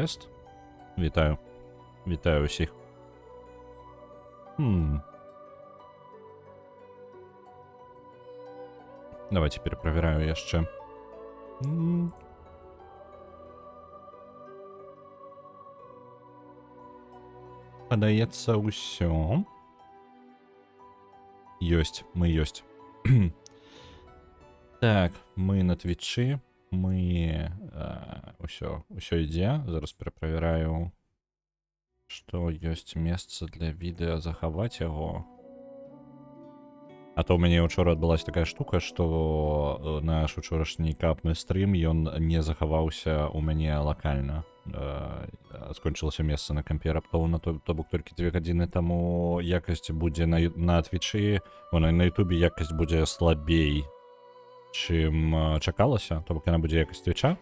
Рест. Вітаю. Вітаю усіх. Давайте перепроверяю яшчэ. Падаецца ўсё. Ёсць, мы ёсць. Так, мы на твічы. Мы ўсё ідзе. Зараз пераправяраю, што ёсць месца для відэа, захаваць яго. А то ў мяне учора адбылася такая штука, што наш учорашні капны стрым, ён не захаваўся ў мяне лакальна. Скончылася месца на кампе раптоўна, то бок толькі 2 гадзіны таму якасць будзе на твічы, на ютубе якасць будзе слабей, чым чакалася, то бок яна будзе якасць твіча.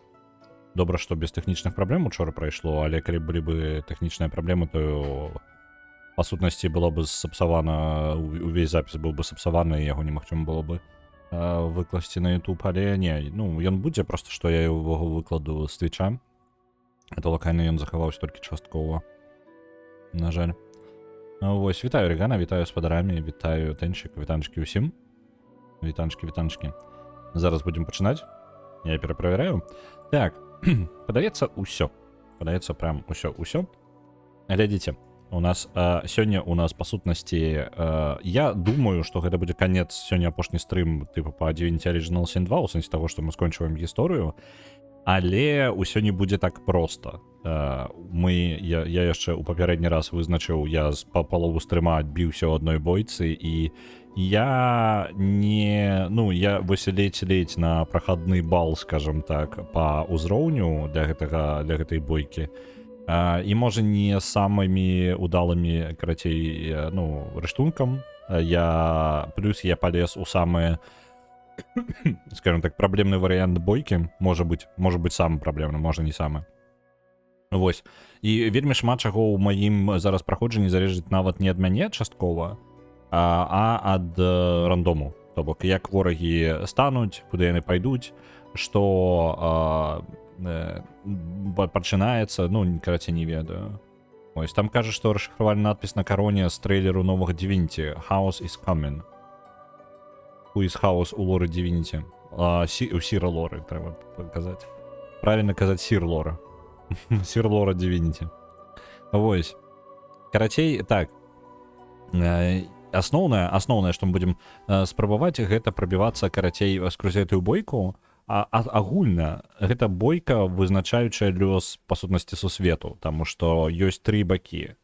Добра, што без тэхнічных праблем учора прайшло, але калі былі бы тэхнічныя праблемы, то па сутнасці было бы сапсавана, увесь запіс быў бы сапсаваны, і яго немагчыма было бы выкласці на YouTube, але не, ну, ён будзе, просто што я яго выкладу з твіча. Это локальна ён захаваўся толькі часткова. На жаль. Вось, вітаю Регана, вітаю спадарамі, вітаю Тэнчык, вітанчыкі ўсім. Вітанчыкі. Зараз будзем пачынаць. Я пераправяраю. Так, падаецца ўсё. Падаецца прям ўсё. Глядзіце, у нас сёння у нас па сутнасці, я думаю, што гэта будзе канец сёння апошні стрым тыпу па Divinity Original Sin 2, у сэнсе таго, што мы скончваем гісторыю. Але ўсё не будзе так проста. Я яшчэ ў папярэдні раз вызначыў, я па палову стрыма адбіўся ў адной бойцы, і я вось ледзь на прахадны бал, скажем так, па ўзроўню для гэтай бойкі. І можа не самымі удалымі, карацей, рыштункам. Плюс я палез у самыя, скажем так, праблемны варыянт бойкі. Можа быць самы праблемны, можа не самы. Вось. І вельмі шмат чаго ў маім зараз праходжанні залежыць нават не ад мяне часткова, а ад рандому. То бок, як ворагі стануць, куды яны пайдуць, што пачынаецца, карацей, не ведаю. Ось, там кажа, што расшифравальны надпіс на кароне з трэйлеру новага Divinity. House is coming. Who is house у лоры Divinity? У сіра лоры, трэба казаць. Правильно казаць сір лора. Сір лора Divinity. Вось. Карацей, так. Асноўнае, што мы будзем спрабаваць, гэта прабівацца, карацей, скрозь гэтую бойку. Агульна, гэта бойка, вызначаючая лёс, па сутнасці, сусвету, таму што ёсць 3 бакі.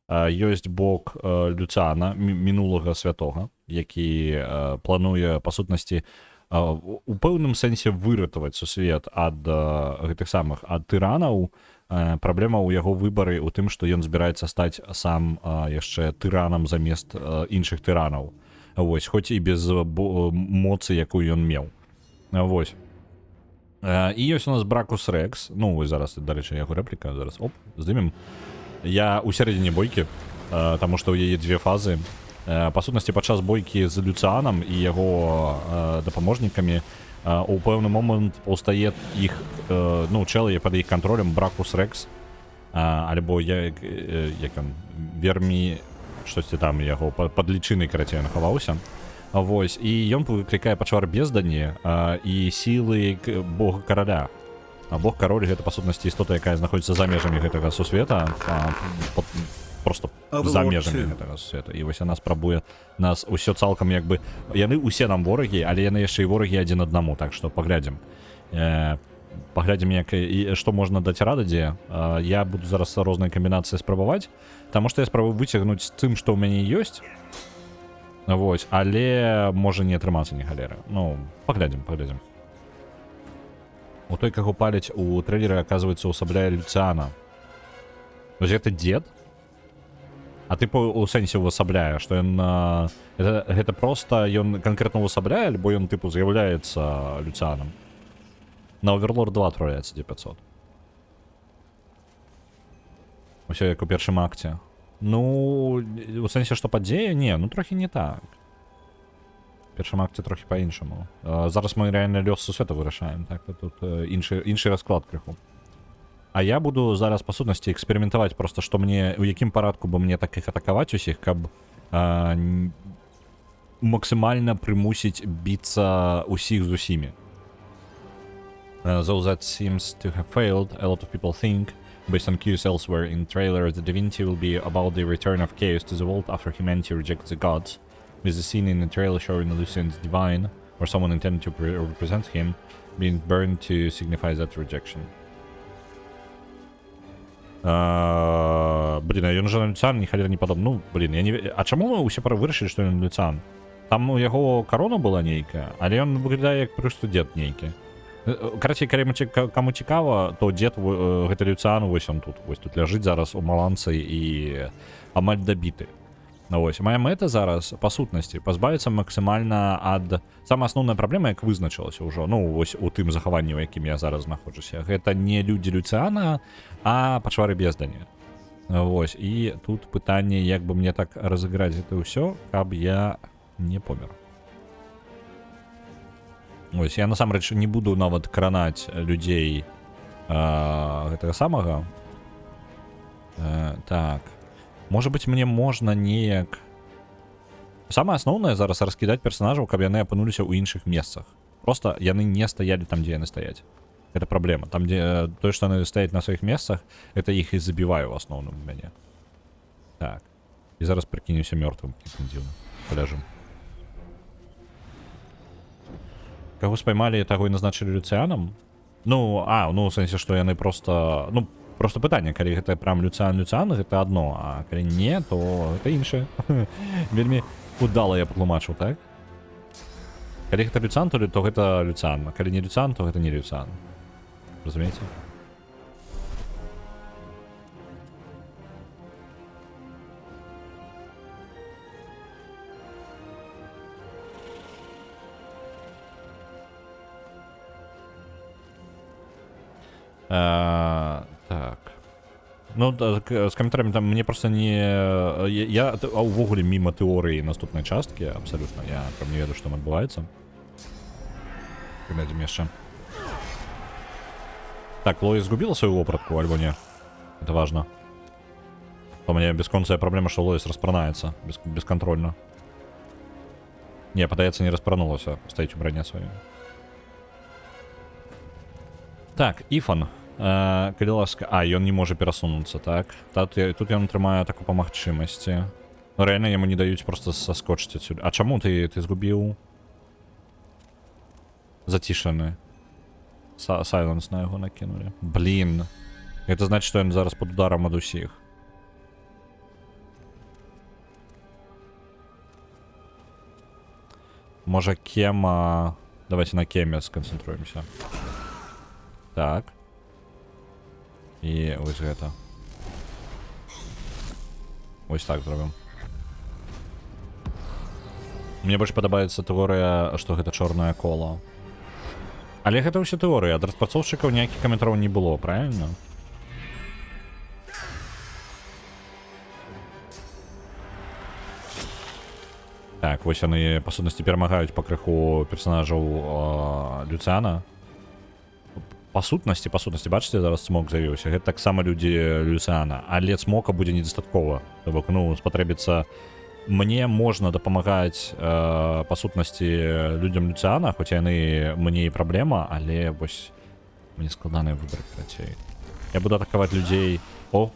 Ёсць бок Люцана, мінулага святога, які плануе, па сутнасці, у пэўным сэнсе выратаваць сусвет ад гэтых самых, ад тыранаў. Праблема ў яго выбары ў тым, што ён збіраецца стаць сам яшчэ тыранам замест іншых тыранаў. Вось, хоць і без моцы, якую ён меў. Вось. І ёсць у нас Бракус Рекс. Вось зараз, дарэчы, яго рэпліка. Зараз, здымем. Я ў сярэдзіне бойкі, таму што ў яе 2 фазы. Па сутнасці, падчас бойкі з Люцыанам і яго дапаможнікамі у пэўны момант паўстае іх, чэлы пад іх кантролем Бракус Рекс, альбо як ён, Вермі, штосьці там яго пад лічынай, карацей, нахаваўся. Вось, і ён выклікае пачвар бездані і сілы бога караля. Бог кароль гэта, па сутнасці, істота, якая знаходзіцца за межамі гэтага сусвета, просто за межамі гэтага сусвета. І вось яна спрабуе нас усё цалкам, як бы, яны ўсе нам ворагі, але яны яшчэ і ворагі адзін аднаму, так што паглядзім. Паглядзім, што можна даць рададзе. Я буду зараз розныя камбінацыі спрабаваць, таму што я спрабую выцягнуць тым, што ў мяне ёсць. Вось, але можа не атрымацца ні галеры. Паглядзім. У той, каго паліць у трэйлеры, аказваецца, усабляе Люцыана. Вось гэта дзед? А ты у сэнсе увасабляе, што ён... Гэта проста ён канкрэтна увасабляе, альбо ён, з'яўляецца Люцыанам? На Overlord 2 отправляецца 500. Усё як у першым акце. У сэнсе, што падзея? Не, трохі не так. В першым акце трохі па-іншаму. Зараз мы рэальна лёс сусвета вырашаем, так? Тут іншы расклад крыху. А я буду зараз па сутнасці эксперыментаваць просто, што мне, у якім парадку бы мне так іх атакаваць усіх, каб максімальна прымусіць біцца усіх з усімі. Though that seems to have failed, a lot of people think, based on cues elsewhere in trailer, that Divinity will be about the return of chaos to the world after humanity rejects the gods, with the scene in the trailer showing Lucian's divine, or someone intended to represent him, being burned to signify that rejection. Блин, ён же на Люциан ні халера не падобны. Ну, блин, я не... А чаму мы ўсе вырашылі, што ён Люциан? Там у яго карона была нейкая, але ён выглядае як просто дзед нейкі. Карацей, каму цікава, то дзед гэта Люциан, вось он тут. Вось тут ляжыць зараз у маланцы і амаль дабіты. Вось, моя мэта зараз, па сутнасці, пазбавіцца максімальна ад... Самая асноўная праблема, як вызначылася ўжо, ну, вось у тым захаванні, у якім я зараз знаходжуся, гэта не людзі Люциана, а пачвары бездані. Вось, і тут пытанне, як бы мне так разыграць гэта ўсё, каб я не помер. Ось, я насамрэч не буду нават кранаць людзей гэтага самага. Так. Можа быць, мне можна неяк... Самае асноўнае зараз раскідаць персанажаў, каб яны апынуліся ў іншых месцах. Просто яны не стаялі там, дзе яны стаяць. Гэта праблема. Там, дзе тое, што яны стаяць на сваіх месцах, это іх і забівае ў асноўным у мяне. Так. І зараз прыкінуся мёртвым. Дзіўна. Паляжым. Каго спаймалі, таго і назначылі Люцианам? Ну, ну, у сэнсе, што яны просто... Ну, просто пытанне, калі гэта прям Люциан, гэта адно, а калі не, то гэта іншае. Вельмі удала я патлумачыў, так? Калі гэта Люциан, то гэта Люциан, а калі не Люциан, то гэта не Люциан. Разумееце? Так. Ну, з каментарамі там мне просто не... Я увогуле міма тэорыі наступнай часткі, абсалютна. Я прям не ведаю, што там адбываецца. Глядзім яшчэ. Так, Лоис згубіла сваю вопратку, альбо не? Это важно. У мяне бесконцая праблема, што Лоис распранаецца бесконтрольна. Не, падаецца, не распранулася. Стаіць у бране сваёй. Так, Ифан. Калі ласка... ён не можа перасунуцца, так? Тут ён атрымае такую па магчымасці. Ну, рэальна яму не даюць просто саскочыць адсюль. А чаму ты згубіў? Зацішаны. Сайленс на яго накінулі. Блін. Гэта значыць, што ён зараз пад ударам ад усіх. Можа, Кема... Давайте на Кеме сканцэнтруемся. Так. І ось гэта. Ось так зробім. Мне больш падабаецца тэорыя, што гэта чорнае кола. Але гэта ўсё тэорыя. Ад распрацоўшчыкаў ніякіх каментараў не было, правильно? Так, вось яны, па сутнасці, перамагаюць пакрыху персанажаў Люциана. Па сутнасці, бачыце, зараз цмок з'явіўся. Гэта таксама людзі Люциана. Але цмока будзе недастаткова. То бок, ну, спатрэбіцца... Мне можна дапамагаць, па сутнасці, людзям Люциана, хоць яны мне і праблема, але вось... Мне складаныя выбары, карацей. Я буду атакаваць людзей... О!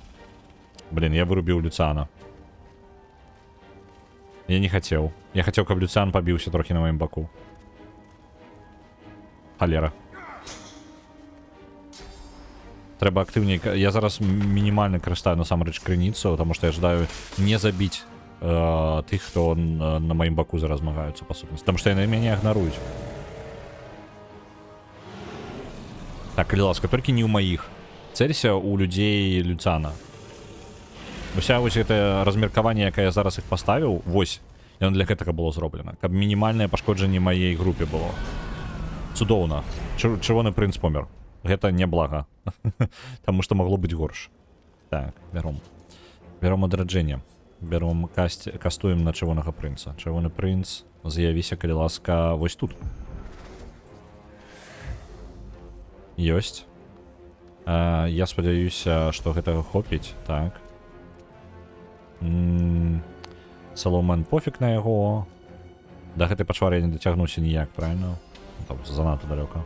Блин, я вырубіў Люциана. Я не хацеў. Я хацеў, каб Люциан пабіўся трохі на маім баку. Халера. Трэба актыўней... Я зараз мінімальна карыстаю насамрэч крыніцу, таму што я жадаю не забіць тых, хто на маім баку зараз змагаюцца, па сутнасці. Таму што яны мяне агнаруюць. Так, калі ласка, толькі не ў маіх. Цэлься ў людзей Люциана. Уся вось гэта размеркаванне, якае я зараз іх паставіў, вось, яно для гэтага было зроблена. Каб мінімальнае пашкоджанне маёй групе было. Цудоўна. Чырвоны прынц помер. Гэта не блага. Таму што магло быць горш. Так, бяром. Бяром адраджэнне. Бяром кастуем на чырвонага прынца. Чырвоны прынц, з'явіся, калі ласка, вось тут. Ёсць. Я спадзяюся, што гэтага хопіць, так. Саломен пофіг на яго. Да гэтай пачвары я не дацягнуся ніяк, правильно? Там занадта далёка.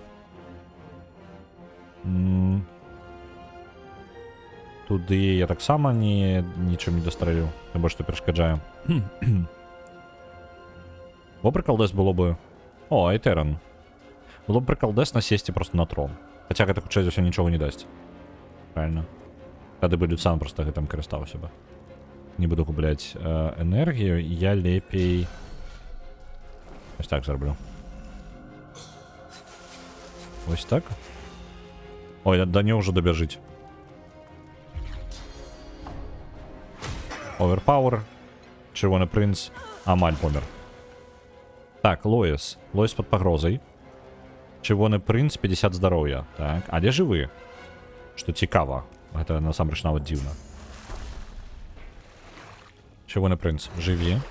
Туды я таксама нічым не дастрэлю. Тым больш, што перашкаджаю. Бо прыкалдэс было бы... О, Айтеран. Было б прыкалдэс насесці просто на трон. Хаця гэта хутчэй за ўсё нічога не дасць. Правильно. Тады бы Люцан просто гэтым карыстаўся бы. Не буду губляць энергію, я лепей... Ось так зраблю. Ось так. Ой, да не ўжо дабяжыць. Оверпауэр. Чырвоны прынц. Амаль помер. Так, Лоис. Лоис под пагрозай. Чырвоны прынц, 50 здароўя. Так, але жывы. Што цікава. Гэта насамрэч нават дзіўна. Чырвоны прынц, жыві.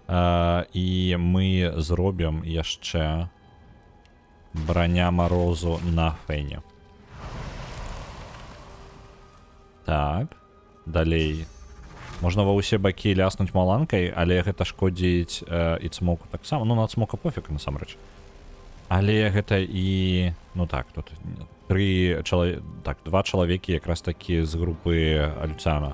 І мы зробім яшчэ браня марозу на фэне. Так. Далей. Можна ва ўсе бакі ляснуць маланкай, але гэта шкодзіць і цмоку таксама. Ну, на цмока пофіг, насамрэч. Але гэта і... Ну так, тут два чалавекі якраз такі з групы Люцана.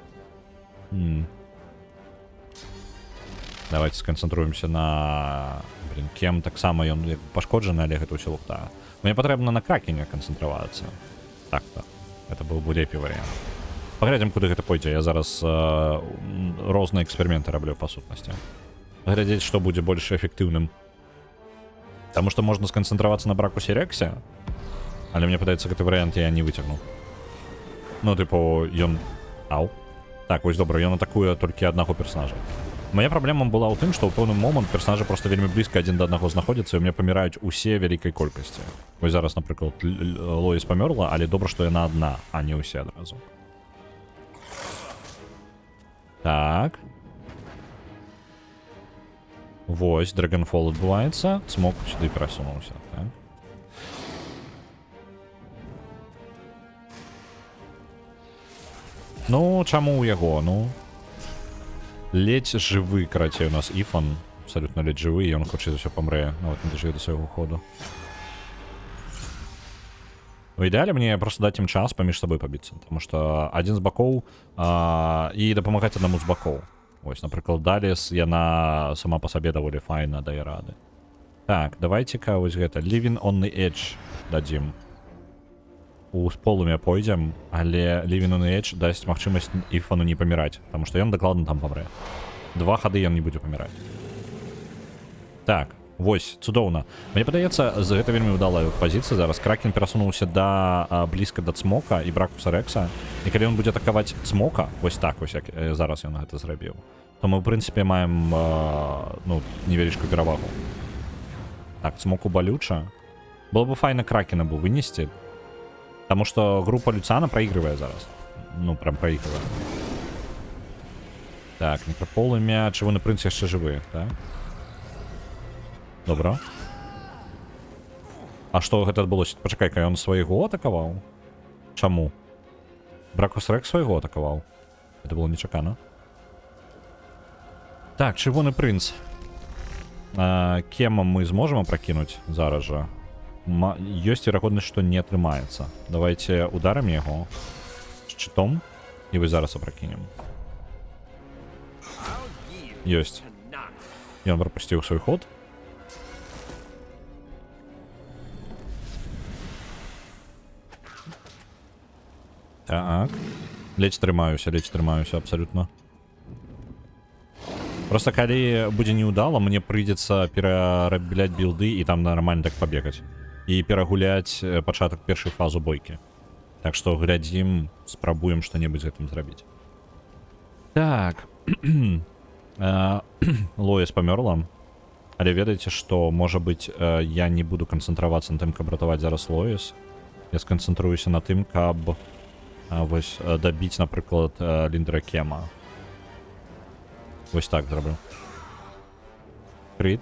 Давайте сканцэнтруемся на... Блин, Кем таксама ён пашкоджаны, але гэта ўсё лухта. Мне патрэбна на кракене канцэнтравацца. Так-то. Это быў бы лепей варыянт. Паглядзім, куды гэта пойдзе. Я зараз розныя эксперыменты раблю па сутнасці. Глядзець, што будзе больш эфектыўным. Таму што можна сканцэнтравацца на Бракусе Рексе, але мне падаецца, гэты варыянт я не выцягну. Ну, тыпу, ён... Ау. Так, вось добра, ён атакуе толькі аднаго персонажа. Моя праблема была ў тым, што ў пэўны момант персонажы просто вельмі блізка адзін да аднаго знаходзяцца, і ў мяне паміраюць усе вялікай колькасці. Вось зараз, напрыклад, Лоис памёрла, але добра, што яна адна, а не ўсе адразу. Так. Вось, Dragonfall адбываецца. Цмок сюды перасунуўся. Так. Ну, чаму ў яго? Ну... Ледзь жывы, карацей, у нас Ифан. Абсолютно ледзь жывы, і ён хоча за ўсё памрэ. Нават не дажыве да свайго ходу. В ідэале мне просто даць ім час паміж сабой пабіцца. Таму што адзін з бакоў і дапамагаць аднаму з бакоў. Вось, напрыклад, Даліс, яна сама па сабе даволі файна дае рады. Так, давайце-ка вось гэта. Living on the Edge дадзім. У полымя пойдзем, але Living on the Edge дасць магчымасць Ифану не паміраць, таму што ён дакладна там памрэ. 2 хады ён не будзе паміраць. Так, вось, цудоўна. Мне падаецца, гэта вельмі ўдалая пазіцыя зараз. Кракен перасунуўся блізка да цмока і Бракуса Рекса. І калі ён будзе атакаваць цмока, вось так, вось як зараз ён гэта зрабіў, то мы, ў прынцыпе, маем невялічкую перавагу. Так, цмоку балюча. Было бы файна Кракена бы вынесці. Таму што група Люцана праігрывае зараз. Ну, прям праігрывае. Так, некраполымя. Чырвоны прынц яшчэ жывы, так? Добра. А што гэта адбылося? Пачакай-ка, ён свайго атакаваў? Чаму? Бракус Рекс свайго атакаваў. Это было нечакана. Так, чырвоны прынц. Кема мы зможам пракінуць зараз жа. Ёсць верагоднасць, што не атрымаецца. Давайте ударам яго шчытом і вы зараз апракінем. Ёсць. Ён прапусціў свой ход. Так. Ледзь трымаюся абсалютна. Просто калі будзе неудала, мне прыйдзецца перарабляць білды і там нармальна так пабегаць. І перагуляць пачатак першай фазу бойкі. Так што глядзім, спрабуем што-небудзь з гэтым зрабіць. Так. Лоис памёрла. Але ведаеце, што, можа быць, я не буду канцэнтравацца на тым, каб ратаваць зараз Лоис. Я сканцэнтруюся на тым, каб вось дабіць, напрыклад, Ліндера Кема. Вось так зраблю. Крыт.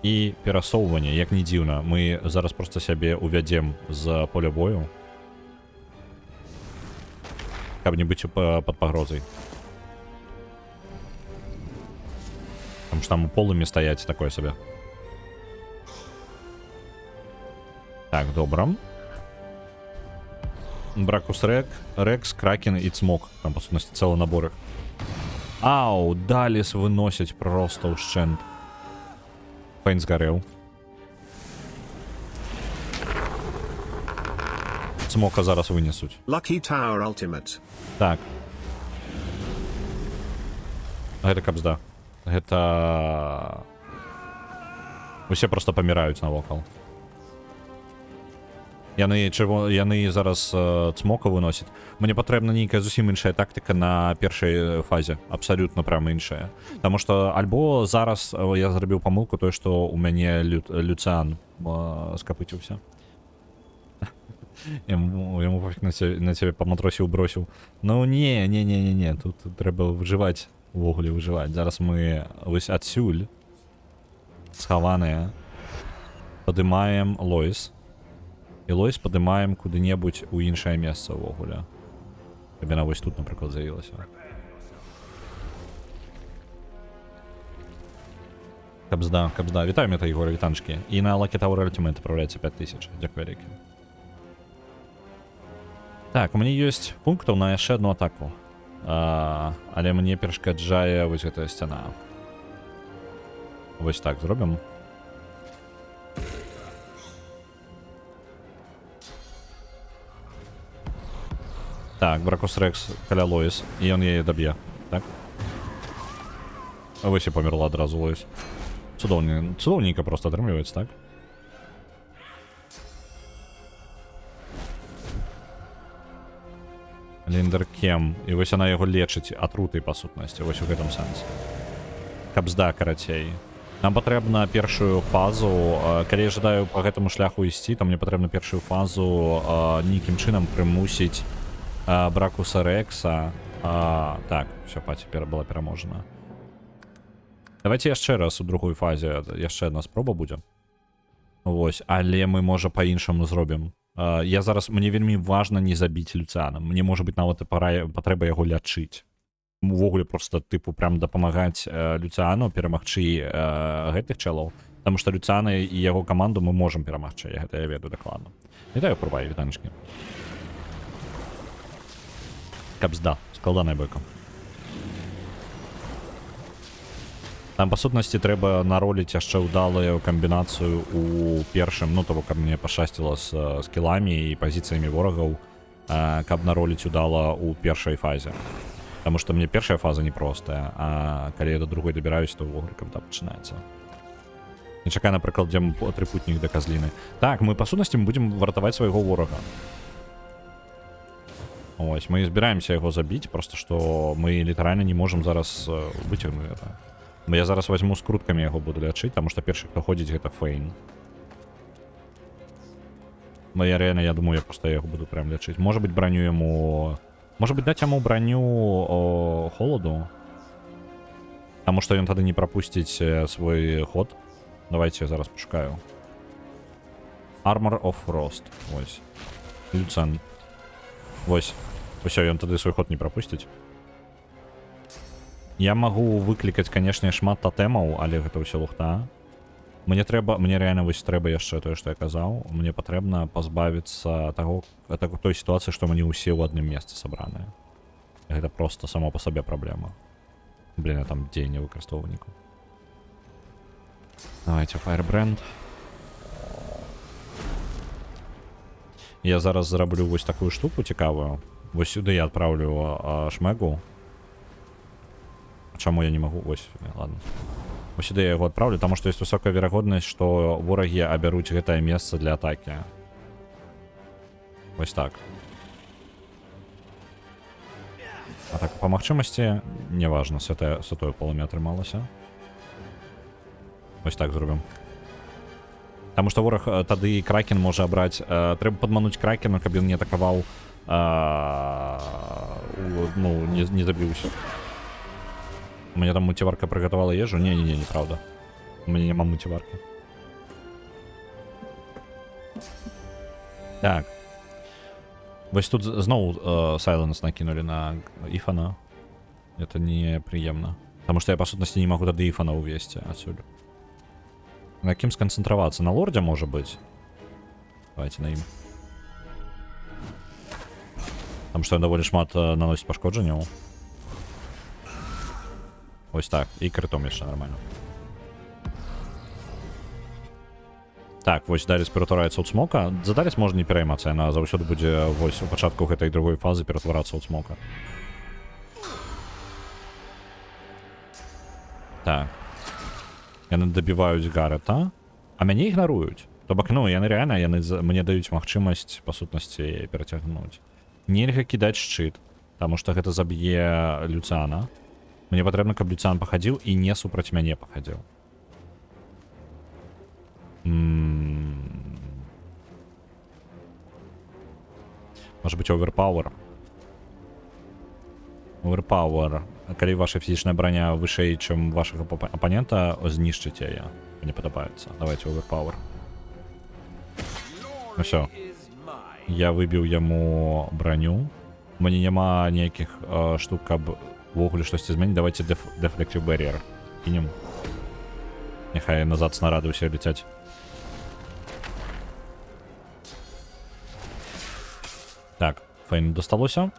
І перасоўванне, як не дзіўна, мы зараз проста сябе увядзем з поля бою, каб не быць пад пагрозай. Потому что там у полымі стаяць такое сабе. Так, добра. Бракус Рекс, Кракен і Цмок. Там, по сутнасці, цэлы набор іх. Ау, Даліс выносяць проста ўшчэнт. Фейн згарэў. Цмока зараз вынесуць. Lucky Tower Ultimate. Так. Гэта кабзда. Гэта... Усе проста паміраюць навокал. Яны зараз Цмока выносяць. Мне патрэбна нейкая зусім іншая тактыка на першай фазе. Абсалютна прямо іншая. Таму што альбо зараз я зрабіў памылку тое, што у мяне Люцыан скапыціўся. Яму пофіг на цябе па матросіў бросіў. Ну не, тут трэба выжываць. Увогуле выжываць. Зараз мы вось адсюль схаваныя падымаем Лоіс. І Лоіс падымаем куды-небудзь у іншае месца ўвогуле. Каб яна вось тут, напрыклад, з'явілася. Кабзда. Вітаю, мета Ігора, вітанчкі. І на Lucky Tower Ultimate отправляецца 5000. Дзякуй вялікі. Так, у мяне ёсць пунктаў на яшчэ одну атаку. Але мне перашкаджае вось гэтая сцяна. Вось так зробім. Так, Бракус Рекс каля Лоіс, і ён яе даб'е, так? Вось і памерла адразу Лоіс. Цудоўненька просто атрымліваецца, так? Ліндеркем. І вось яна яго лечыць атрутай, па сутнасці, вось у гэтым сэнсе. Кабзда, карацей. Нам патрэбна першую фазу, калі я жадаю па гэтаму шляху ісці, то мне патрэбна першую фазу нейкім чынам прымусіць Бракуса Рекса. Так, все, цяпер была пераможана. Давайте яшчэ раз у другой фазе, яшчэ одна спроба будзе. Вось, але мы, можа, па-іншаму зробім. Я зараз, мне вельмі важна не забіць Люцыана. Мне, можа быць, нават патрэба яго лячыць. Увогуле просто, тыпу, прям дапамагаць Люцыану перамагчы гэтых чэлаў. Таму што Люцыана і яго каманду мы можам перамагчы, я гэта ведаю дакладна. Вітаю, Пурвай, вітанечкі. Кабзда, складаная бойка. Там, па сутнасці, трэба нароліць яшчэ ўдалую камбінацыю у першым, ну, того, каб мне пашчасціла з скіламі і пазіцыямі ворагаў, каб нароліць удала у першай фазе. Таму што мне першая фаза непростая, а калі я да другой дабіраюсь, то ўвогуле кабда пачынаецца. Не чакай, напрыклад, дзе трыпутнік да казліны. Так, мы, па сутнасці, мы будзем вартаваць свайго ворага. Ось, мы збіраемся яго забіць, просто што мы літаральна не можам зараз выцягнуць гэта. Я зараз возьму з круткамі яго буду лячыць, таму што першы, хто ходзіць, гэта Фейн. Я реально, я думаю, я просто яго буду прям лячыць. Можа быць, броню яму... Можа быць, даць яму броню холаду. Таму што ён тады не прапусціць свой ход. Давайте я зараз пошукаю. Armor of Frost. Вось. Люцан. Вось. Усё, ён тады свой ход не прапусціць. Я магу выклікаць, канешне, шмат татэмаў, але гэта ўсё лухта. Мне реально вось трэба яшчэ тое, што я казаў. Мне патрэбна пазбавіцца той сітуацыі, што мы не ўсе ў адным месцы сабраныя. Гэта просто само па сабе праблема. Блин, я там дзеянне выкарыстоўвальнікаў. Давайте Firebrand. Я зараз зраблю вось такую штуку цікавую. Вось сюды я адпраўлю шмэгу. Чаму я не магу? Вось, ладно. Вось сюды я яго адпраўлю, таму што ёсць высокая верагоднасць, што ворагі абяруць гэтае месца для атакі. Вось так. А так, па магчымасці, неважна, святое полымя атрымалася. Вось так зробім. Таму што вораг тады Кракен можа абраць... Трэба падмануць Кракена, каб ён не атакаваў... Ну, не забіўся. У мяне там мультиварка прыгатавала ежу? Не, неправда. У мяне няма мультиваркі. Так. Вось тут зноў сайленс накинули на Ифана. Это неприемно. Потому что я, по сутности, не могу тады Ифана увести отсюда. На кем сконцентроваться? На лорде, может быть? Давайте на им. Потому что он довольно шмат наносит пошкодження. Ось так. І критом ще нормально. Так, вось Даріс ператвараецца ў смока. За Даріс можна не пераймацца, яна заўсёды будзе вось у пачатку гэтай другой фазы ператварацца ў смока. Так. Яны дабіваюць Гарета, а мяне ігнаруюць. То бок, ну, яны рэальна, мне даюць магчымасць, па сутнасці, перацягнуць. Нельга кідаць шчыт, таму што гэта заб'е Люцана. Мне патрэбна, каб Люцан пахадзіў і не супраць мяне пахадзіў. Может быть, оверпауэр. Оверпауэр. Калі ваша фізічная броня вышэй, чым вашага апанента, знішчыце яе. Мне падабаецца. Давайте оверпауэр. Ну всё. Я выбіў яму броню. Мне няма ніякіх штук, каб ввогуле штосьці змяніць. Давайте Deflective Barrier кінем. Няхай назад снарады ўсе ляцяць. Так, файна дасталося.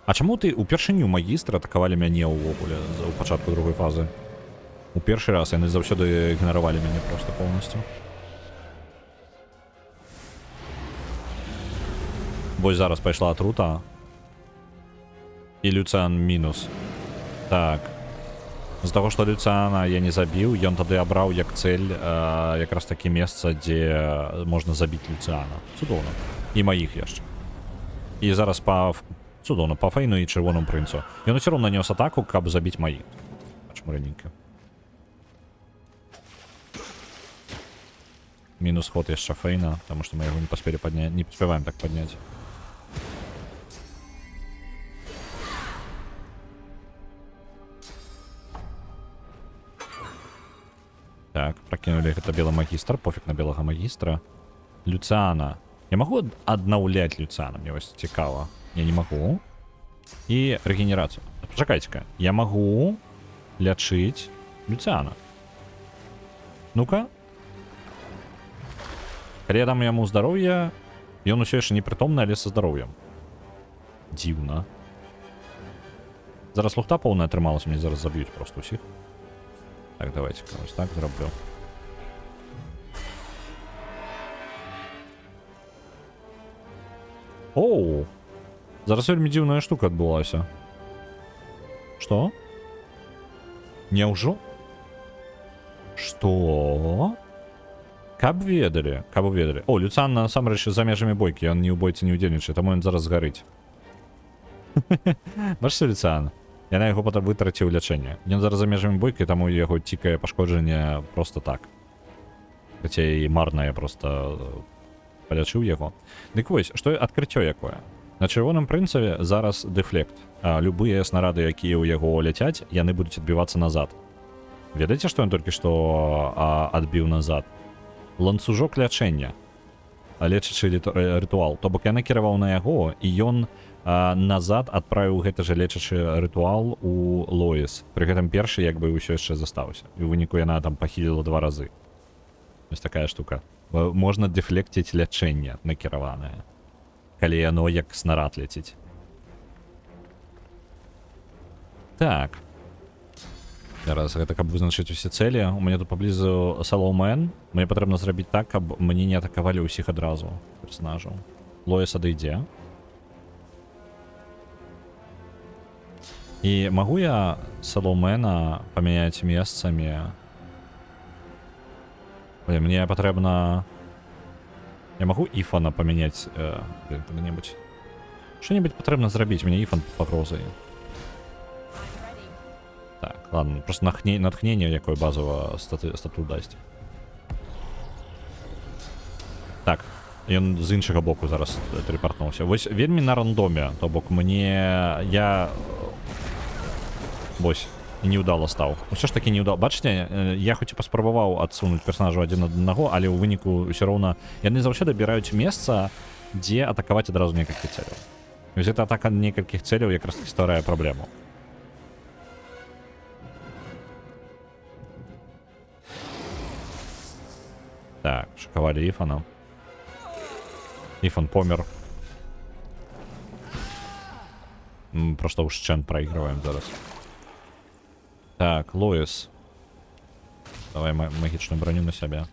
А чаму ты упершыню магістра атакавалі мяне ўвогуле у пачатку другой фазы? У першы раз яны заўсёды ігнаравалі мяне проста поўнасцю. Вось зараз пайшла атрута. І Люцан мінус. Так. З таго, што Люцана я не забіў, ён тады абраў як цэль якраз такі месца, дзе можна забіць Люцана. Цудоўна. І маіх яшчэ. І зараз цудоўна, па Фейну і Чырвоному прынцу. Ён усё роўна нанёс атаку, каб забіць маіх. Бачым раненька. Мінус ход яшчэ Фейна, таму што мы яго не паспелі падняць, не паспяваем так падняць. Так, пракінулі гэта белы магістр, пофіг на белага магістра. Люцана. Я магу аднаўляць Люцана, мне вось цікава. Я не магу. І рэгенерацыю. Пачакайце-ка, я магу лячыць Люцана. Ну-ка. Калі я дам яму здароўе, ён усё яшчэ непрытомны, але са здароўем. Дзіўна. Зараз лухта поўная атрымалася, мне зараз заб'юць проста ўсіх. Так, давайте-ка, ось так зроблю. Оу! Зараз вельмі дзіўная штука адбылася. Што? Няўжо? Што? Каб ведалі, каб ведалі. О, Люцан насамрэч за межамі бойкі, ён ні ў бойцы не ўдзельнічае, таму ён зараз згарыць. Бачыце Люцан? Я на яго вытраціў лячэнне. Ён зараз за межамі бойкі, таму яго цікае пашкоджанне просто так. Хаця і марна я просто палячыў яго. Дык вось, што адкрыццё якое? На Чырвоным прынцаве зараз дэфлект. Любыя снарады, якія ў яго ляцяць, яны будуць адбівацца назад. Ведаеце, што ён толькі што адбіў назад? Ланцужок лячэння. Лечачы рытуал. То бок я накіраваў на яго, і ён назад адправіў гэты же лечачы рытуал у Лоіс. Пры гэтым першы як бы ўсё яшчэ застаўся. І ў выніку яна там пахіліла 2 разы. Вось такая штука. Можна дэфлекціць лячэнне накіраванае. Калі яно як снарад ляціць. Так. Зараз гэта каб вызначыць усе цэлі. У мяне тут паблізу Салоумен. Мне патрэбна зрабіць так, каб мне не атакавалі ўсіх адразу персонажаў. Лоіс адыдзе. І магу я Салоумена памяняць месцамі? Ой, мне патрэбна... Я магу Ифана памяняць куды-небудзь? Што-небудзь патрэбна зрабіць, мне Ифан пад пагрозай. Так, ладно, просто натхнение якое базово стату дасць. Так, ён з іншага боку зараз тэлепартнуўся. Вось вельмі на рандоме, то бок мне... Я... Вось, і неўдала стаў. Усё ж такі неўдала. Бачыце, я хоць і паспрабаваў адсунуць персонажу адзін ад аднаго, але ў выніку ўсё роўна яны заўсёды абіраюць месца, дзе атакаваць адразу некалькі цэляў. Вось гэта атака некалькіх цэляў якраз таки стварае праблему. Так, шакавалі Ифана. Ифан помер. Просто ушчэн проигрываем зараз. Так, Лоис. Давай магічную броню на сябе.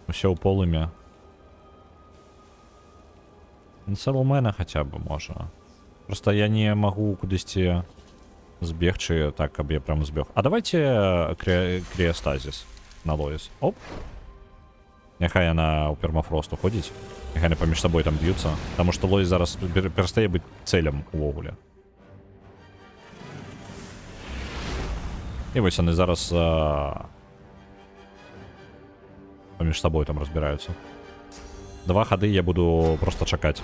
Усё ў полымя. Селмена хотя бы можа. Просто я не могу кудысьці збегчы так, каб я прям збег. А давайте криостазис на Лоис. Оп. Няхай яна ў пермафрост уходзіць. Няхай яны паміж сабой там б'юцца. Таму што Лоис зараз перастае быць цэлем увогуле. І вось яны зараз паміж сабой там разбіраюцца. 2 хады я буду просто чакаць.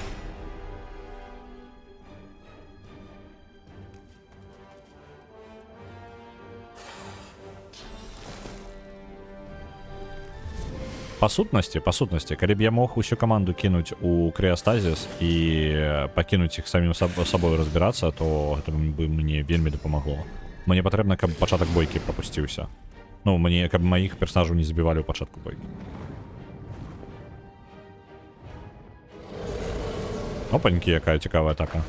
Па сутнасці, калі б я мог усю каманду кінуць у криостазис і пакінуць іх самім сабой разбірацца, то гэта бы мне вельмі дапамагло. Мне патрэбна, каб пачатак бойкі прапусціўся. Ну, мне, каб маіх персонажаў не забівалі ў пачатку бойкі. Опанькі, якая цікавая атака.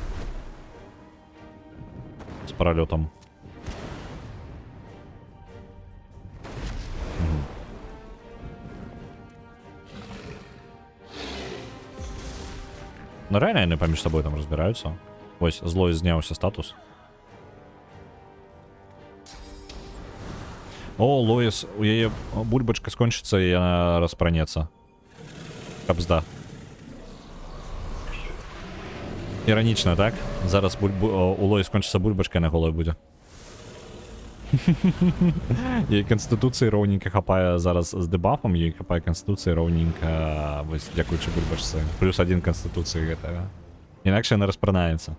З паралётам. Ну, реально яны паміж сабой там разбіраюцца. Вось, злой зняўся статус. О, Лоис, у яе бульбачка скончыцца, і яна распранецца. Кабзда. Іранічна, так? Зараз у Лоис скончыцца бульбачка, на голой будзе. Ей канстытуцыі роўненька хапае зараз з дэбафам, ей хапае канстытуцыі роўненька, вось, дзякуючы бульбачцы. Плюс 1 канстытуцыі гэтага. Інакш яна распранаецца.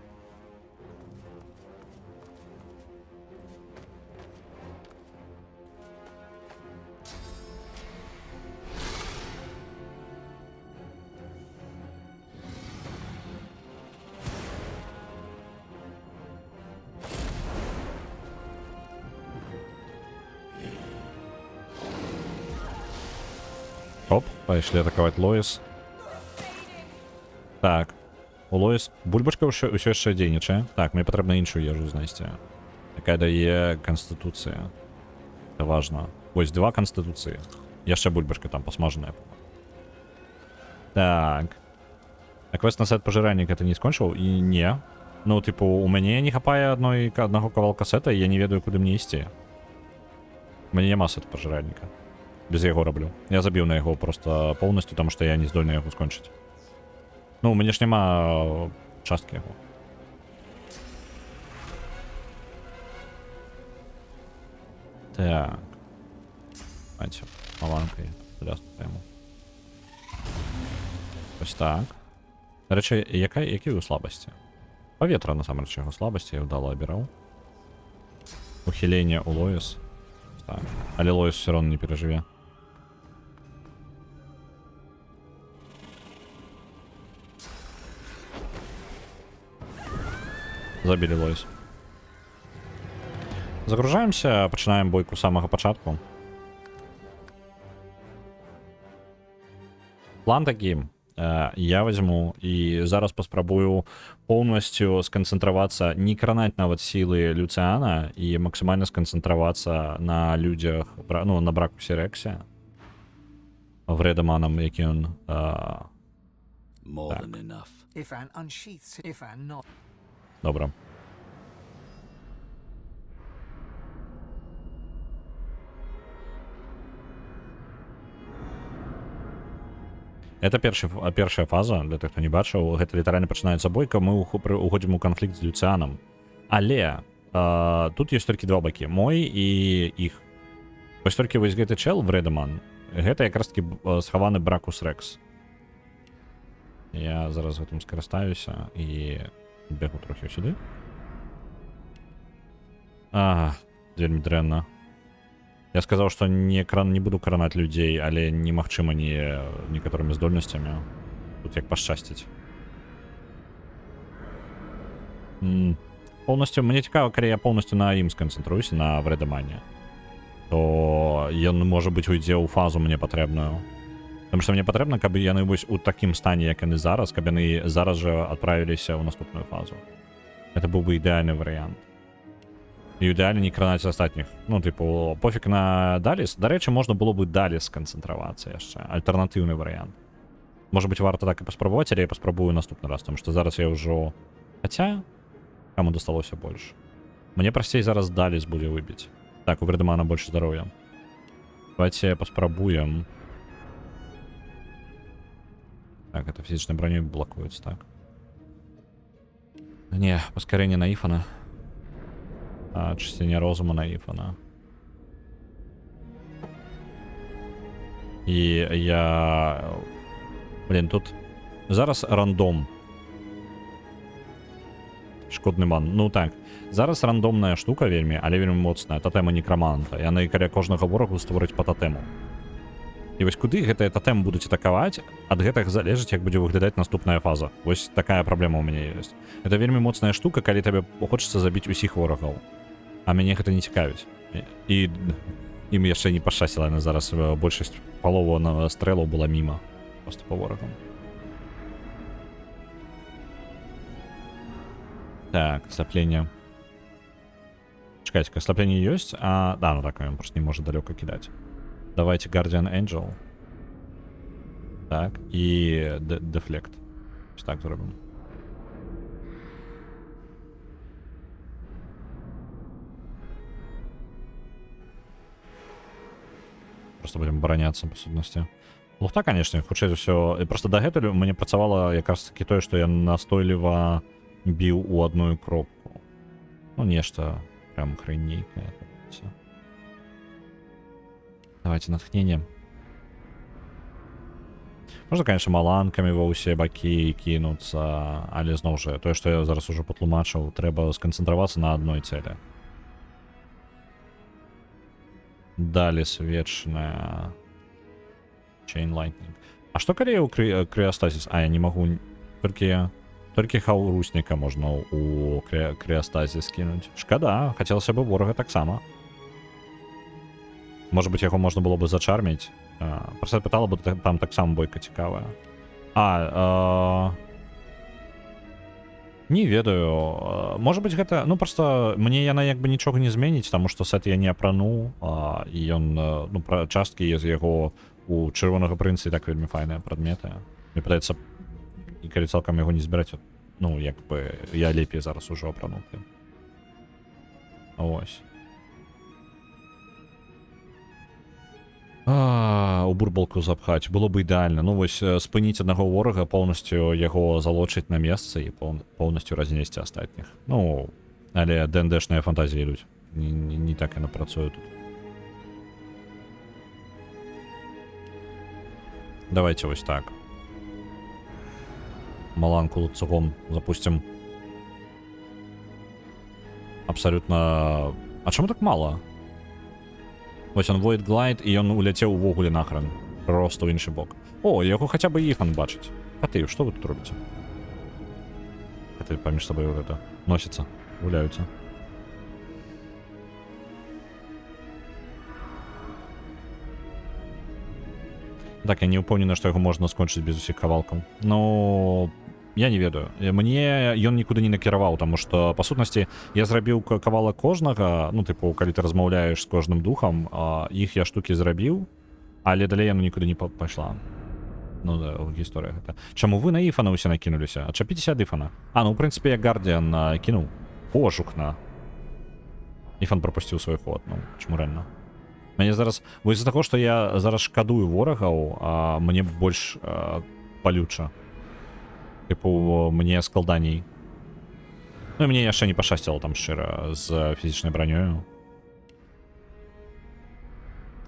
Оп, пайшлі атакаваць Лоис. Так. У Лоис бульбачка ўсё яшчэ дзейнічае. Так, мне патрэбна іншую ежу знайсці. Якая дае канстытуцыя. Это важна. Вось 2 канстытуцыі. Яшчэ бульбачка там посмажаная. Так. А квест на сет пажыральніка ты не скончыў? І не. Ну, типу, у мяне не хапае аднаго кавалка сета, і я не ведаю, куды мне ісці. У мяне няма сет пажыральніка. Без яго раблю. Я забіў на яго просто поўнасцю, таму што я не здольны яго скончыць. Ну, у мяне ж няма часткі яго. Так. Давайте маланкай лястаємо. Ось так. Рэчы, які ў слабасці? Паветра, насамрэч, яго слабасці я ўдала абіраў. Ухіленне ў Лоис. Так. Але Лоис все равно не перажыве. Забілі Лоис. Загружаемся, пачынаем бойку з самага пачатку. План такі. Я возьму і зараз паспрабую поўнасцю сканцэнтравацца, не кранаць нават сілы Люцыяна і максімальна сканцэнтравацца на людзях, ну, на Бракусе Рексе. Вредаманам, які ён... Так. Добра. Это першая фаза, для тых, хто не бачыў. Гэта літаральна пачынаецца бойка, мы уходзім у канфлікт з Люцыянам. Але тут ёсць толькі 2 бакі, мой і іх. Вось толькі вось гэты чел, Вредаман, гэта якраз таки схаваны Бракус Рекс. Я зараз гэтым скарыстаюся і бегу трохі сюды. Ага, вельмі дрэнна. Я сказаў, што не буду кранаць людзей, але немагчыма некаторымі здольнасцямі. Тут як пашчасціць. Полностью, мне цікава, калі я полностью на ім сканцэнтруюся, на врэдамане, то ён, можа быць, уйдзе ў фазу мне патрэбную. Таму што мне патрэбна, каб яны вось у такім стане, як яны зараз, каб яны зараз жа адправіліся ў наступную фазу. Это быў бы ідэальны варыянт. І ідэальна не кранаць астатніх. Ну, типу, пофіг на Даліс. Дарэчы, можна было бы Даліс сканцэнтравацца яшчэ. Альтэрнатыўны варыянт. Можа быць, варта так і паспрабаваць, але я паспрабую наступны раз, таму што зараз я ўжо... Хаця, каму дасталося больш. Мне прасцей зараз Даліс будзе выбіць. Так, у Врэдамана больш здароўя. Давайте паспрабуем. Так, это фізічнай бронёй блокуецца, так. Не, паскарэнне на Іфана. Чысціння розуму на Іфана. І я... Блін, тут зараз рандом. Шкодны ман. Ну так, зараз рандомная штука вельмі, але вельмі моцная. Тотэма некраманта. Яны каля кожнага ворагу створаць па тотэму. І вось куды гэтыя тотэмы будуць атакаваць, ад гэтага залежыць, як будзе выглядаць наступная фаза. Вось такая праблема ў мяне ёсць. Это вельмі моцная штука, калі табе хочацца забіць усіх ворагаў. А мяне гэта не цікавіць. І ім яшчэ не пашчасціла, яна зараз большасць палову на стрэлаў была міма. Просто па ворагам. Так, слапление. Чекайте-ка, слапление есть? Да, ну так, он просто не может далеко кидать. Давайте Guardian Angel. Так, и Deflect. Так зробимо. Просто будем обороняться, по сутности. Лухта, конечно, хутчэй за ўсё. Просто дагэтуль мне працавала якраз таки тое, што я настойліва біў у одну кропку. Ну, нешта прям хрэнейкае. Давайте натхнение. Можна, конечно, маланкамі ва ўсе бакі кінуцца, але зноў жа, тое, што я зараз ужо патлумачыў, трэба сканцэнтравацца на адной цэлі. Даліс вечная. Chain Lightning. А што калі у крыастазіс? Я не магу... Толькі хаўрусника можна у крыастазіс скінуць. Шкада, хацелася бы ворага таксама. Можа быць, яго можна было бы зачарміць. Просто пытала бы, там таксама бойка цікавая. Не ведаю. Можа быць, гэта... Ну, просто мне яна як бы нічога не зменіць, таму што сет я не апрануў, і ён... Ну, пра часткі з яго у чырвонага прынца і так вельмі файныя прадметы. Мне падаецца, і калі цалкам яго не збіраць, ну, як бы, я лепей зараз ужо апрануты. Ось. У бурбалку запхаць. Было бы ідэальна. Ну, вось, спыніць аднаго ворага, поўнасцю яго залочыць на месца і поўнасцю разнесці астатніх. Ну, але ДНДшныя фантазіі ідуць. Не так яна працуе тут. Давайте вось так. Маланку луцугом запустим. Абсолютно... А чому так мало? Вось он Void Glide, і ён уляцеў увогуле нахрен. Просто ў іншы бок. О, яго хаця бы Іфан бачыць. Коты, што вы тут робіце? Коты паміж сабой вот это носяцца, гуляюцца. Так, я не ўпэўнены, што яго можна скончыць без усіх кавалкаў. Ну, я не ведаю. Мне ён нікуды не накіраваў, таму што, па сутнасці, я зрабіў кавалак кожнага, ну, тыпу, калі ты размаўляеш з кожным духам, іх я штукі зрабіў, але далей яно нікуды не пайшла. Ну, да, гісторыя гэта. Чаму вы на Іфана ўсе накінуліся? Адчапіцеся ад Іфана. Ну, ў прынцыпе, я Гардіан кінуў. Пошук на. Іфан прапусціў свой ход, ну, чаму рэальна? Мяне зараз... Вось з-за таго, што я зараз шкадую ворагаў, мне больш палюча. Типу, мне складаней. Ну і мне яшчэ не пашчасціла там шчыра з фізічнай бранёю.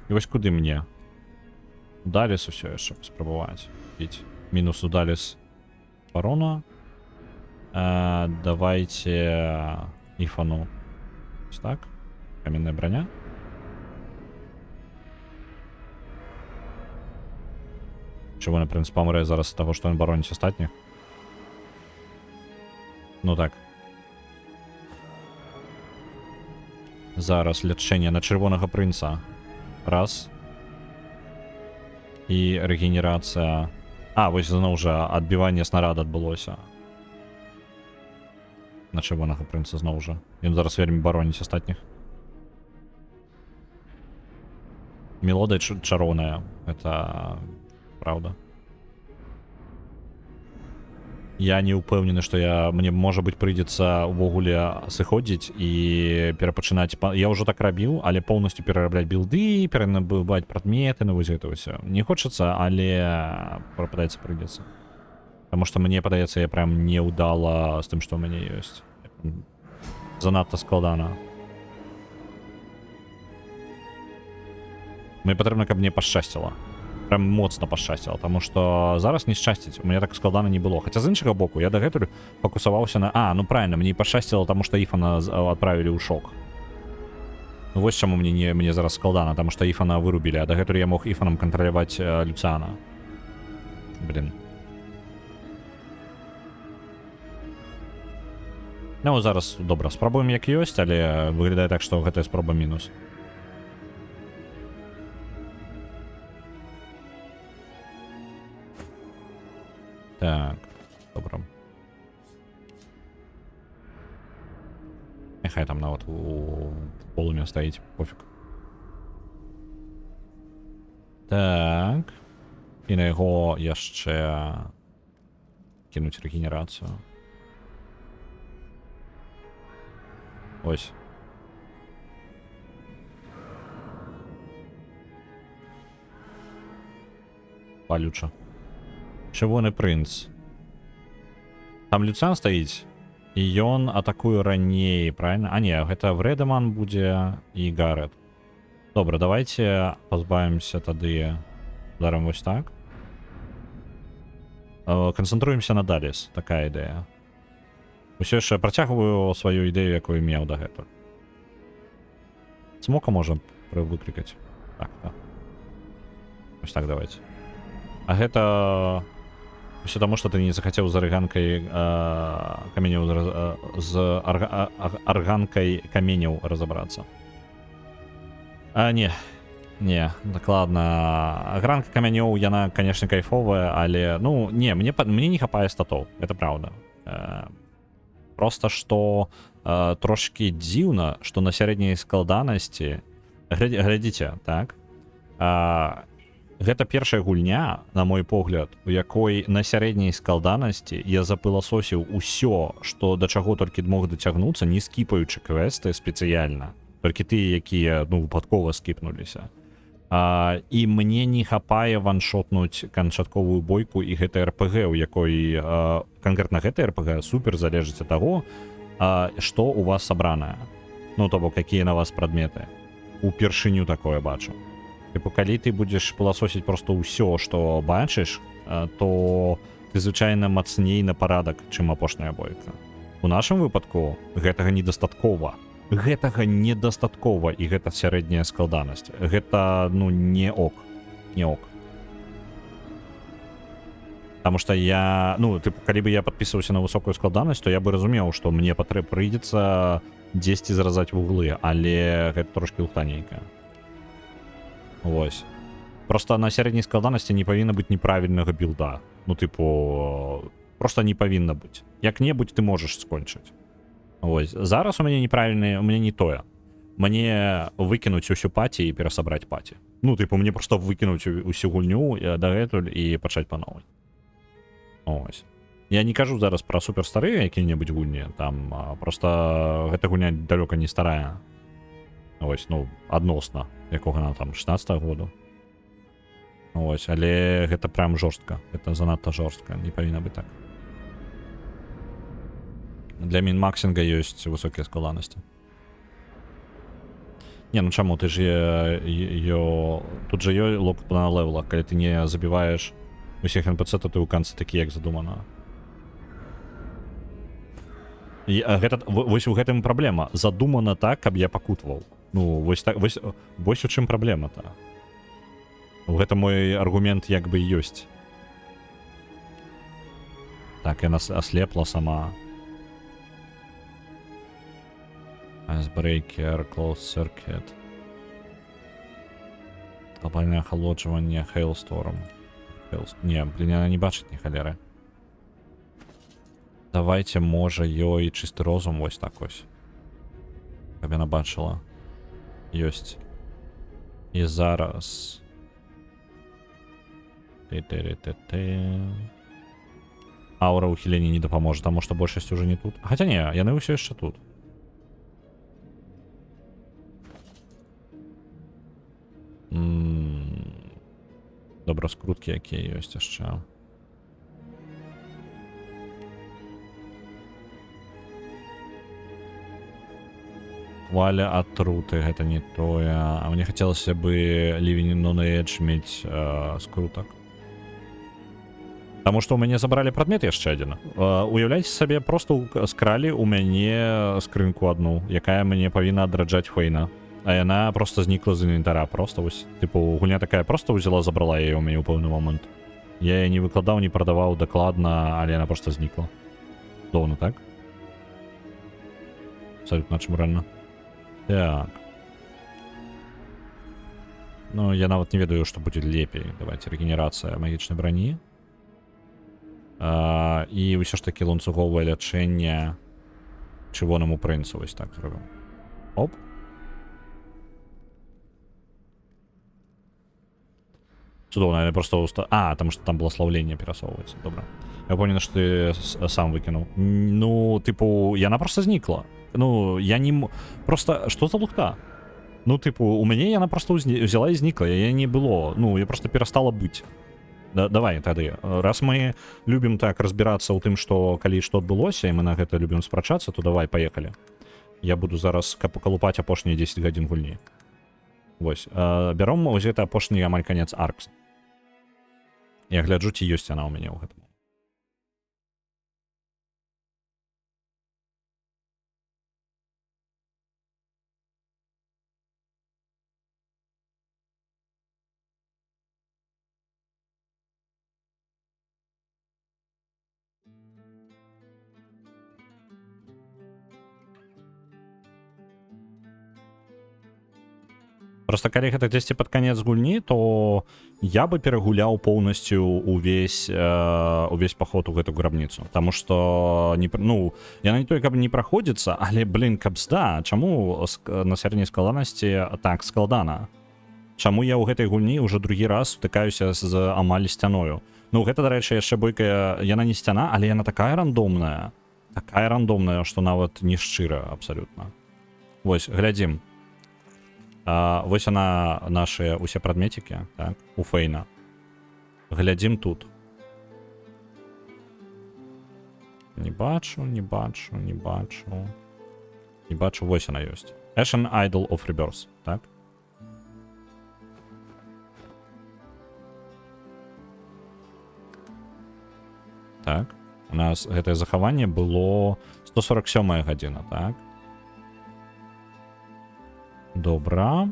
І вось куды мне? Даліс усё яшчэ паспрабаваць. Мінус у Даліс барона. Давайте Іфану. Так. Каменная броня. Чырвоны прынц памрэ зараз з таго, што ён бароніць астатніх. Ну так. Зараз лячэнне на чырвонага прынца. Раз. І рэгенерацыя. А, вось зноў жа адбіванне снарада адбылося. На чырвонага прынца зноў жа. Ён зараз вельмі бароніць астатніх. Мелодыя чароўная. Это правда. Я не ўпэўнены, што мне, можа быць, прыйдзецца ўвогуле сыходзіць і перапачынаць. Я ўжо так рабіў, але поўнасцю перарабляць білды, перанабываць прадметы, ну вось гэта ўсё. Не хочацца, але падаецца прыйдзецца. Таму што мне падаецца, я прям не ўдала з тым, што ў мяне ёсць. Занадта складана. Мне патрэбна, каб мне пашчасціла. Прям моцна пашчасціла, таму што зараз не шчасціць, у мяне так складана не было. Хаця з іншага боку, я дагэтуль фокусаваўся на... А, ну правильно, мне пашчасціла, таму што Іфана адправілі ў шок. Ну вось чаму мне зараз складана, таму што Іфана вырубілі, а дагэтуль я мог Іфанам кантраляваць Люцыана. Блин. Ну зараз, добра, спробуем як ёсць, але выглядае так, што гэтая спроба мінус. Так, добра. Няхай там нават у полумя стаіць, пофіг. Так. І на яго яшчэ кінуць рэгенерацыю. Ось. Палюча. Чырвоны прынц. Там Люцыан стаіць, і ён атакуе раней, правильно? А не, гэта Врэдэман будзе і Гарэт. Добра, давайте пазбавімся тады ударом вось так. Канцэнтруемся на Даліс, такая ідэя. Усё яшчэ працягваю сваю ідэю, якую меў дагэтуль. Смока можам выклікаць. Так, так. Вось так давайте. А гэта... Усё таму, што ты не захацеў з арганкай каменяў з арганкай каменяў разабрацца. Не, дакладна. Арганка камянёў, яна, конечно, кайфовая, але, ну, не, мне не хапае статоў, это правда. Просто што трошки дзіўна, што на сярэдняй складанасці... Глядзіце, так? Гэта першая гульня, на мой погляд, у якой на сярэдняй складанасці я запыласосіў усё, што да чаго толькі мог дацягнуцца, не скіпаючы квесты спецыяльна. Толькі тыя, якія, ну, выпадкова скіпнуліся. І мне не хапае ваншотнуць канчатковую бойку і гэта РПГ, у якой канкрэтна гэта РПГ супер залежыць ад таго, што у вас сабранае. Ну, то бок, якія на вас прадметы. Упершыню такое бачу. Типу, калі ты будзеш пыласосіць просто ўсё, што бачыш, то ты звычайна мацней на парадак, чым апошняя бойка. У нашым выпадку гэтага недастаткова. Гэтага недастаткова, і гэта сярэдняя складанасць. Гэта, ну, не ок. Не ок. Таму што я... Ну, типу, калі бы я падпісваўся на высокую складанасць, то я бы разумеў, што мне прыйдзецца дзесьці зразаць вуглы, але гэта трошки лухтанейка. Вось. Просто на сярэдняй складанасці не павінна быць неправільнага білда. Ну, типу, просто не павінна быць. Як-небудзь ты можаш скончыць. Вось. Зараз у мяне неправільнае, у мяне не тое. Мне выкінуць усю паці і перасабраць паці. Ну, типу, мне просто выкінуць усю гульню дагэтуль і пачаць па новай. Ось. Я не кажу зараз пра супер старыя якія-небудзь гульні. Там просто гэта гульня далёка не старая. Ось, ну, адносна, якога нам там 16-го году. Ось, але гэта прям жорстка. Гэта занадта жорстка, не павінна быць так. Для мін-максінга ёсць высокія складанасці. Не, ну чаму, ты ж тут же ёй лок на левелах, калі ты не забіваеш усіх NPC, то ты ў канцы такі, як задумана. Вось у гэтым праблема. Задумана так, каб я пакутваў. Ну, вось у чым праблема-то. Гэта мой аргумент як бы ёсць. Так, яна ослепла сама. Icebreaker, Closed Circuit. Глобальное охолоджування, Hailstorm. Не, блін, яна не бачить ні халери. Давайте, може, ёй чистий розум ось так ось. Каб яна бачила. Ёсць. І зараз... Аура ухиления не допоможет, потому что большесть уже не тут. Хотя не, яны ўсё яшчэ тут. Добра, скруткі якія ёсць яшчэ. Хваля атруты, гэта не тое. А мне хацелася бы Living on Edge мець скрутак. Таму што ў мяне забралі прадмет яшчэ адзін. Уяўляйце сабе, просто скралі ў мяне скрынку адну, якая мне павінна адраджаць Фейна. А яна просто знікла з інвентара. Просто вось, типу, гульня такая просто ўзяла, забрала яе ў мяне ў пэўны момант. Я яе не выкладаў, не прадаваў дакладна, але яна просто знікла. Доўна, так? Абсолютно чмуральна. Так. Ну, я нават не ведаю, што будзе лепей. Давайте, рэгенерацыя магічнай брані. І ўсё ж такі ланцуговае лячэнне чырвонаму прынцу. Вось так зробім. Оп. Цудоўна, я просто таму што там благословленне перасоўваецца. Добра. Я памятаю, што ты сам выкінуў. Ну, тыпу, яна просто знікла. Ну, я не... Просто, што за лухта? Ну, тыпу, у мяне яна просто взяла і знікла. Яе не было. Ну, я просто перастала быць. Давай тады. Раз мы любім так разбірацца ў тым, што калі што адбылося, і мы на гэта любім спрачацца, то давай, паехалі. Я буду зараз калупаць апошнія 10 гадзін гульні. Вось. Бяром вось гэта апошні амаль канец аркс. Я гляджу, ці ёсць яна ў мяне ў гэтым. Просто калі гэта дзесьці пад канец гульні, то я бы перагуляў поўнасцю увесь паход у гэту грабніцу. Таму што, ну, яна не тое, каб не праходзіцца, але, блин, кабзда, чаму на сярэдняй складанасці так складана? Чаму я ў гэтай гульні ўжо другі раз стыкаюся з амаль сцяною? Ну, гэта, дарэчы, яшчэ бойкая, яна не сцяна, але яна такая рандомная, што нават не шчыра абсалютна. Вось, глядзім. Вось яна, нашыя усе прадметікі, так, у Фейна. Глядзім тут. Не бачу. Не бачу, вось яна ёсць. Ashen Idol of Rebirth, так? Так. У нас гэтае захаванне было 147 гадзіна, так? Добра.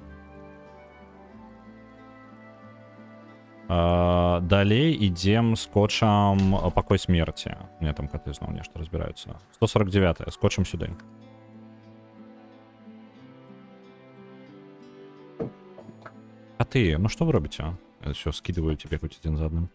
Далей ідзем скотчам пакой смерці. Мне там коты зноў нешта разбіраюцца. 149, скотчам сюды. Коты, ну што вы робіце? Я ўсё скидываю тебе хоць адзін за адным.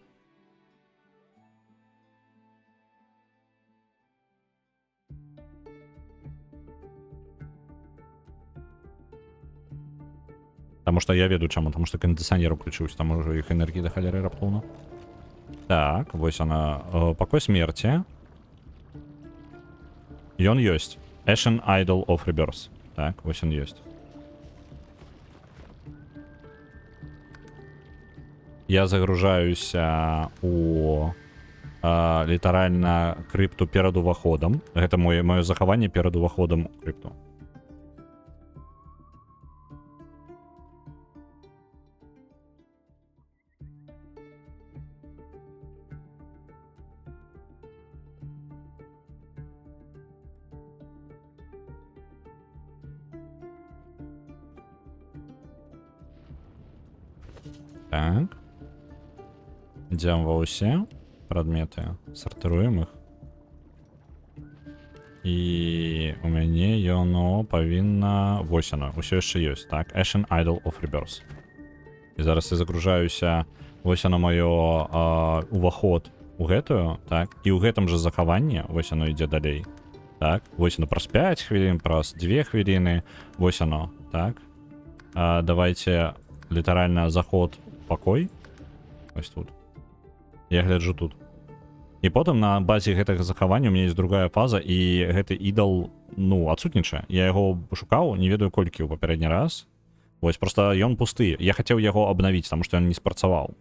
Таму што я ведаю чаму, таму што кандыцыянер уключыўся, там ужо іх энергіі да халеры раптоўна. Так, вось она, пакой смерці. Ён ёсць. Ashen Idol of Rebirth. Так, вось он ёсць. Я загружаюся у літаральна крыпту перад уваходам. Гэта маё захаванне перад уваходам у крыпту. Так. Ідзем ва ўсе прадметы, сартыруем іх. І у мяне яно павінна... Вось яно, усё яшчэ ёсць, так? Ashen Idol of Rebirth. І зараз я загружаюся, вось яно маё уваход у гэтую, так? І ў гэтым жа захаванні, вось яно ідзе далей. Так, вось яно праз 5 хвілін, праз 2 хвіліны, вось яно, так? Давайте літаральна заход пакой. Ось тут. Я гляджу тут. І потым на базе гэтага захавання у меня есть другая фаза, і гэты ідол, ну, адсутнічае. Я яго шукаў, не ведаю колькі ў папярэдні раз. Вось, просто ён пусты. Я хацеў яго абнавіць, таму што ён не спрацаваў.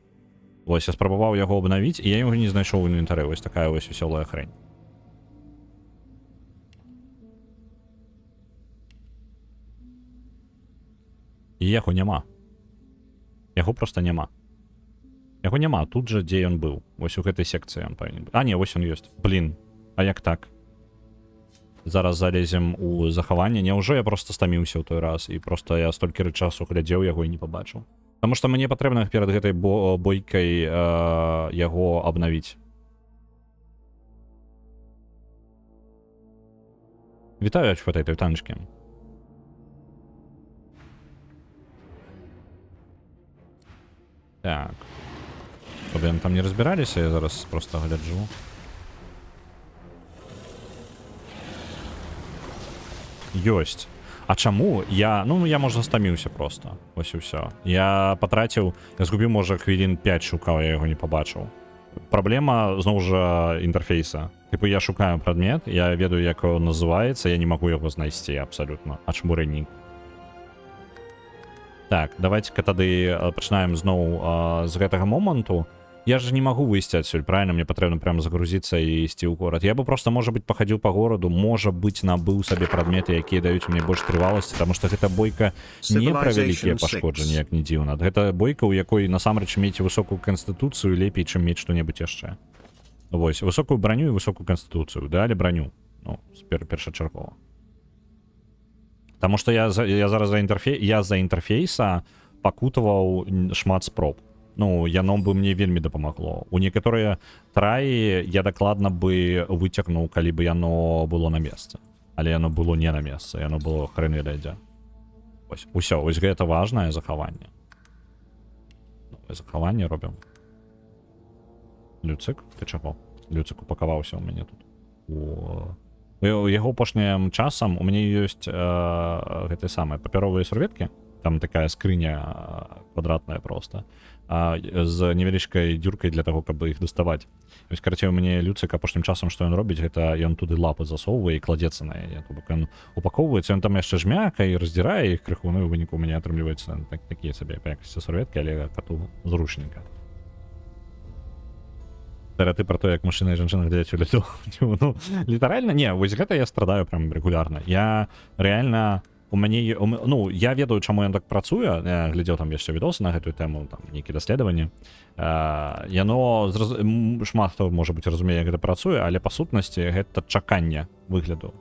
Вось, я спрабаваў яго абнавіць, і я яго не знайшоў у інвентары. Вось такая вось весёлая хрень. І яго няма. Яго проста няма. Яго няма тут жа, дзе ён быў. Вось у гэтай секцыі ён павінен быць. А, не, вось ён ёсць. Блін, а як так? Зараз залезем у захаванне. Няўжо я просто стаміўся ў той раз, і просто я столькі часу глядзеў яго і не пабачыў. Таму што мне патрэбна перад гэтай бойкай яго абнавіць. Вітаю, фотай танчкі. Так. Чтобы яны там не разбіраліся, я зараз просто гляджу. Ёсць. А чаму? Я, ну, я, можа, стаміўся просто. Вось і ўсё. Я патраціў, я згубіў, можа, хвілін 5 шукаў, я яго не пабачыў. Праблема, зноў жа, інтэрфейса. Типу, я шукаю прадмет, я ведаю, як ён называецца, я не магу яго знайсці абсалютна. А чаму раней? Так, давайте-ка тады пачынаем зноў з гэтага моманту. Я же не магу выйсці адсюль, правильно? Мне патрэбна прям загрузіцца і ісці ў горад. Я бы просто, можа быць, пахадзіў па гораду, можа быць, набыў сабе прадметы, якія даюць мне больш трываласці, таму што гэта бойка не пра вялікія пашкоджанні, як не дзіўна. Гэта бойка, у якой насамрэч мець высокую канстытуцыю лепей, чым мець што-небудзь яшчэ. Вось, высокую броню і высокую канстытуцыю. Далі броню. Ну, першачаргова. Таму што я зараз за інтэрфейса пакутаваў шмат спроб. Ну, яно бы мне вельмі дапамагло. У некаторыя траі я дакладна бы выцягнуў, калі бы яно было на месцы. Але яно было не на месцы, яно было хрен ведае дзе. Вось, усё, вось гэта важнае захаванне. Захаванне робім. Люцик, ты чаго? Люцик упакаваўся ў мяне тут. У яго апошнім часам у мяне ёсць гэтыя самыя папяровыя сурветкі. Там такая скрыня квадратная просто. З невялічкай дзюркай для таго, каб іх даставаць. Вось, карацей, у мяне Люцик апошнім часам, што ён робіць, гэта ён туды лапы засоўвае і кладзецца на яе. То бок ён упакоўваецца, ён там яшчэ жмяка і раздзірае іх крыху, ну і ў выніку у мяне атрымліваецца такія сабе па якасці сурветкі, але кату зручненька. Стэрэатып пра то, як мужчына і жанчына глядзяць у літу. Ну, літаральна, не, вось гэта я страдаю прям регулярна. Я реально... У мяне, ну, я ведаю, чаму ён так працуе. Я глядзеў там яшчэ відосы на гэтую тэму, там нейкія даследаванні. Яно шмат хто, можа быць, разумее, як гэта працуе, але па сутнасці гэта чаканне выгляду.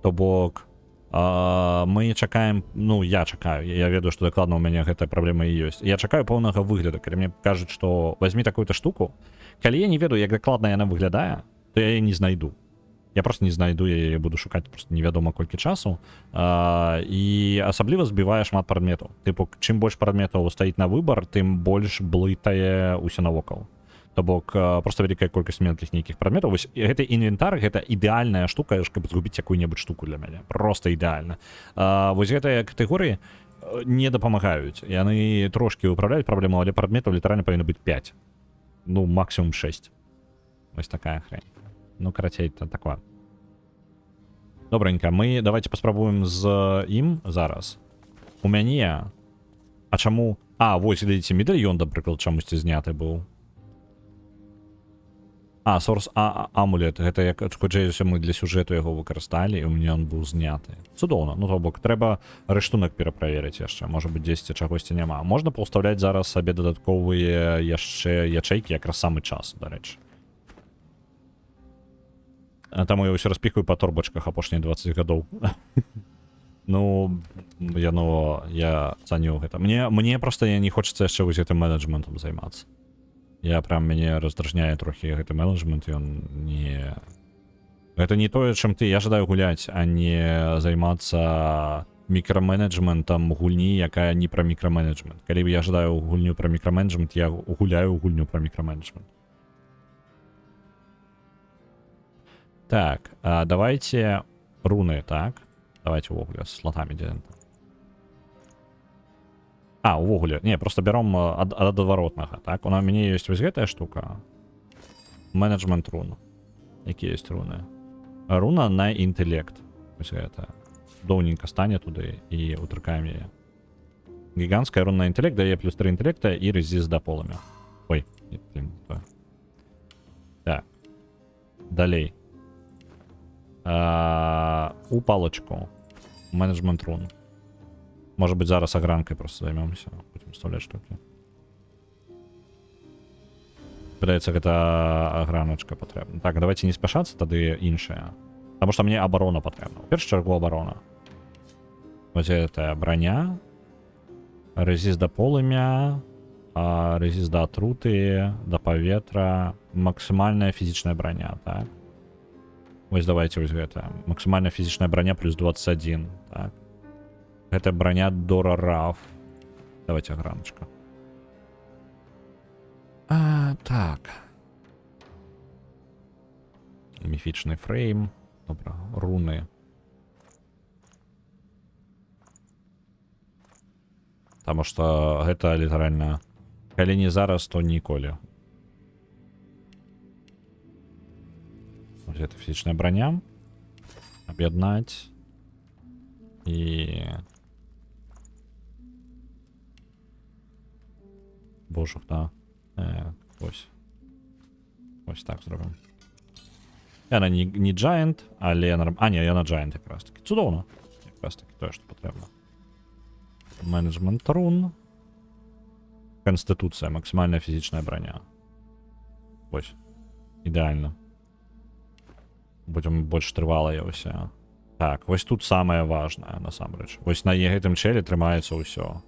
То бок мы чакаем, ну, я чакаю, я ведаю, што дакладна у мяне гэтая праблема і ёсць. Я чакаю поўнага выгляду, калі мне кажуць, што вазьмі такую-то штуку. Калі я не ведаю, як дакладна яна выглядае, то я яе не знайду. Я просто не знайду, я яе буду шукаць просто невядома колькі часу. І асабліва збівае шмат прадметаў. Тыпу, чым больш прадметаў стаіць на выбар, тым больш блытае ўсё навокал. То бок, просто вялікая колькасць мелкіх нейкіх прадметаў. Вось гэты інвентар, гэта ідэальная штука, каб згубіць якую-небудзь штуку для мяне. Просто ідэальна. Вось гэтыя катэгорыі не дапамагаюць. Яны трошкі выпраўляюць праблему, але прадметаў літаральна павінна быць 5. Ну, максимум 6. Вось такая хрень. Ну, карацей, это такое. Добренько, мы давайте паспрабуем з ім зараз. У мяне... А чаму... А, вось, глядзіце, медальён, напрыклад, чамусьці зняты быў. А, Source Amulet, гэта як, хоць мы для сюжэту яго выкарысталі, і у мяне ён быў зняты. Цудоўна, ну, то бок, трэба рэштунак пераправерыць яшчэ, можа быць, дзесьці чагосьці няма. Можна паўстаўляць зараз сабе дадатковыя яшчэ ячэйкі, якраз самы час, дарэчы. Таму я ўсё распікаю па торбачках апошнія 20 гадоў. Ну, я цаню гэта. Мне проста не хочацца яшчэ вось гэтым менеджментам займацца. Я прям мяне раздражняе трохі гэты менеджмент, ён Это не то, чем ты. Я жадаю гулять, а не займацца мікраменеджментам гульні, якая не пра мікраменеджмент. Калі я жадаю гульню пра мікраменеджмент, я гуляю гульню пра мікраменеджмент. Так, давайте руны, так? Давайте увогуле с слотами делаем. Увогуле. Не, просто берем ад адваротнага, так? У мяне ёсць вось гэтая штука. Менеджмент рун. Якія ёсць руны? Руна на інтэлект. Вось гэта. Доўненька стане туды і утрыкаем яе. Гіганцкая руна на інтэлект дае плюс 3 інтэлекта і рэзіст да полымя. Ой, блин, то. Так. Далей. У палочку. Менеджмент рун. Может быть, зараз огранкой просто займемся. Будем вставлять штуки. Придается это ограночка потребна. Так, давайте не спешаться, тады іншая. Потому что мне оборона потребна. В першую чергу оборона. Вот это броня. Резист до полымя. Резист до отруты. До поветра. Максимальная физичная броня, так. Вот давайте вот это. Максимальная физичная броня плюс 21, так. Это броня Дора Раф. Давайте ограночка. Так. Міфічний фрейм. Добре, руни. Потому что гэта літаральна. Калі не зараз, то ніколі. Вот это физичная броня. Об'єднать. И... Боже, да. Ось. Ось так зробимо. Яна не Giant, але я ні, я на Giant якраз таки. Чудовно. Якраз таки те, що потрібно. Менеджмент рун. Конституція, максимальна фізична броня. Ось. Ідеально. Будем больш трывалыя ўсё. Так, вось тут самае важнае, насамрэч. Вось на гэтым челе трымаецца ўсё.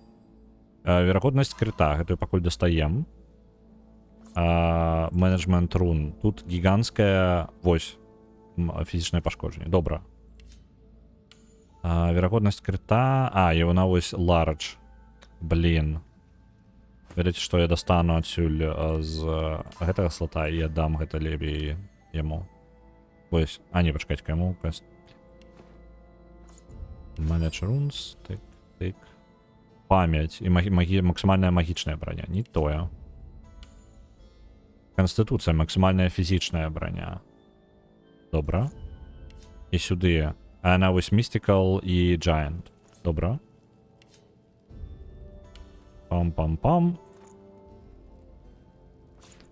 Верагоднасць крыта, гэтую пакуль дастаем. Менеджмент рун. Тут гіганцкая, вось, фізічнае пашкоджанне. Добра. Верагоднасць крыта... і вона вось large. Блін. Ведаеце, што я достану адсюль з гэтага слота і аддам гэта лебей яму. Вось. Не, пачакайце, яму... Manage runes. Тык. Память. І максимальная магічная броня. Не тое. Конституція, максимальная фізичная броня. Добра. І сюди. Она вось Mystical і Giant. Добра. Пам-пам-пам.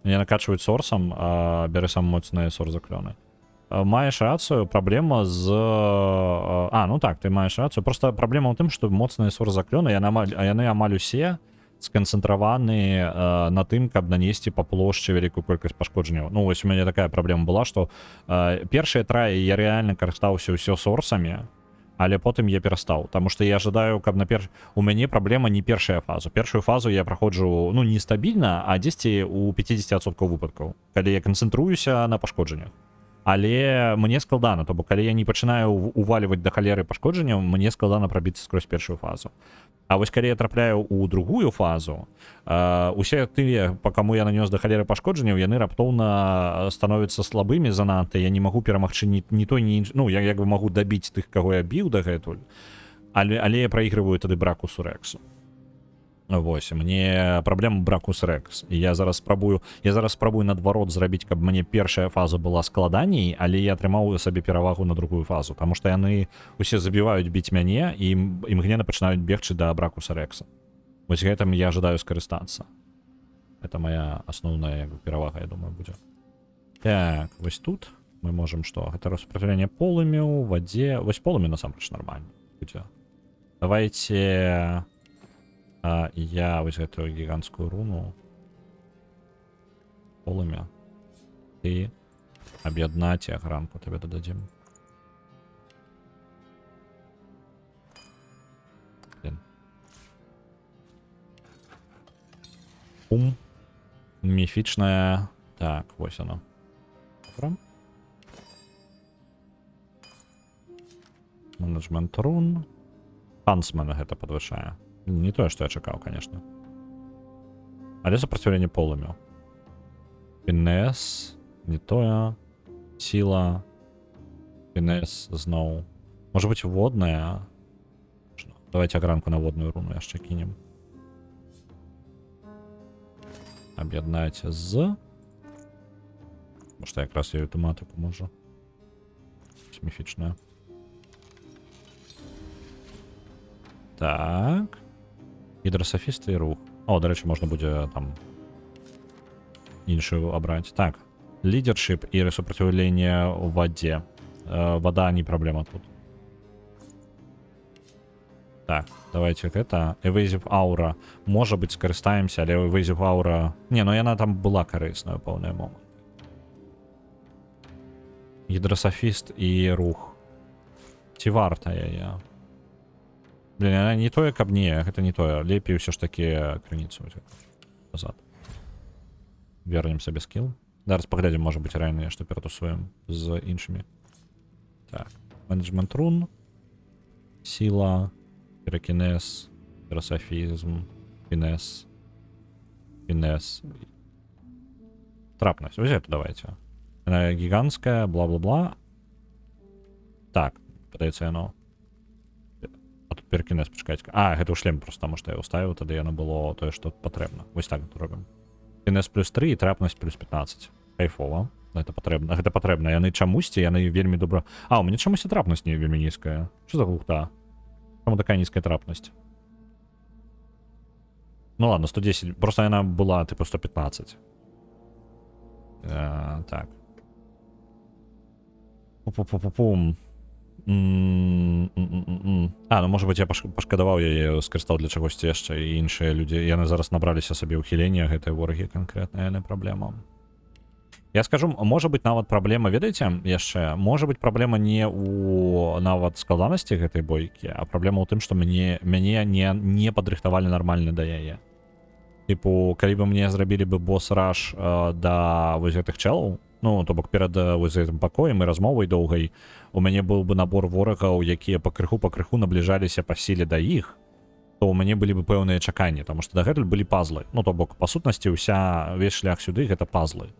Не накачивают сорсом, бери сам моцные сор-заклёны. Маєш рацію, проблема з... ну так, ти маєш рацію. Просто проблема в тим, що моцні сор-заклёны, яны амаль усе сканцэнтраваны на тым, каб нанесці па плошчы вялікую колькасць пашкоджанняў. Ну, вось у мяне такая праблема была, што першыя траі я рэальна карыстаўся ўсё сорсамі, але потым я перастаў, таму што я жадаю, каб у мяне праблема не першая фаза. Першую фазу я праходжу, ну, нестабільна, а дзесьці у 50% выпадкаў, калі я канцэнтруюся на пашкоджаннях. Але мне складана, то бок калі я не пачынаю уваліваць да халеры пашкоджанняў, мне складана прабіцца скрозь першую фазу. А вось калі я трапляю ў другую фазу, усе тыя, па каму я нанёс да халеры пашкоджанняў, яны раптоўна становяцца слабымі занадта, я не магу перамагчы ні той, ні іншы. Ну, я як бы магу дабіць тых, каго я біў дагэтуль, але я прайгрываю тады Бракусу Рексу. Вось, мне праблема Бракус Рекс. І я зараз спрабую наадварот зрабіць, каб мне першая фаза была складаней, але я атрымаў сабе перавагу на другую фазу, таму што яны усе забіваюць біць мяне і імгненна пачынаюць бегчы да Бракуса Рекса. Вось гэтым я жадаю скарыстацца. Это моя асноўная перавага, я думаю, будзе. Так, вось тут мы можам што? Гэта распраделение полымя ў вадзе. Вось полымя насамрэч нармальна будзе. Давайте... я вось гэтую гіганцкую руну полымя і аб'яднаць і агранку тебе дададзім. Міфічная. Так, вось оно. Добра. Менеджмент рун. Хансмен гэта падвышае. Не тое, што я чакаў, конечно. Але сопротивление полымю. Фінес. Не тое. Сила. Фінес зноў. Можа быць водная. Давайте агранку на водную руну яшчэ кінем. Аб'яднаеце з. Может, я якраз ёю тэматыку можу. Міфічная. Так. Гідрасафіст і рух. О, до речі, можна буде там іншую абраць. Так. Лидершип и сопротивление в воде. Вода не проблема тут. Так, давайте это. Evasive Aura. Может быть, скористаемся, але Evasive Aura... Не, ну яна там была корисная пэўныя моманты. Гідрасафіст і рух. Ці варта я? Блин, она не тое, каб не, гэта не тое. Лепей ўсё ж таки крыніцу назад. Вернемся без скилл. Зараз паглядзім, можа быць, ранее, што ператусуем з іншымі. Так, менеджмент рун. Сила. Пирокинез. Гідрасафізм. Фінес. Фінес. Трапность. Вот это давайте. Она гигантская, бла-бла-бла. Так, падаецца яно. А тут пирокинез, пачакайце. А, гэта ў шлем просто, таму што я ўставіў, тады яно было тое, што патрэбна. Вось так это робім. Фінес плюс 3 і трапнасць плюс 15. Кайфова. Гэта патрэбна. Гэта патрэбна. Яны чамусьці, яны вельмі добра... А, у мяне чамусьці трапнасць не вельмі нізкая. Што за глухта? Чаму такая нізкая трапнасць? Ну ладно, 110. Просто яна была, типу, 115. Так. Пу-пу-пу-пу-пум. А, ну может быть я пашкадаваў яе, скарыстаў для чагосьці яшчэ, і іншыя людзі, яны зараз набраліся сабе ўхілення, гэтыя ворагі канкрэтная праблема. Я скажу, может быть нават праблема, ведаеце, яшчэ, может быть праблема не у нават складанасці гэтай бойкі, а праблема ў тым, што мяне не падрыхтавалі нармальна да яе. Типу, калі бы мне зрабілі бы босс-раш да вось гэтых чэлаў, ну, то бок перад вось гэтым пакоем і размовай доўгай, у мяне быў бы набор ворагаў, якія пакрыху набліжаліся па сіле да іх, то у мяне былі бы пэўныя чаканні, таму што дагэтуль былі пазлы. Ну, то бок, па сутнасці, увесь шлях сюды гэта пазлы.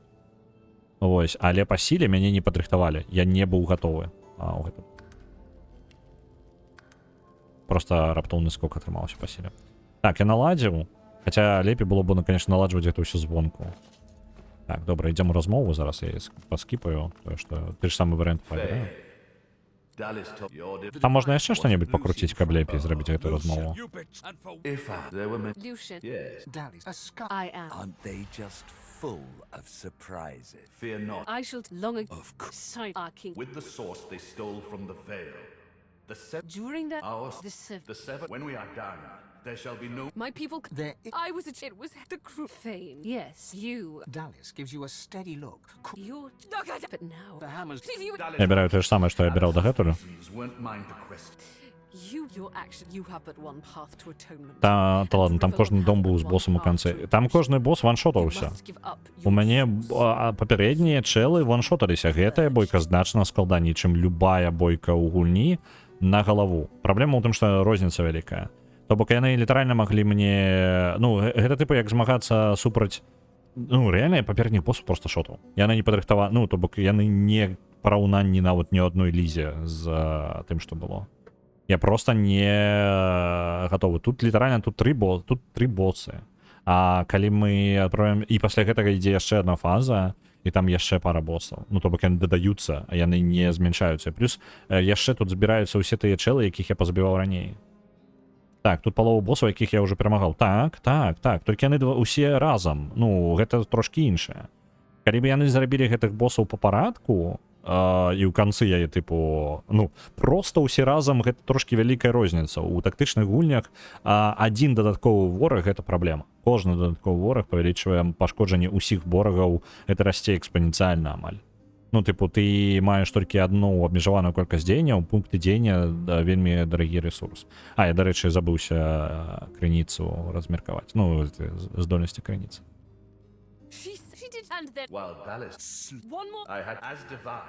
Вось, але па сіле мяне не падрыхтавалі. Я не быў гатовы. Просто раптоўны скок атрымаўся па сіле. Так, я наладзіў. Хаця лепей было б, конечно, наладжваць гэта ўсё звонку. Так, добра, ідзем у размову, зараз я паскіпаю, тое, што ты ж самы варыянт павяраю. Там можна яшчэ што-небудзь пакруціць, каб лепей зрабіць гэту размову. Full of surprises. Fear not. I shall long sight our king with the source they stole from the veil. The seven during that hours, the seven. When we are done, there shall be no. My people. There. I was a. It was the crew. Fame. Yes, you. Dallas gives you a steady look. You. But now the hammers. Я беру те ж саме, що я брав до гетуру. Та ладно, там кожен дом був з босом у кінці. Там кожний бос ваншотався. У мене папярэднія чэлы ваншоталіся. Гэтая бойка значна складаней, чым любая бойка ў гульні на галаву. Праблема ў тым, што розніца вялікая. То бок яны літаральна маглі мне... Ну, гэта типу як змагацца супраць... Ну, рэальна, папярэдніх босаў просто шотаў. Яны не падрыхтаваны... Ну, то бок яны не параўнанні нават ні адной лізе з тым, што было. Я просто не готовы. Тут літаральна тут три боссы. А калі мы адправим... І пасля гэтага ідзе яшчэ одна фаза, і там яшчэ пара боссаў. Ну, то бок яны дадаюцца, а яны не зменшаюцца. Плюс яшчэ тут збіраюцца ўсе тыя чэлы, якіх я пазабіваў раней. Так, тут палову боссаў, якіх я ўжо перамагаў. Так. Толькі яны усе разам. Ну, гэта трошкі іншае. Калі б яны зрабілі гэтых боссаў па парадку, і ў канцы яе, типу, ну, просто ўсе разам гэта трошкі вялікая розніца. У тактычных гульнях адзін дадатковы вораг гэта праблема. Кожны дадатковы вораг павялічвае пашкоджанне ўсіх ворагаў, гэта расце экспаненцыяльна амаль. Ну, типу, ты маеш толькі адну абмежаваную колькасць дзеянняў, пункты дзеяння вельмі дарагі ресурс. А, я, дарэчы, забыўся крыніцу размеркаваць. Ну, здольнасці крыніцы. And then while Dallas one more I had as divine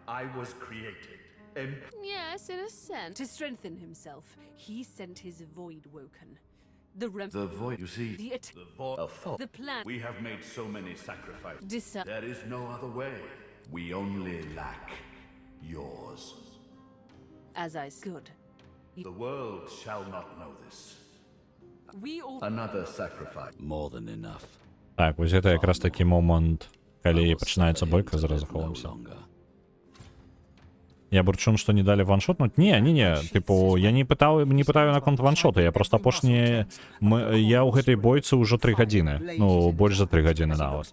I was created Yes, in a sense. To strengthen himself, he sent his void woken. The void, you see, the void, the plan. We have made so many sacrifices. There is no other way. We only lack yours. As I could. The world shall not know this. We all another sacrifice. More than enough. Так, ось гэта якраз такі момант, калі пачынаецца бойка, зараз заховаемся. Я бурчун, что не дали ваншотнуть? Не, типу, я не пытаю наконт ваншота, я просто апошні... Я ў гэтай бойцы ўжо 3 гадзіны. Ну, больш за 3 гадзіны нават.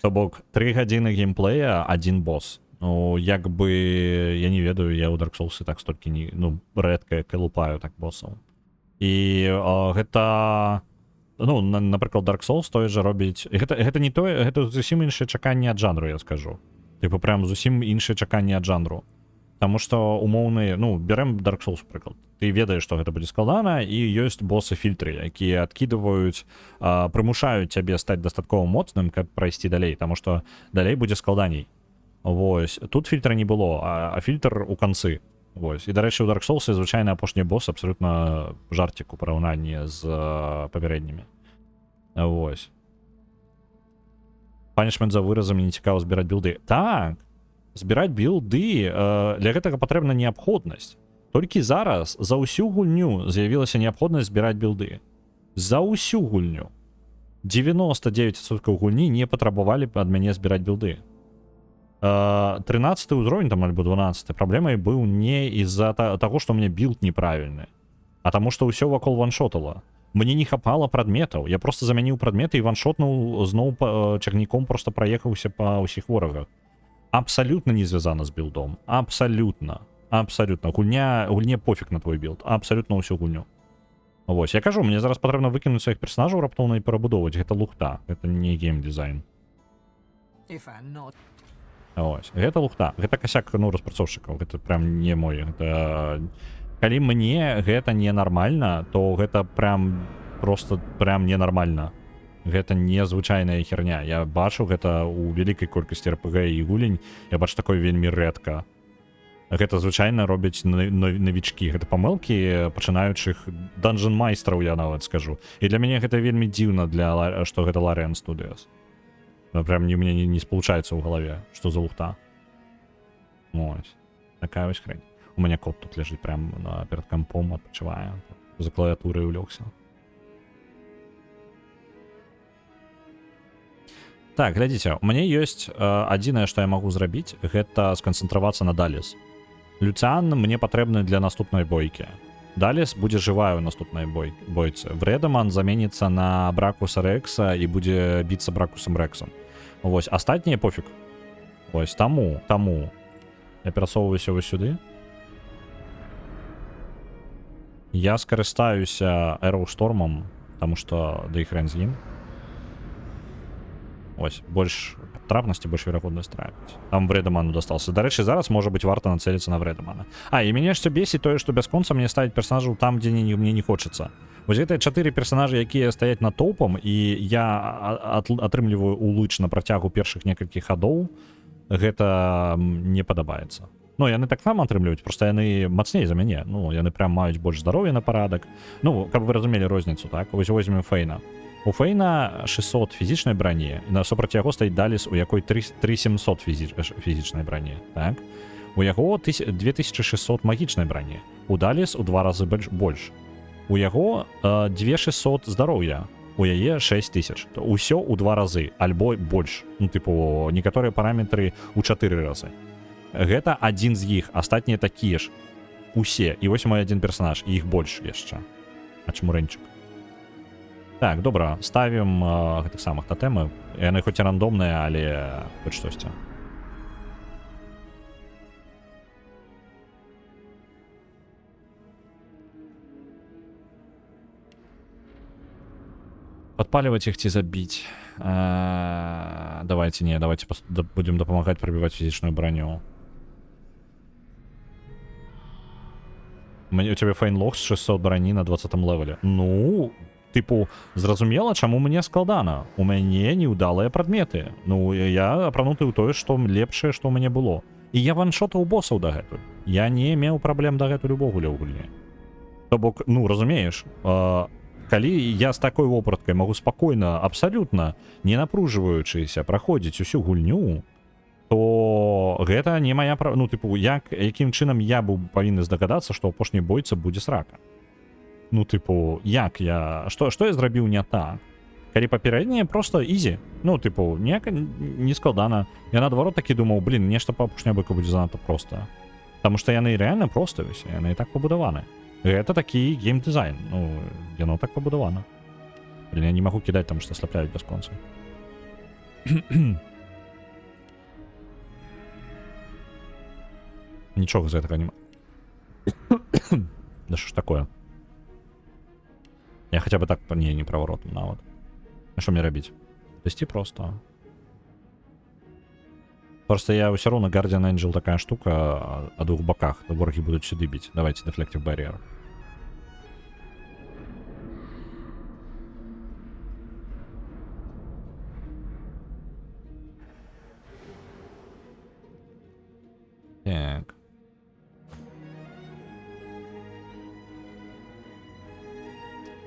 То бок, 3 гадзіны геймплея, 1 босс. Ну, як бы, я не ведаю, я ў Dark Souls так столькі не... Ну, рэдка калупаю так боссаў. І гэта... Ну, напрыклад, Dark Souls той же робіць... Гэта не тое, гэта зусім іншае чаканне ад жанру, я скажу. Типу, прям зусім іншае чаканне ад жанру. Таму што умоўны, ну, берем Dark Souls, прыклад. Ты ведаеш, што гэта будзе складана, і ёсць боссы-фільтры, якія адкідваюць, прымушаюць цябе стаць дастаткова моцным, каб прайсці далей, таму што далей будзе складаней. Вось. Тут фільтра не было, а фільтр у канцы. Вось. І, дарэчы, у Dark Souls звычайна апошні босс абсалютна жартик у параўнанні з папярэднімі. Вось. Панішмент за выразамі не цікава збіраць білды. Так, збіраць білды, для гэтага патрэбна неабходнасць. Толькі зараз за ўсю гульню з'явілася неабходнасць збіраць білды. За ўсю гульню. 99% гульні не патрабавалі ад мяне збіраць білды. 13 ўзровень, там, альбо 12, праблемай быў не из-за таго, што у мяне білд неправільны, а таму, што ўсё вакол ваншотала. Мне не хапала прадметаў, я просто замяніў прадметы і ваншотнуў зноў цягніком, просто праехаўся па ўсіх ворагах. Абсалютна не звязана з білдом. Абсалютна. Гульне пофіг на твой білд. Абсалютна ўсю гульню. Вось, я кажу, мне зараз патрэбна выкінуць сваіх персонажаў раптоўна і перабудоўваць. Гэта лухта, гэта не геймдизайн. Вось, гэта лухта. Гэта касяк, ну, распрацоўшчыкаў. Гэта прям не мой. Гэта... Калі мне гэта ненармальна, то гэта прям просто прям ненармальна. Гэта незвычайная херня. Я бачу гэта ў вялікай колькасці РПГ і гулень. Я бачу такое вельмі рэдка. Гэта звычайна робяць навічкі. Гэта памылкі пачынаючых данжн-майстраў, я нават скажу. І для мяне гэта вельмі дзіўна, што гэта Larian Studios. Прям мне не спалучаецца ў галаве, што за лухта. Ось. Такая вось хрень. У меня кот тут лежит прям перед компом, отпочивая. За клавиатурой улегся. Так, глядите, у меня есть адзінае, што я могу зрабіць, гэта сканцэнтравацца на Даліс. Люцян мне патрэбны для наступной бойкі. Даліс будзе жывая ў наступнай бойцы. Вредаман заменіцца на Бракуса Рекса і будзе біцца Бракусам Рексом. Вось, астатнія пофіг. Вось, таму. Я перасоўваюся вось сюды. Я скарыстаюся Эроустормом, потому что да і хрен з ім. Ось, больш трапнасці, больш верагоднасць трапіць. Там Вредаману дастался. Дарэчы, зараз можа быць варта нацеліцца на Вредамана. І мяне ж бесіць тое, што бясконца мне ставіць персонажаў там, дзе мне не хочацца. Вось гэта 4 персонажы, якія стаяць на топам, і я атрымліваю улыч на працягу першых некалькіх хадоў. Гэта не падабаецца. Ну, яны таксама атрымліваюць, просто яны мацней за мяне. Ну, яны прям маюць больш здароўя на парадак. Ну, каб вы разумелі розніцу, так? Вось возьмем Фейна. У Фейна 600 фізічнай брані, і насупраць яго стаіць Даліс, у якой 3700 фізічнай брані, так? У яго 2600 магічнай брані. У Даліс у 2 разы больш. У яго 2600 здароўя. У яе 6000. Усё у 2 разы, альбо больш. Ну, типу, некаторыя параметры у 4 разы. Гэта адзін з іх, астатнія такія ж. Усе. І вось мой адзін персонаж, і іх больш яшчэ. А чаму рэнчык? Так, добра, ставім гэтых самых тотэмы. Яны хоць і рандомныя, але хоць штосьці. Подпаливать их ці забіць? Давайте будем дапамагаць прабіваць фізічную броню. У цябе фейнлог з 600 броні на 20 левеле. Ну, типу, зразумела, чаму мне складана. У мяне неўдалыя прадметы. Ну, я апрануты ў тое, што лепшае, што ў мяне было. І я ваншотаў босаў дагэтуль. Я не меў праблем дагэтуль увогуле ў гульні. То бок, ну, разумееш, калі я з такой вопраткай магу спакойна, абсалютна не напружваючыся праходзіць усю гульню, то гэта не мая ну, тыпу, якім чынам я быў павінны здагадацца, што апошняй бойца будзе срака. Ну, тыпу, як я... Што я зрабіў не так? Калі папярэдняе просто ізі. Ну, тыпу, не складана. Я наадварот такі думаў, блин, нешта па апошняй бойку будзе занадта проста. Таму што яны рэальна проста вось, яны і так пабудаваны. Гэта такі геймдызайн. Ну, яно так пабудавана. Блин, я не магу кідаць, таму што слапляюць бясконца. Нічога з гэтага нема. Да што ж такое? Я хаця бы так не праворотам нават. А што мне рабіць? Дасці просто. Просто я ўсё роўна Guardian Angel такая штука о двух боках. Ворагі будуць сюды біць. Давайте Deflective Barrier. Так.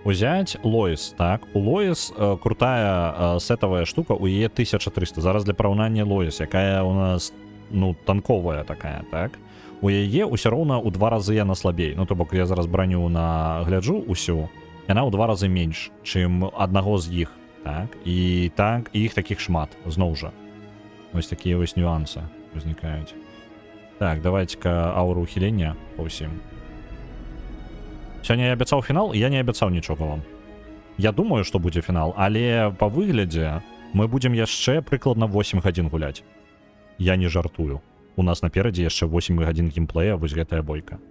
Узять Лоис, так. У Лоис крутая сетовая штука, у яе 1300. Зараз для параўнання Лоис, якая у нас, ну, танковая такая, так. У яе ўсё роўна ў 2 разы яна слабей. Ну, то бок я зараз броню нагляджу усю, яна ў 2 разы менш, чым аднаго з іх, так. І так, іх такіх шмат, зноў жа. Вось такія вось нюансы узнікаюць. Так, давайте-ка ауру ухілення па ўсім. Сёння я абяцаў фінал, я не абяцаў нічога вам. Я думаю, што будзе фінал, але па выглядзе мы будзем яшчэ прыкладна 8 гадзін гуляць. Я не жартую. У нас наперадзе яшчэ 8 гадзін геймплея, вось гэтая бойка.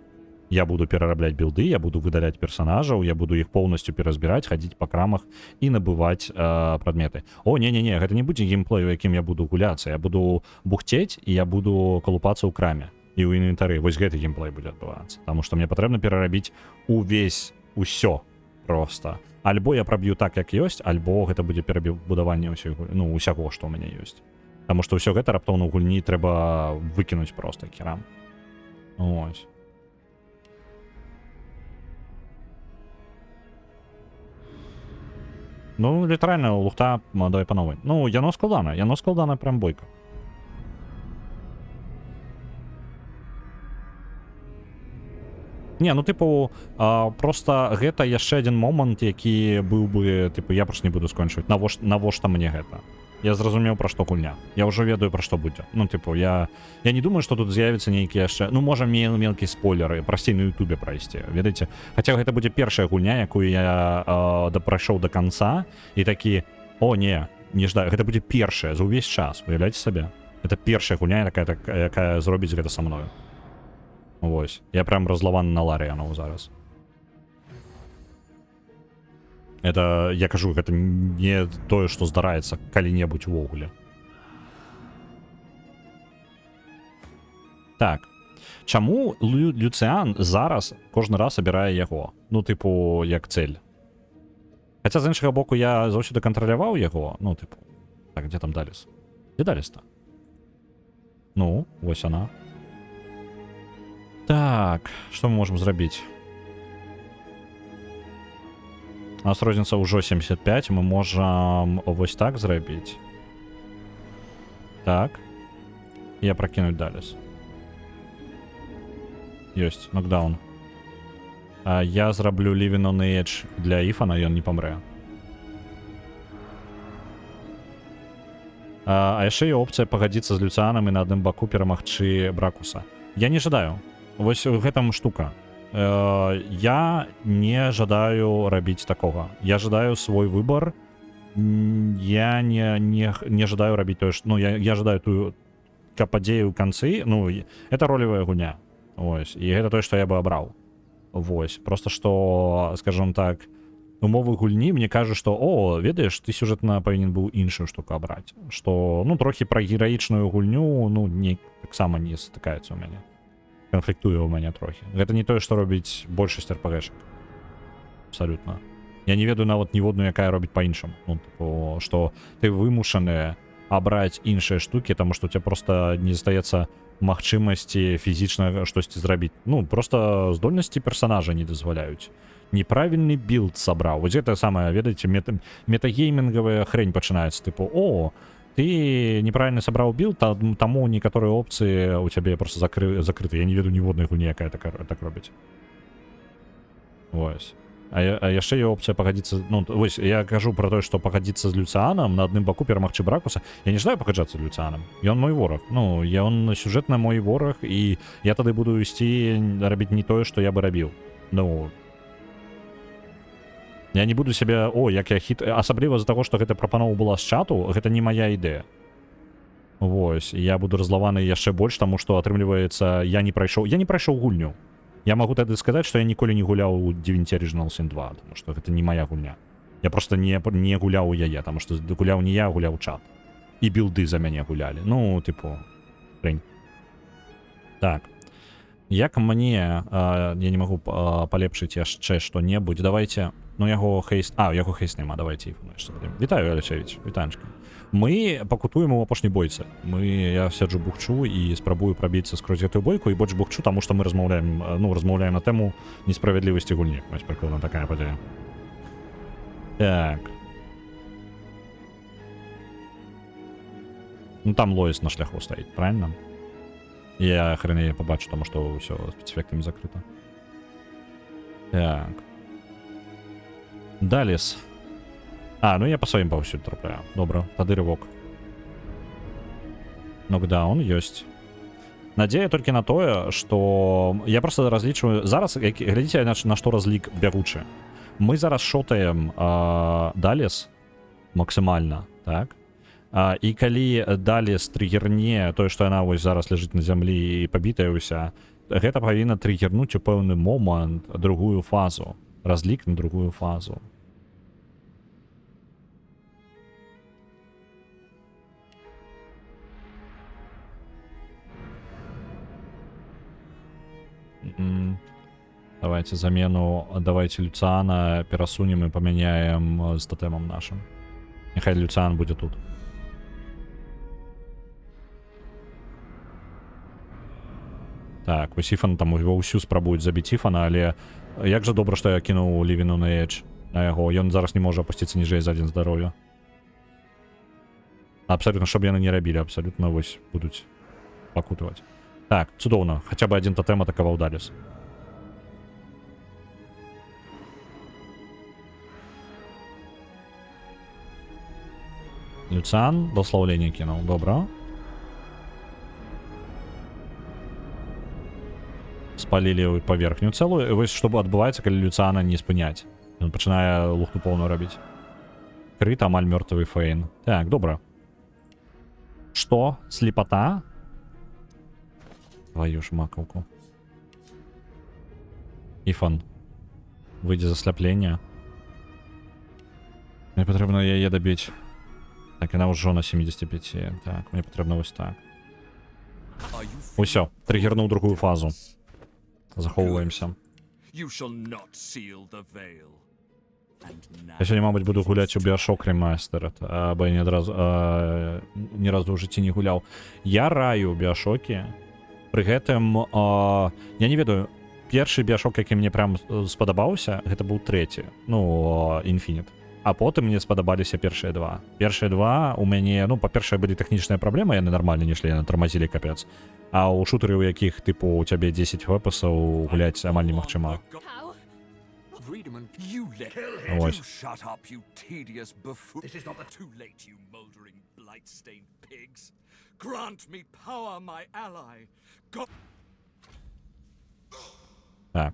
Я буду перарабляць білды, я буду выдаляць персонажаў, я буду іх поўнасцю перазбіраць, хадзіць па крамах і набываць прадметы. О, не-не-не, гэта не будзе геймплей, у якім я буду гуляцца. Я буду бухцець і я буду калупацца ў краме. І ў інвентары. Вось гэты геймплей будзе адбывацца. Таму што мне патрэбна перарабіць усё проста. Альбо я праб'ю так, як ёсць, альбо гэта будзе перабудаванне усяго, што ў мяне ёсць. Таму што ўсё гэта раптоўна ў гульні трэба выкінуць проста керам. Ось. Ну, літаральна, лухта давай па новай. Ну, яно складана прям бойка. Не, ну тыпу, просто гэта яшчэ адзін момант, які быў бы, тыпу, я просто не буду скончваць. Навошта мне гэта? Я зразумеў, пра што гульня. Я ўжо ведаю, пра што будзе. Ну, тыпу, я не думаю, што тут з'явіцца нейкія яшчэ... Ну, можа, мелкія спойлеры, прасцей на ютубе прайсці, ведаеце? Хаця гэта будзе першая гульня, якую я прайшоў до канца, і такі, о, не ждаю, гэта будзе першая за ўвесь час, уяўляеце сабе? Гэта першая гульня, якая зробіць гэта са мною. Вось. Я прям разлаван на Ларіану зараз. Это, я кажу, гэта не тое, што здараецца калі-небудзь увогуле. Так. Чаму Люцыан зараз кожны раз абірае яго? Ну, тыпу, як цэль. Хаця, з іншага боку, я заўсёды кантраляваў яго. Ну, тыпу. Так, дзе там Даліс? Дзе Даліс-то? Ну, вось она. Так, што мы можам зрабіць? У нас розніца ўжо 75, мы можам вось так зрабіць. Так. Я пракінуць Даліс. Ёсць, нокдаун. Я зраблю Living on the Edge для Ифана, ён не памрэ. А яшчэ є опцыя пагадзіцца з Люцыанам і на адным баку перамагчы Бракуса. Я не жадаю. Вось гэтым штука. Я не жадаю рабіць такога. Я жадаю свой выбор. Я не жадаю рабіць тое, што... Ну, я жадаю тую падзею ў канцы. Ну, это ролевая гульня. Вось. І гэта тое, што я бы абраў. Вось. Просто што, скажем так, умовы гульні мне кажа, што, о, ведаеш, ты сюжэтна павінен быў іншую штуку абраць. Што, ну, трохі пра гераічную гульню, ну, таксама не стыкаецца ў мяне. Конфліктуе ў мяне трохі. Гэта не тое, што робіць большасць РПГшак. Абсалютна. Я не ведаю нават ніводную, якая робіць па-іншаму. Ну, типу, што ты вымушаны абраць іншыя штукі, таму што у тебя просто не застаецца магчымасці фізічна штосьці зрабіць. Ну, просто здольнасці персонажа не дазваляюць. Неправільны білд сабраў. Вось гэта самае, ведаеце, метагеймінгавая хрень пачынаецца, тыпу, о, ты неправильно сабраў білд, таму некаторыя опцыі у цябе просто закрыты. Я не веду ніводнай гульні, якая так робіць. Вось. А яшчэ є опцыя пагадзіцца, ну, вось, я кажу про тое, што пагадзіцца з Люцыанам, на адным баку перамагчы Бракуса. Я не жадаю пагаджацца з Люцыанам. Ён мой вораг. Ну, ён сюжэтна мой вораг, і я тады буду ісці рабіць не тое, што я бы рабіў. Ну, я не буду сябе, як я асабліва з-за таго, што гэта прапанова была з чату, гэта не мая ідэя. Вось, я буду разлаваны яшчэ больш, таму што, атрымліваецца, я не прайшоў гульню. Я магу тады сказаць, што я ніколі не гуляў у Divinity Original Sin 2, таму што гэта не мая гульня. Я просто не гуляў у яе, таму што гуляў не я, гуляў чат. І білды за мяне гулялі. Ну, тыпу, хрень. Так. Як мне, я не магу палепшыць яшчэ што-небудзь, давайте, ну яго хейст, яго хейст няма, давайте іх яшчэ дадзім. Вітаю, Алексеевич, вітанечка. Мы пакутуем у апошняй бойцы. Я сяджу бухчу і спрабую прабіцца скрозь гэтую бойку, і больш бухчу, таму што мы размаўляем на тэму несправядлівасці гульні. Вось прыкладна такая падзея. Так. Ну там Лоіс на шляху стаіць, правильно? Я хрен яе пабачу, таму што ўсё спецэфектамі закрыта. Так. Далес. Ну я па сваім паўсюль трапляю. Добра, тады рывок. Нокдаун ёсць. Надзея толькі на тое, што я просто разлічваю... Зараз, глядзіце, на што разлік бягучы. Мы зараз шотаем Далес максімальна, так? І калі Далес триггерне тое, што яна вось зараз ляжыць на зямлі і пабітая ўся, гэта павінна триггернуць у пэўны момант другую фазу. Разлік на другую фазу. Давайте замену, давайте Люцыана перасунем і памяняем з тотемом нашим. Нехай Люцыан будзе тут. Так, вось Іфан там ўсю спрабуюць забіць Іфана, але як жа добра, што я кінуў Living on the Edge на яго. Ён зараз не можа апусціцца ніжэй за 1 здароўя. Абсалютна, што б яны не рабілі, абсалютна вось будуць пакутаваць. Так, цудоўна. Хаця бы адзін тотэм атакаваў Далес. Люцыан даслаўленне кінуў. Добра. Спалілі паверхню цэлую. Вось што адбываецца, калі Люцыана не спыняць. Ён пачынае лухту поўную рабіць. Крыт, амаль мёртвы Фейн. Так, добра. Што? Слепата? Твою ж макаўку. Іфан. Выйдзе з асляплення. Мне патрэбна яе дабіць. Так, яна ўжо на 75. Так, мне патрэбна вось так. Усё, триггернуў другую фазу. Захоўваемся. Я сёння, мабыць, буду гуляць у Bioshock Remastered, або я ні разу ў жыцці не гуляў. Я раю Bioshock'і. Пры гэтым, я не ведаю, першы Bioshock, які мне прям спадабаўся, гэта быў 3, ну, Infinite. А потым мне спадабаліся першыя 2. Першыя 2 у мяне, ну, па-першае, былі тэхнічныя праблемы, яны нармальна не ішлі, яны тармазілі капец. А ў шутары, у якіх, тыпу, у цябе 10 фэпасаў гуляць амаль немагчыма. Ось. Так.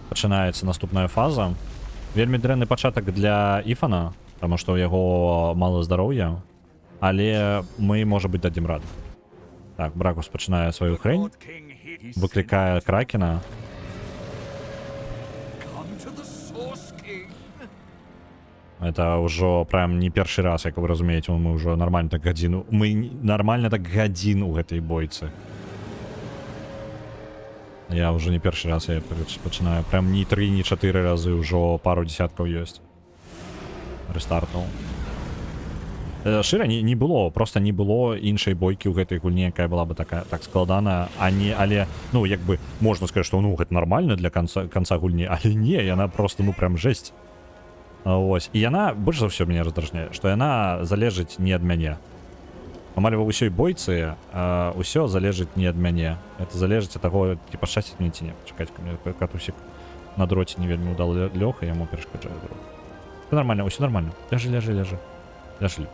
Пачынаецца наступная фаза. Вельмі дрэнны пачатак для Іфана, таму што ў яго мала здароўя, але мы, можа быць, дадзім рад. Так, Бракус пачынае сваю хрень, выклікае Кракена. Это ўжо прям не першы раз, як вы разумееце, мы ўжо нармальна так гадзіну. Мы нармальна так гадзіну ў гэтай бойцы. Я уже не першы раз я пачынаю. Прям ні 3, ні 4 разы ўжо пару десяткаў ёсць. Рэстартаў. Шчыра, не было, просто не было іншай бойкі ў гэтай гульні, якая была бы такая так складаная, але ну як бы можна сказаць, што ну гэта нармальна для канца гульні, але не, яна просто ну прям жесть. Вось, і яна больш за ўсё мяне раздражняе, што яна залежыць не ад мяне. Амаль ва ўсёй бойцы ўсё залежыць не ад мяне. Это залежыць ад таго, ці пашчасціць мне ці не. Чакаць, ка мне катусік на дроце не вельмі ўдалы лёг, і яму перашкаджае дрот. Всё нормально, ўсё нормально. Ляжы. Ляжы.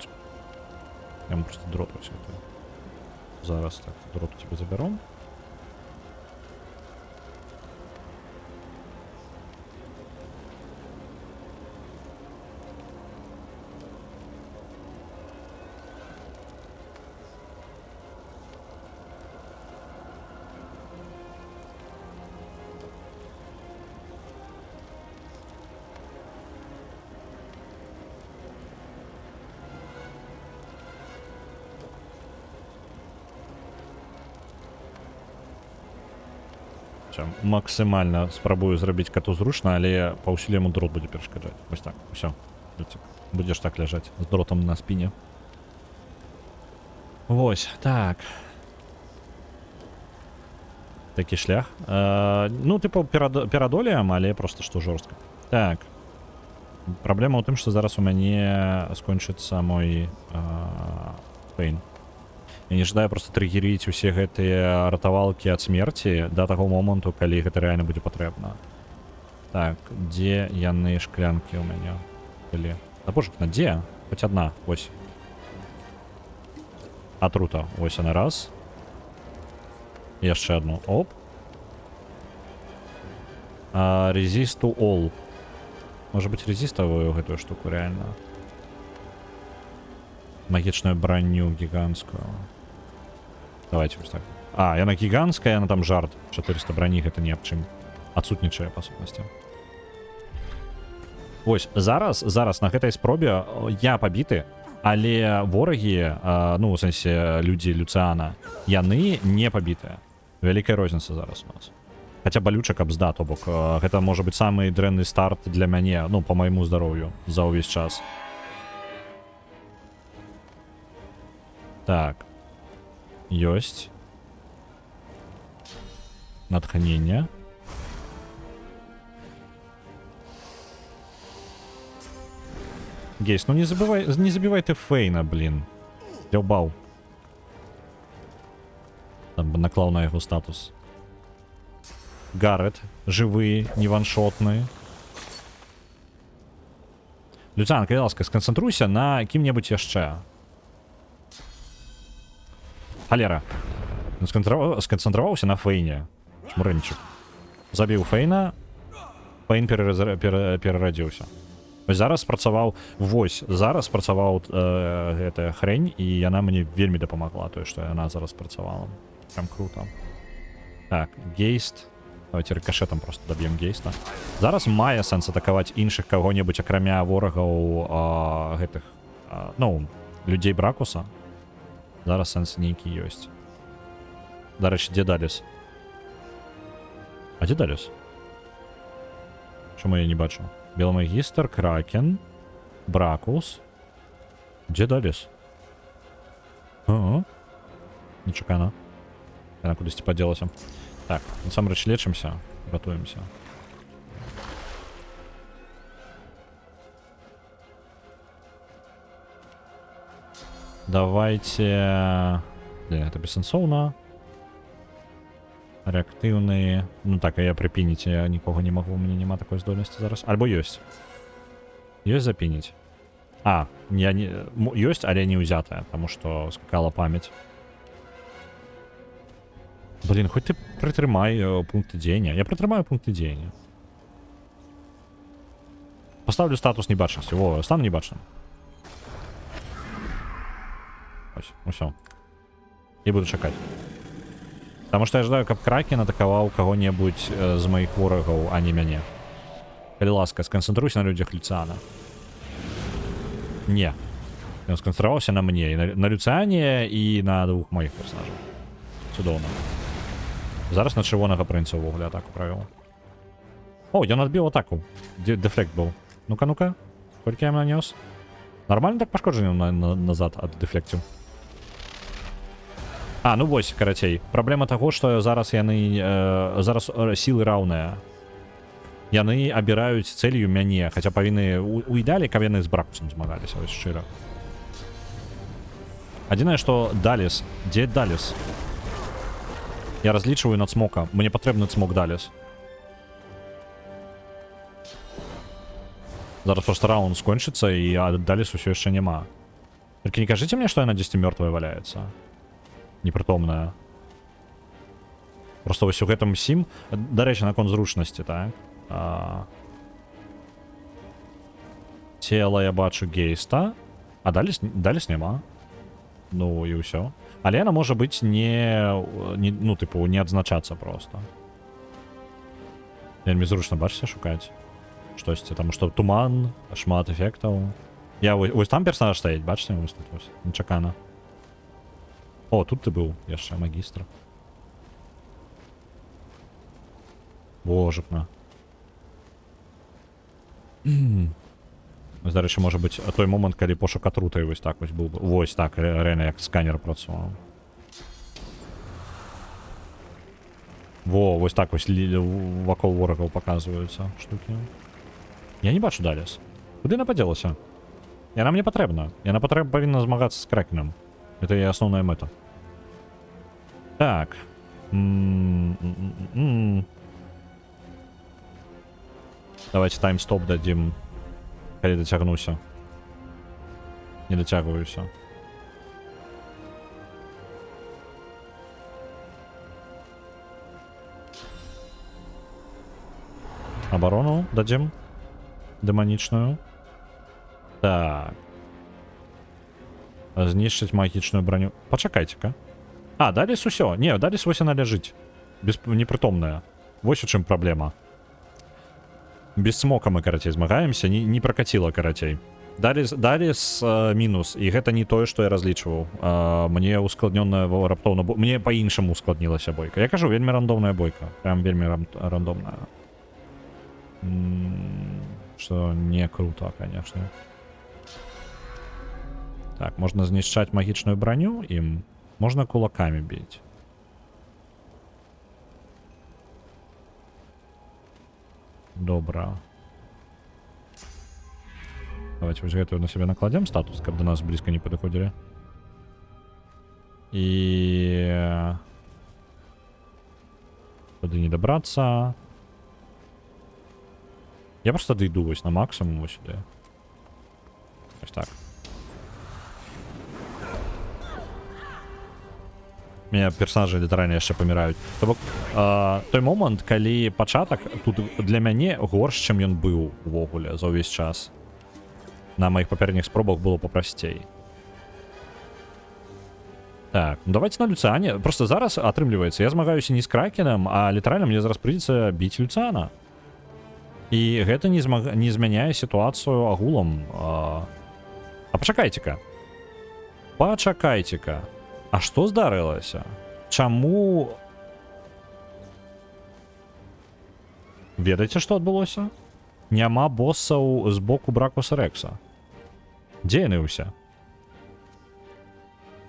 Я просто дрот все это. Зараз так, дрот у тебя заберем. Максимально спрабую зрабіць кату зручна, але паўсюль яму дрот будзе перашкаджаць. Вось так, усё. Будзеш так ляжаць з дротам на спіне. Вось, так. Такі шлях. Ну, типу, перадолеем, але просто што жорстка. Так. Праблема ў тым, што зараз у мяне скончыцца мой пейн. Я не жадаю просто триггерить усе гэтыя ратавалкі ад смерці да таго моманту, калі гэта рэальна будзе патрэбна. Так, дзе яны шклянкі ў мяне былі? Да божак, на дзе? Хоць адна, вось. Атрута, вось яна раз. І яшчэ адну, оп. Resist to all. Можа быць резіставую гэтую штуку рэальна. Магічную броню гігантскую. Давайте вот так. Яна гігантская, яна там жарт. 400 броні, гэта ні аб чым. Адсутнічае, па сутнасці. Вось, зараз на гэтай спробе я пабіты, але ворагі, ну, у сэнсе, людзі Люцыана, яны не пабітыя. Вялікая розніца зараз у нас. Хаця балюча, каб зда, то бок, гэта можа быць самы дрэнны старт для мяне, ну, по майму здароўю, за ўвесь час. Так. Ёсць. Натхнення. Гейс, ну не забивай ты Фейна, блин. Дёбал. Там бы наклал на его статус. Гаррет. Живые, не ваншотные. Люцыан, калі ласка, сканцэнтруйся на кім-небудзь яшчэ. Халера. Сканцэнтраваўся на Фейне. Шмурэнчык. Забіў Фейна. Фейн перарадзіўся. Вось зараз спрацаваў. Вось, зараз спрацаваў гэтая хрень, і яна мне вельмі дапамагла, тое, што яна зараз спрацавала. Прям круто. Так, гейст. Давайте рикошетом просто доб'ем гейста. Зараз мае сэнс атакаваць іншых каго-небудзь, акрамя ворагаў гэтых, ну, людзей Бракуса. Зараз сэнс нейкі ёсць. Дарэчы, дзе Даліс? А дзе Даліс? Чаму я не бачу? Белмагістр, Кракен, Бракус. Дзе Даліс? Нечакана. Яна кудысьці падзелася. Так, насамрэч лечымся, ратуемся. Давайте... Это бессенсоўна. Реактыўныя. Ну так, а я припініць, я нікога не магу, у мяне няма такой здольнасці зараз. Альбо ёсць. Ёсць запініць. Я не... Ёсць, але не ўзятая, таму што скакала памяць. Блин, хоть ты прытрымай пункты дзеяння. Я прытрымаю пункты дзеяння. Поставлю статус небачнасці. Во, стану небачным. Ось, усё. І буду чакаць. Таму што я жадаю, каб Кракен атакаваў каго-небудзь з маіх ворагаў, а не мяне. Калі ласка, сканцэнтруйся на людзях Люцыана. Не. Ён сканцэнтраваўся на мне, і на Люцыане, і на двух маіх персонажаў. Цудоўна. Зараз на червоного принца увогуле атаку правил. О, ён адбіў атаку. Дефлект быў. Ну-ка, ну-ка. Колькі я ім нанёс? Нормально так пашкоджаннем назад ад дефлектів. А, ну вось, карацей. Праблема таго, што зараз яны... зараз сілы раўныя. Яны абіраюць цэлью мяне, хаця павінны у ідэале, каб яны з Бракусам змагаліся, вось шчыра. Адзінае, што Даліс. Дзе Даліс? Я разлічваю на цмока. Мне патрэбны цмок Даліс. Зараз просто раунд скончыцца, і Даліс усё яшчэ няма. Толькі не кажыце мне, што яна дзесьці мёртвая валяецца. Непрытомная. Просто вось у гэтым сім... Дарэчы, наконт зручнасці, так? Цела я бачу Гейста. А Даліс няма. Ну і ўсё. Але яна можа быць ну, тыпу, не адзначацца просто. Вельмі зручна, бачыце, шукаць. Штосьці, там што туман, шмат эфектаў. Я вось там персонаж стаіць, бачыце, вось тут вось, нечакана. О, тут ты быў яшчэ, магістр. Божапна. Ось, дарэчы, можа быць, той момант, калі пошук атрутай вось так вось быў. Вось так, рэальна, як сканер працаваў. Во, вось так вось вакол ворагаў паказваюцца штукі. Я не бачу Даліс. Куды яна падзелася? Яна мне патрэбна. Яна павінна змагацца з Кракенам. Это яе асноўная мэта. Так. Давайте тайм-стоп дадзім. Калі дацягнуся. Не дацягваюся. Абарону дадзім. Дэманічную. Так. Знішчыць магічную броню. Пачакайце-ка. А, Даліс усё. Не, Даліс вось яна ляжыць. Непрытомная. Вось у чым праблема. Без смока мы, карацей, змагаемся. Не пракаціла, карацей. Даліс мінус. І гэта не тое, што я разлічваў. Мне ускладнённая раптоўна... Мне па-іншаму ускладнілася бойка. Я кажу, вельмі рандомная бойка. Прям вельмі рандомная. Что не круто, конечно. Так, можно знішчаць магічную броню ім. Можно кулаками бить. Добра. Давайте вось гэтую на себе накладем статус, каб до нас близко не падыходзілі. І... туды не добраться. Я просто дойду вось на максимум вось сюди. Ось так. Меня персонажи літаральна яшчэ паміраюць. То бок, той момант, калі пачатак тут для мяне горш, чым ён быў увогуле за ўвесь час. На маіх папярэдніх спробах было папрасцей. Так, ну давайте на Люциане. Просто зараз атрымліваецца, я змагаюся не з Кракенам, а літаральна мне зараз прыйдзецца біць Люциана. І гэта не змяняе сітуацыю агулам. А пачакайце-ка. Пачакайце-ка. А што здарылася? Чаму... Ведаеце, што адбылося? Няма боссаў з боку Бракуса Рекса. Дзе яны ўсе?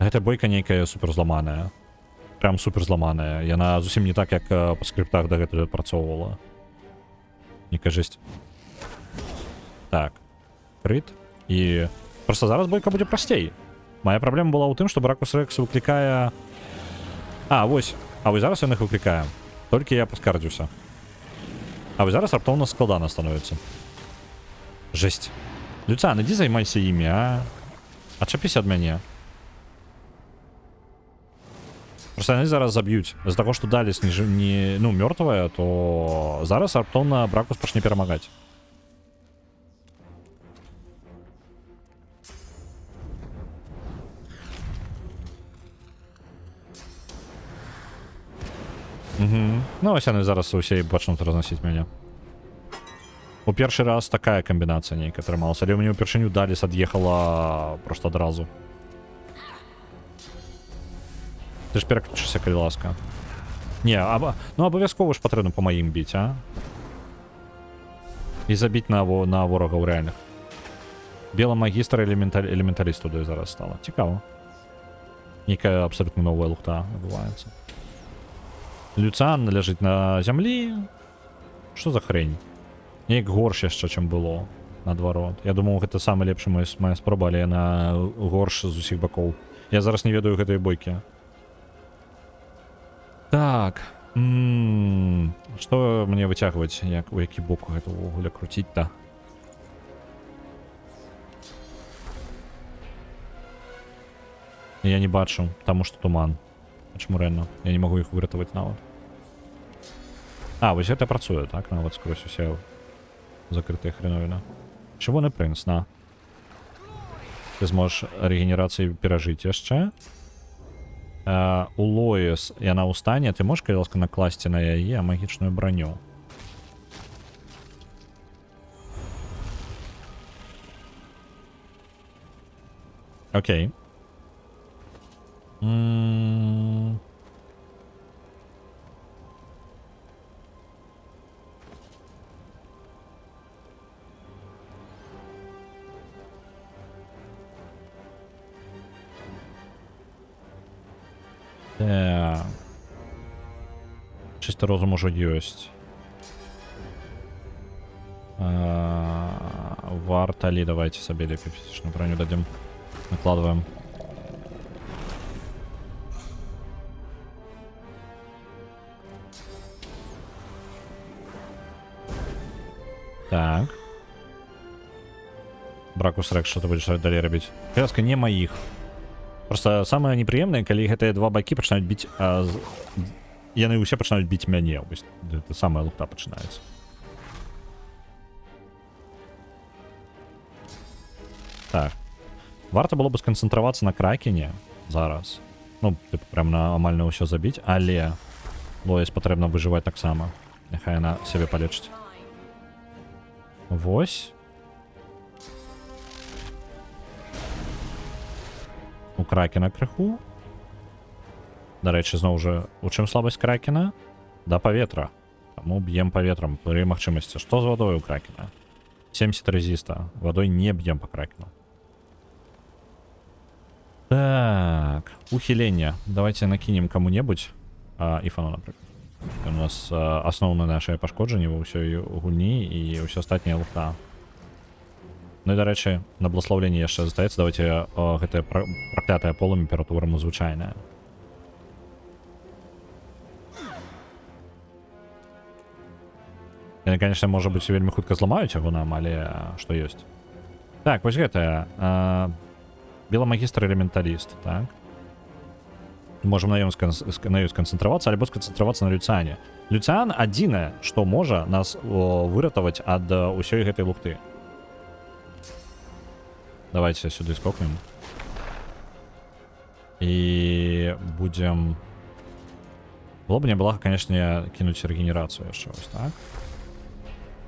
Гэта бойка нейкая суперзламаная. Прям суперзламаная. Яна зусім не так, як па скриптах дагэтуль адпрацоўвала. Не кажись. Так. Крыт. І... Просто зараз бойка будзе прасцей. Моя праблема была ў тым, што Бракус Рекс выклікае... А, вось. А вось зараз ён іх выклікае. Толькі я паскардзюся. А вось зараз раптоўна складана становіцца. Жесть. Люциан, ідзі займайся імі, а? Адчапіся ад мяне. Просто яны зараз заб'юць. З-за таго, што Даліс не мёртвая, то зараз раптоўна Бракус пачне перамагаць. Ну, ось яны зараз усе пачнуць разносіць мяне. У першы раз такая камбінацыя нейкая атрымалася, але ў мяне ўпершыню Даліс ад'ехала просто адразу. Ты ж пераключыся, калі ласка. Не, ну абавязкова ж патрэбна по маім біць, а? І забіць на ворагаў рэальных. Бела магістра элементаліст туды зараз стала. Цікава. Нейкая абсолютно новая лухта адбываецца. Люцан ляжыць на зямлі. Што за хрень? Неяк горш яшчэ, чым было. Наадварот. Я думаў, гэта самы лепшы моя спроба, але яна горш з усіх бакоў. Я зараз не ведаю гэтай бойкі. Так. Што мне выцягваць, як у які бок гэта ўвогуле круціць-то? Я не бачу, таму што туман. Чаму рэальна? Я не магу іх выратаваць нават. А, вось гэта працуе, так? Нават скрозь усе закрытыя хреновіна. Чырвоны прынц, на. Ты зможаш рэгенерацыі перажыць яшчэ. У Лоіс яна ўстане, ты можаш, калі ласка, накласці на яе магічную броню. Окей. Так. Чисто розум уже ёсць. Варта ли, давайте сабе лепей фізічную броню дадзім. Накладываем. Так. Бракус Рекс, что ты будешь далее робить? Кляска не моих. Просто самое неприемное, калі гэтыя два бакі пачынаюць біць, яны ўсе пачынаюць біць мяне. Это самая лухта пачынаецца. Так. Варта было бы сканцэнтравацца на кракене зараз. Ну, типу, прям на амаль на ўсё забіць, але Лоіс патрэбна выжываць таксама. Няхай яна сябе палечыць. Вось. У кракена крыху. Дарэчы, зноў жа, у чым слабасць кракена? Да паветра. Таму б'ем паветрам пры магчымасці. Што з вадой у кракена? 70 резіста. Вадой не б'ем па кракену. Так. Ухіленне. Давайте накінем каму-небудзь. Ифану, напрыклад. У нас асноўнае нашае пашкоджанне ва ўсёй гульні і ўсё астатняе лухта. Ну і, дарэчы, на благословленне яшчэ застаецца. Давайте гэтае праклятае полымя ператворым на звычайнае. Яны, конечно, можа быць, вельмі хутка зламаюць яго нам, але што ёсць. Так, вось гэтая. Беламагістр элементаліст, так? Можем на ёй сканцэнтравацца, альбо сканцэнтравацца на Люцяне. Люцян адзінае, што можа нас выратаваць ад усёй гэтай лухты. Давайте сюды скокнем. І будзем... Было бы неблаго, конечно, кинуть регенерацию яшчэ ось, так?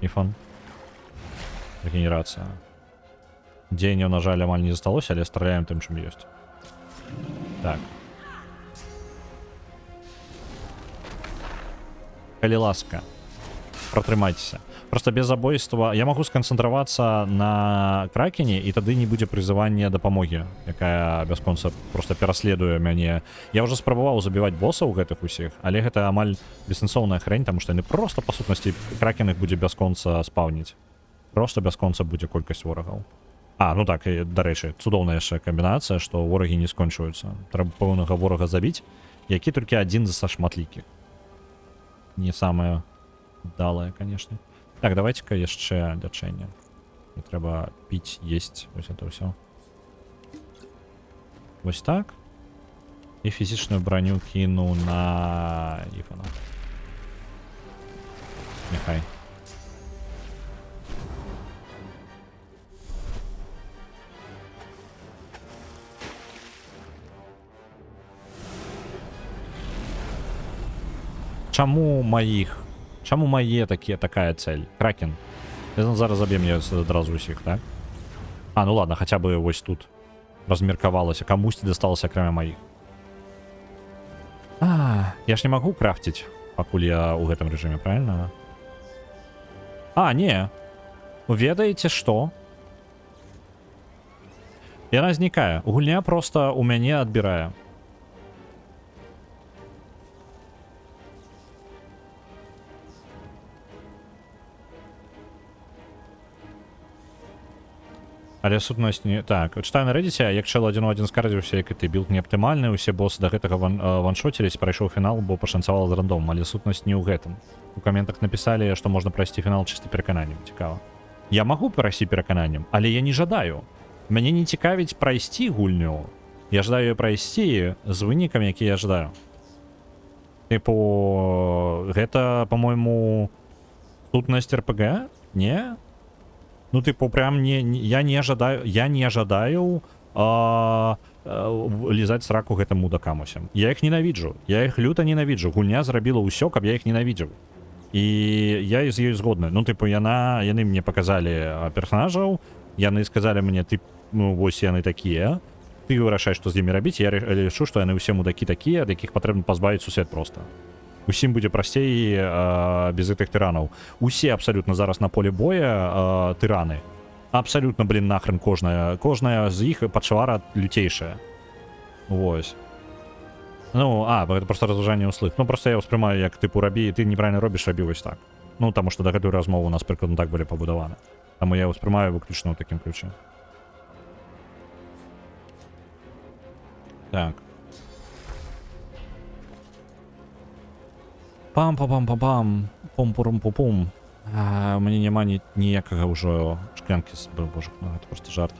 Ифон. Регенерация. Дзеянняў, на жаль, амаль не засталося, але страляем тым, чым ёсць. Так. Калі ласка, пратрымайцеся. Просто без забойства я магу сканцэнтравацца на кракене, і тады не будзе прызывання дапамогі, якая бясконца просто пераследуе мяне. Я ўжо спрабаваў забіваць босаў гэтых усіх, але гэта амаль бессэнсоўная хрень, таму што яны просто, па сутнасці, кракен іх будзе бясконца спаўніць. Просто бясконца будзе колькасць ворагаў. Ну так, і, дарэчы, цудоўная яшчэ камбінацыя, што ворагі не скончваюцца. Трэба пэўнага ворага забіць, які толькі адзін са шматлікіх. Не самае далае, канешне. Так, давайте-ка яшчэ лячэнне. Не трэба піць, есць, вось это ўсё. Вось так. І фізічную броню кіну на Ифана. Няхай. Чаму маіх? Чаму мае такая цель? Кракен. Ён зараз заб'е мне адразу усіх, так? Ну ладно, хаця бы вось тут размеркавалася. Камусьці дасталася акрамя маіх. Я ж не магу крафціць, пакуль я ў гэтым рэжыме, правильно? Не. Ведаеце што? Яна знікае. Гульня просто у мяне адбірае. Але сутнасць не... Так, чытаю на Reddit, як чел адзін у адзін скардзіўся, як і ты, білд не аптымальны, усе босы да гэтага ваншоцілись, прайшоў фінал, бо пашанцавала з рандомом, але сутнасць не ў гэтым. У каментах напісалі, што можна прайсці фінал чыста перакананнем. Цікава. Я магу прайсці перакананнем, але я не жадаю. Мяне не цікавіць прайсці гульню. Я жадаю прайсці з вынікамі, які я жадаю. Типу, гэта, по-мойму, сутнасць РПГ? Не? Ну, типу, прям я не жадаю лізаць сраку гэтым мудакам усім. Я іх ненавіджу. Я іх люта ненавіджу. Гульня зрабіла ўсё, каб я іх ненавідзеў. І я з ёй згодны. Ну, типу, яны мне паказалі персонажаў, яны сказалі мне, ты, ну, вось яны такія, ты вырашай, што з імі рабіць, я лічу, што яны ўсе мудакі такія, ад якіх патрэбна пазбавіць сусвет проста. Усім будзе прасцей без гэтых тыранаў. Усе абсалютна зараз на поле боя тыраны. Абсалютна, блин, нахрен кожная з іх пачвара люцейшая. Вось. Ну, гэта просто разважанне ўслых. Ну, просто я ўспрымаю, як тыпу рабі, ты неправільна робіш, рабі вось так. Ну, таму што да гэтую размову у нас прыкладна так былі пабудаваны. Таму я ўспрымаю выключна ў такім ключы. Так. Пам-пам-пам-пам-пам. Пум-пурум-пум-пум. У мяне няма ніякага ўжо шклянкі з... Боже, ну гэта просто жарт.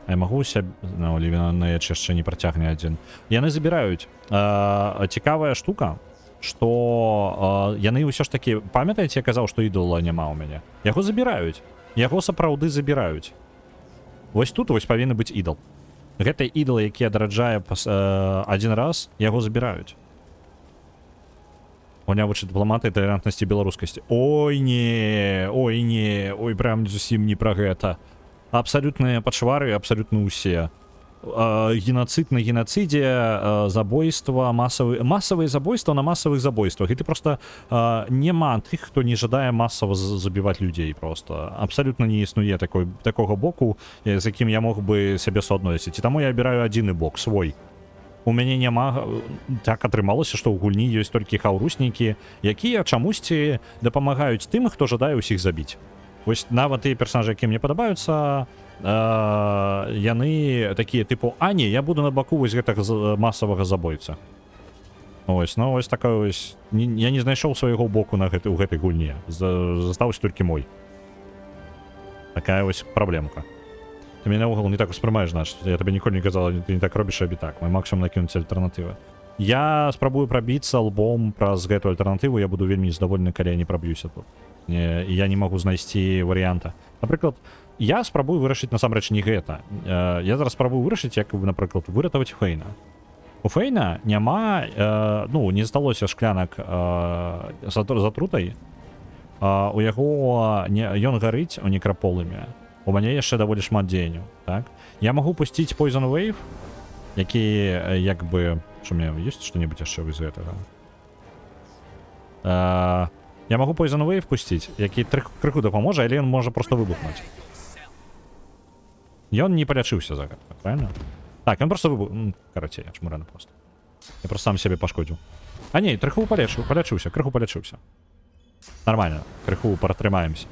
Я магу сябе... Ну, Лівіна яшчэ не працягне адзін. Яны забіраюць. Цікавая штука, што яны ўсё ж такі... Памятаеце, я казаў, што ідола няма ў мяне? Яго забіраюць. Яго сапраўды забіраюць. Вось тут вось павінны быць ідол. Гэты ідол, які адраджае адзін раз, яго забіраюць. Гульня вучыць дыпламаты і талерантнасці беларускасці. Ой, прям зусім не пра гэта. Абсалютныя пачвары, абсалютна ўсе. Геноцид на геноцидзе, забойства, массовые забойства на массовых забойствах. І ты просто нема тых, хто не жадае масава забіваць людзей просто. Абсалютна не існуе такога боку, з якім я мог бы сябе суадносіць. І таму я абіраю адзіны бок, свой. У мяне няма... Так атрымалася, што ў гульні ёсць толькі хаўруснікі, якія чамусьці дапамагаюць тым, хто жадае ўсіх забіць. Вось нават тыя персонажы, які мне падабаюцца, яны такія тыпу, не, я буду на баку вось гэтага масавага забойца. Ось, ну ось такая ось... Я не знайшоў свайго боку у гэтай гульні. Застаўся толькі мой. Такая ось праблемка. Ты мяне наогул не так успрымаеш, значит. Я табе ніколі не казала, ты не так робіш, рабі так. Мой максимум накінуць альтэрнатывы. Я спрабую прабіцца лбом праз гэтую альтэрнатыву, я буду вельмі задаволены, калі я не праб'юся тут. Я не магу знайсці варыянта. Напрыклад, я спрабую вырашыць насамрэч не гэта. Я зараз спрабую вырашыць, як, напрыклад, выратаваць Фейна. У Фейна няма, ну, не засталося шклянак з атрутай. У яго ён гарыць у некраполыме. У мяне яшчэ даволі шмат дзеянняў, так? Я магу пусціць Poison Wave, які, як бы... Што, у меня ёсць што-небудзь яшчэ з гэтага? Я магу Poison Wave пусціць, які крыху дапаможа, але ён можа проста выбухнуць. Ён не палячыўся за гэта, правильно? Так, ён проста выбухнуў. Карацей, чмурана проста. Я проста сам сябе пашкодзіў. Не, крыху палячыўся, крыху палячыўся. Нормально, крыху пратрымаемся.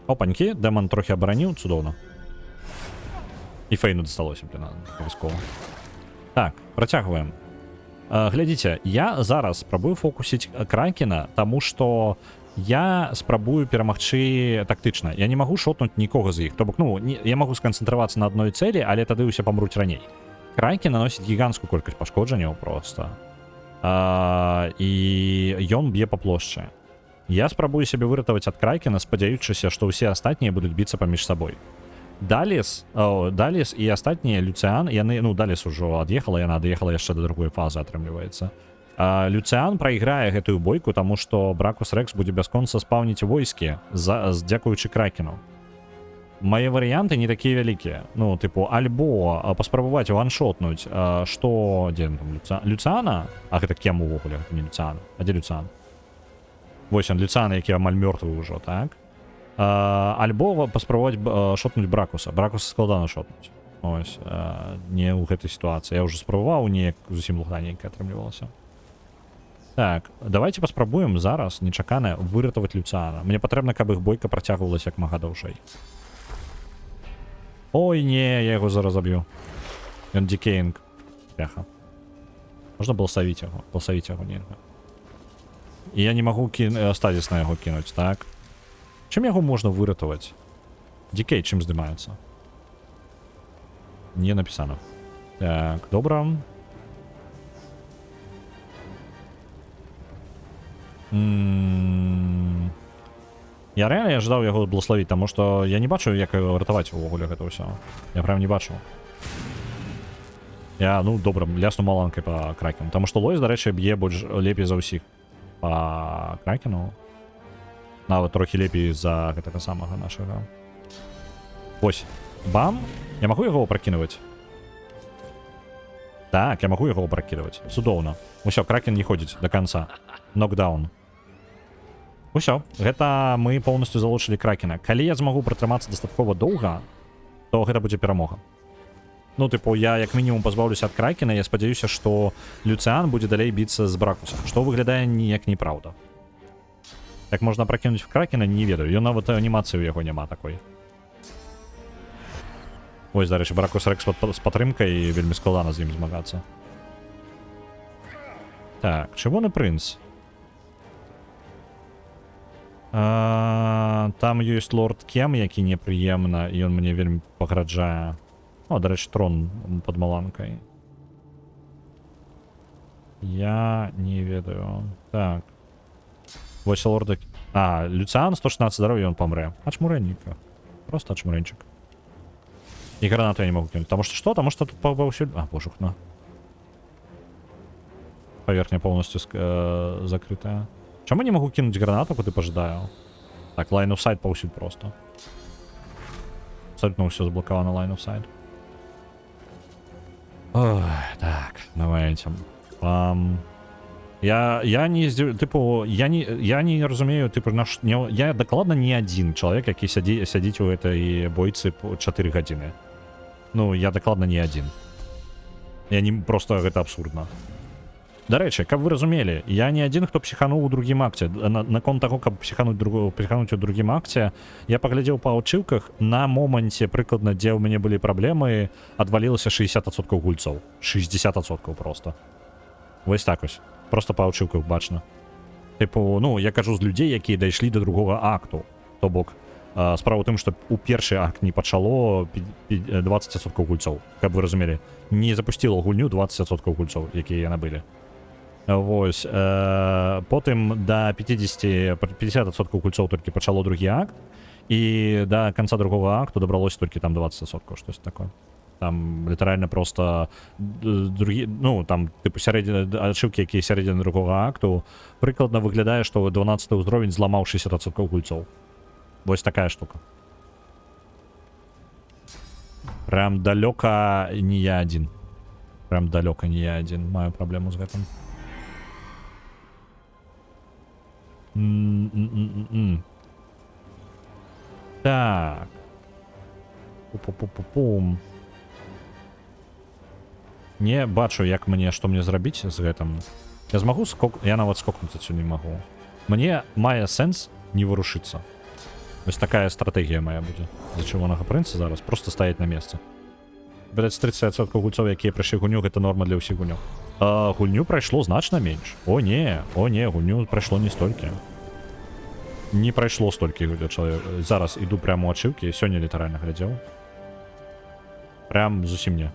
Опанькі, дэмон трохі абараніў, цудоўна. І Фейну дасталося, блин, абавязкова. Так, працягваем. Глядзіце, я зараз спрабую фокусіць Кракена, таму што я спрабую перамагчы тактычна. Я не магу шотнуць нікога з іх. То бок, ну, я магу сканцэнтравацца на адной цэлі, але тады ўсе памруць раней. Кракен наносіць гіганцкую колькасць пашкоджанняў проста. І ён б'е па плошчы. Я спрабую сябе выратаваць ад Кракена, спадзяючыся, што ўсе астатнія будуць біцца паміж сабой. Далес і астатнія Люцыан, яны, ну, Далес ужо ад'ехала, яна ад'ехала яшчэ да другой фазы, атрымліваецца. Люцыан прайграе гэтую бойку, таму што Бракус Рекс будзе бясконца спаўніць войскі дзякуючы кракену. Мае варыянты не такія вялікія. Ну, тыпу, альбо паспрабаваць ваншотнуць, што... Дзе там Люцыана? А гэта кем увогуле? Гэта не Люцыан. А дзе Люцыан? Вось он, Люцыан, які амаль мёртвы ўжо, так? Альбо паспрабаваць шотнуць Бракуса. Бракуса складана шотнуць. Ось, не ў гэтай сітуацыі. Я ўжо спрабаваў, неяк зусім луханенька атрымлівалася. Так, давайте паспрабуем зараз, нечакана, выратаваць Люцыана. Мне патрэбна, каб іх бойка працягвалася як мага даўжэй. Ой, не, я яго зараз заб'ю. Ён дикейнг. Бляха. Можна балсавіць яго. Балсавіць яго нельга. І я не магу стазіс на яго кінуць, так? Чым яго можна выратаваць? Дикей чым здымаецца? Не напісана. Так, добра. Я реально ожидаў яго благословіць, таму што я не бачу, як ратаваць увогуле гэта ўсё. Я прям не бачу. Я, ну, добра, лясну маланкай па кракену. Таму што Лоіс, дарэчы, б'е больш лепей за ўсіх па кракену. Нават трохі лепей за гэтага самага нашага. Вось. Бам! Я магу яго пракінаваць? Так, я магу яго пракідаваць. Цудоўна. Усё, кракен не ходзіць до канца. Нокдаун. Усё, гэта мы полностью залучылі кракена. Калі я змагу пратрымацца дастаткова доўга, то гэта будзе перамога. Ну, тыпу, я як мінімум пазбаўлюся ад кракена, я спадзяюся, што Люцыан будзе далей біцца з Бракусам, што выглядае ніяк неправда. Як можна пракінуць в кракена, не ведаю. Ён нават анімацыі ў яго няма такой. Ось, дарэчы, Бракус Рекс з падтрымкай, вельмі складана з ім змагацца. Так, чырвоны прынц. Там ёсць лорд Кем, які непрыемна, і ён мне вельмі паграджае. О, дарэчы, трон пад маланкай. Я не ведаю. Так. Вось лорда... Люцыан, 116 здароўя, ён памрэ. Ачмурэнніка. Просто ачмурэнчык. І гранату я не могу кинуть. Таму што? Таму што тут паўсюль... божухна. Паверхня полностью закрытая. Чаму не могу кинуть гранату, куды пажадаю? Так, line of sight паўсюль просто. Абсолютно ўсё заблокавана line of sight. Ой, так, давайте. Я не типу, я не разумею, типу, я дакладна не адзін чалавек, які сядзіць у гэтай бойцы 4 гадзіны. Ну, я дакладна не адзін. Я не просто гэта абсурдна. Дарэчы, каб вы разумелі, я не адзін, хто псіхануў у другім акце. Наконт таго, каб псіхануць у другім акце, я паглядзеў па аўчылках, на моманце, прыкладна, дзе ў мяне былі праблемы, адвалілася 60% гульцоў. 60% просто. Вось так ось. Просто па аўчылках бачна. Тыпу, ну, я кажу з людзей, якія дайшлі да другога акту. То бок, справа ў тым, што у першы акт не пачало 20% гульцоў. Каб вы разумелі, не запусціла гульню 20% гульцоў, якія яны былі. Вось, потым да 50% гульцоў толькі пачало другі акт, і да канца другога акту дабралося толькі там 20%, штось такое. Там літаральна просто другі, ну, там, типу, ачыўкі, якія сярэдзіны другога акту, прыкладна выглядае, што 12-й узровень зламаў 60% гульцоў. Вось такая штука. Прям далёка не я адзін. Прям далёка не я адзін. Маю праблему з гэтым. Так. Пу-пу-пу-пум. Не бачу, як мне, што мне зрабіць з гэтым. Я змагу я нават скокнуць адсюль не магу. Мне мае сэнс не вырушыцца. Вось такая стратэгія мая будзе. За чырвонага прынца зараз просто стаяць на месцы. Бядаць 30% гульцоў, якія прыйшлі гульню, гэта норма для ўсіх гульнёў. Гульню прайшло значна менш. О не, гульню прайшло не столькі. Не прайшло столькі для чалавека. Зараз іду прямо у ачыўкі, сёння літаральна глядзеў. Прям зусім не.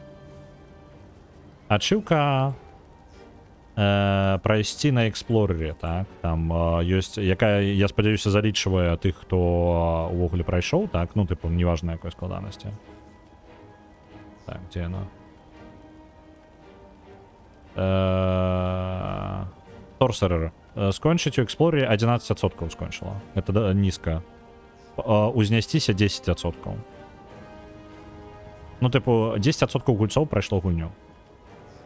Ачыўка прайсці на эксплорере, так? Там ёсць, якая, я спадзяюся, залічвае тых, хто увогуле прайшоў, так? Ну, тыпу, неважна якой складанасці. Так, дзе яна? Sorcerer. Скончить у Explorer 11% скончила. Это низко. Узнестися 10%. Ну, типу, 10% гульцов пройшло гульню.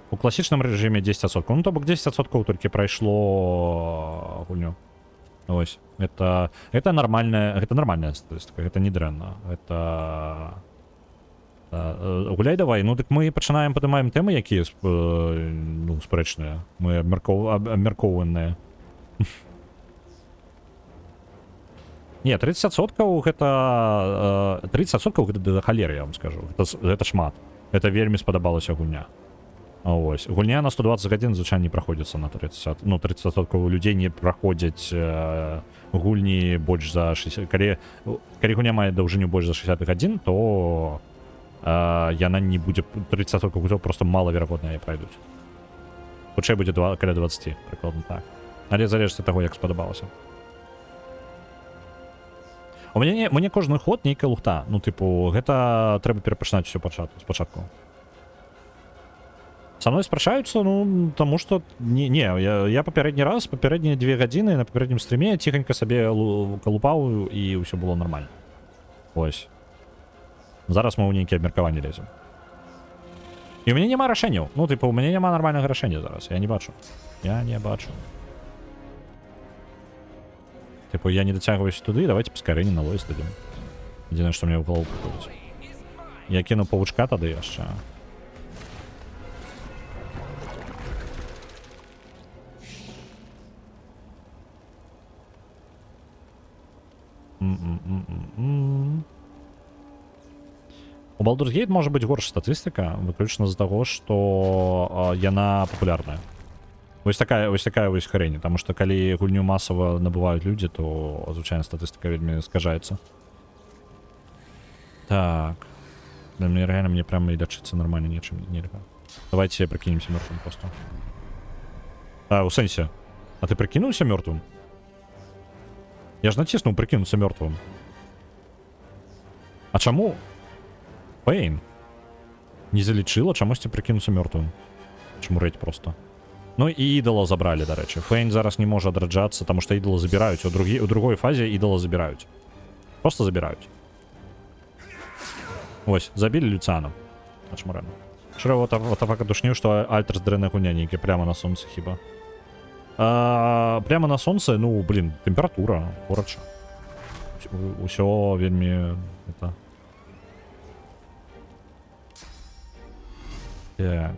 У класичному режимі 10%. Ну, то бок 10% тільки пройшло гульню. Ось. Это нормальная статистика. Это не дрэнно. Это... Гуляй давай. Ну, так мы починаємо піднімаємо теми, які, ну, спречні. Ми обмірковуванні. Не, 30% гэта... 30% гэта да халеры, я вам скажу. Гэта шмат. Это вельмі спадабалася гульня. Ось. Гульня на 120 гадзін, звычайна, не праходзіцца на 30. Ну, 30% людей не праходзяць гульні больш за 60... Калі гульня мае даўжыню больш за 60 гадзін, то яна не будзе... 30% гульцоў просто малаверагодна яе пройдуць. Хутчэй будзе каля 20, прыкладна так. Але залежыць ад таго, як спадабалася. У мяне кожны ход нейкая лухта. Ну, типу, гэта трэба перапачынаць усё спачатку. Со мной спрашаюцца, ну, таму што... Я папярэдні раз, папярэднія 2 гадзіны на папярэднім стріме ціханька сабе калупаў, і ўсё было нормально. Ось. Зараз мы ў нейкія абмеркаванні лезем. І ў мяне няма рашэнняў. Ну, типу, у мяне няма нармальнага рашэння зараз. Я не бачу. Типу, я не дацягваюсь туды, давайте паскарэй на лойс дадзім. Адзінае, што мне ў галову прыходзіць. Я кіну павучка тады яшчэ. У Baldur's Gate можа быць горш статыстыка, выключна з-за таго, што яна папулярная. Вось такая хрень, потому что калі гульню масава набываюць людзі, то звычайна статыстыка вельмі скажаецца. Так. Да, мне реально прямо и лечиться нормально нечем нельга. Давайте прикинемся мертвым просто. У сенсе. А ты прикинулся мертвым? Я ж натиснул прикинуться мертвым. А чаму? Пейн. Не залечила, чамусь ти прикинуться мертвым. Чмурить просто. Ну і ідола забрали, до речі. Фейн зараз не може одраджатися, тому що ідола забирають. У другій фазі ідола забирають. Просто забирають. Ось, забили Люциана. Очмурено. Вчора вот атака душнів, що Альтер з дренне гуняники прямо на сонце хіба. Прямо на сонце, ну, блін, температура, коротше. Усё вельми... Это... Так.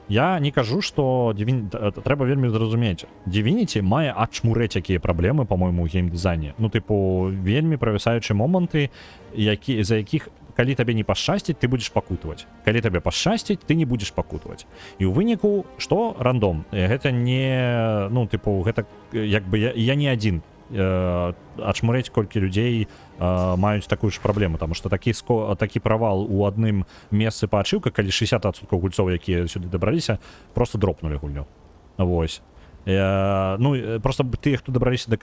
Я не кажу, што трэба вельмі зразумець. Divinity мае адчмурэць якія праблемы, по-мойму, у геймдызайне. Ну, тыпу, вельмі правісаючыя моманты, за якіх, калі табе не пашчасціць, ты будзеш пакутаваць. Калі табе пашчасціць, ты не будзеш пакутаваць. І ў выніку, што? Рандом. Гэта не... Ну, тыпу, гэта, як бы, я не адзін. Адчмурэць колькі людзей маюць такую ж праблему, потому что такі правал у адным месцы па ачыўках, калі 60% гульцоў, якія сюды дабраліся, просто дропнули гульню. Вось. Ну, просто тыя, хто дабраліся да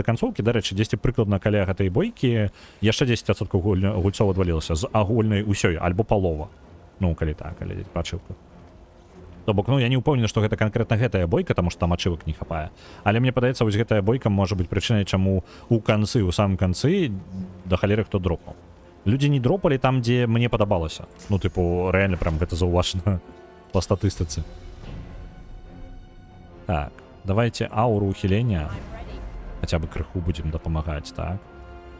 канцоўкі, дарэчы, дзесьці прыкладна каля гэтай бойкі, яшчэ 10% гульцоў адвалілася з агульнай усёй, альбо палова. Ну, калі так, калі па ачыўках. То бок, ну, я не ўпэўнены, што гэта канкрэтна гэтая бойка, таму што там ачывак не хапае. Але мне падаецца, вось гэтая бойка можа быць прычынай, чаму у канцы, у самым канцы да халеры хто дропнуў. Людзі не дропалі там, дзе мне падабалася. Ну, тыпу, рэальна прям гэта заўважна па статыстыцы. Так, давайте ауру ухілення. Хаця бы крыху будзем дапамагаць, так.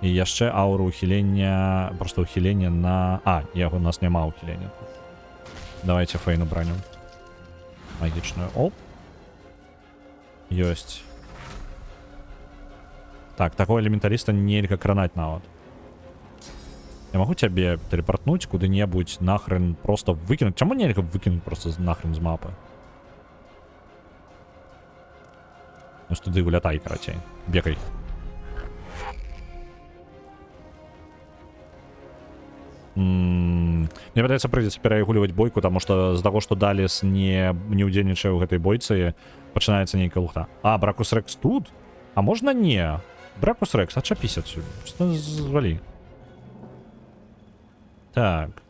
І яшчэ ауру ухілення, проста ухілення на... у нас няма ухілення. Давайте фейну броню. Магічную. Оп. Ёсць. Так, такого элементаліста нельга кранаць нават. Я магу цябе тэлепартнуць куды-небудзь, нахрен просто выкінуць. Чаму нельга выкінуць просто нахрен з мапы? Ну, туды улятай, карацей. Бегай. Мне падаецца, прыйдзецца перайгульваць бойку, таму што з таго, што Далес не ўдзельнічае ў гэтай бойцы, пачынаецца нейкая лухта. Бракус Рекс тут? А можна не? Бракус Рекс, адчапіся адсюль. Што звалі? Так.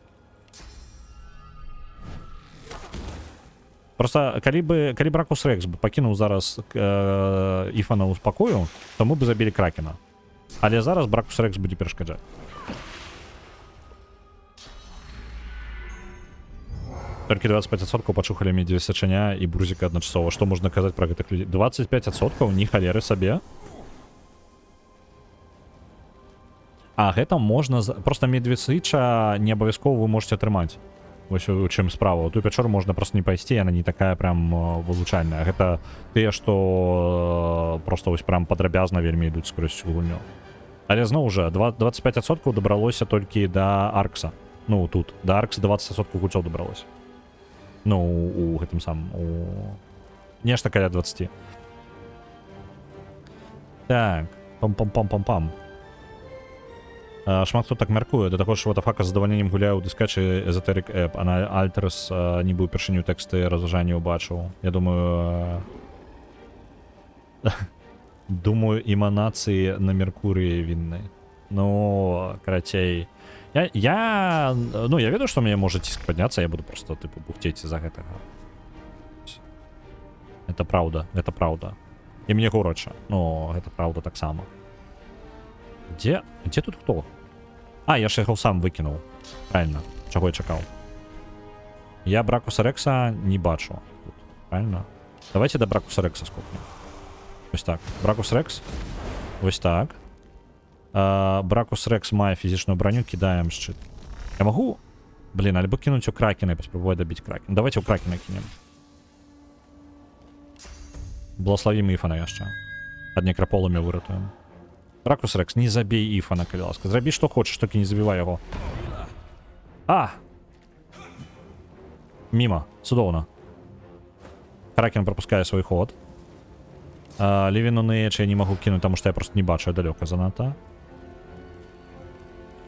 Просто калі Бракус Рекс бы пакінуў зараз Іфана ў спакою, то мы бы забілі Кракена. Але зараз Бракус Рекс будзе перашкаджаць. Толькі 25% пачухалі медзіве сачаня і Бурзіка адначасова. Што можна казаць пра гэтых людзей? 25% ні халеры сабе. А гэта можна... Просто медвесыча не абавязкова вы можете атрымаць. Вось у чым справа. Ту пячору можна просто не пайсці, яна не такая прям вылучальная. Гэта тыя, што просто вось прям падрабязна вельмі ідуць скрозь гульню. Але зноў жа, 25% дабралося толькі да Аркса. Ну, тут. Да Аркса 20% гульцоў дабралося. Ну, у гэтым самым, нешта каля 20. Так, пам-пам-пам-пам-пам. Шмат хто так мяркуе, да таго ж ватафака з задавальненнем гуляе ў дыскачы Esoteric App, а на Альтерс нібы ўпершыню тэксты разважання ўбачыў. Я думаю... Думаю, эманацыі на Меркурыі вінны. Ну, карацей... Я ведаю, што мне можа ціск падняцца, я буду просто, тыпу, бухцець за гэтага. Это праўда, гэта праўда. І мне горача, но гэта праўда таксама. Дзе тут хто? А, я ж яго сам выкінуў. Правильно, чаго я чакаў. Я Бракуса Рекса не бачу тут, правильно? Давайте до Бракуса Рекса скопнем. Вось так, Бракус Рекс. Вось так. Бракус Рекс мае фізічную броню, кідаем шчыт. Я магу, блин, альбо кінуць у Кракена і паспрабую дабіць Кракена. Давайте у Кракена кінем. Благословім Іфана яшчэ. Ад некраполамі выратуем. Бракус Рекс, не забей Іфана, калі ласка. Зрабі што хочаш, толькі не забівай яго. А! Міма, цудоўна. Кракен пропускае свой ход. Living on the Edge я не магу кінуць, таму што я просто не бачу, далёка занадта.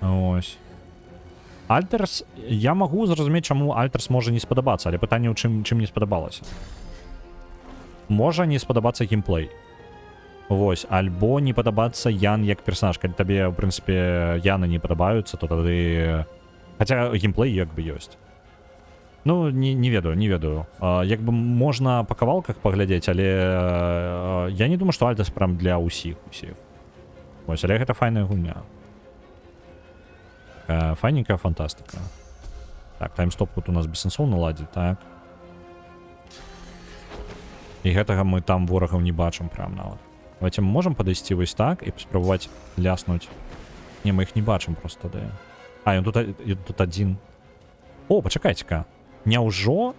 Ось. Альтерс, я магу зразумець, чаму Альтерс можа не спадабацца, але пытанне ў чым не спадабалася. Можа не спадабацца геймплей. Вось, альбо не падабацца Ян як персонаж. Калі табе, ў прынцыпе, Яны не падабаюцца, то тады... Хаця геймплей як бы ёсць. Ну, не ведаю. Як бы можна па кавалках паглядзець, але я не думаю, што Альтерс прям для ўсіх. Вось, але гэта файная гульня. Файненькая фантастыка. Так, таймстоп тут у нас бессэнсоўна ладзіць, так. І гэтага мы там ворагаў не бачым прям нават. Давайте мы можам падысці вось так і паспрабаваць ляснуць. Не, мы іх не бачым просто тады. А, ён тут адзін. О, пачакайце-ка. Няўжо?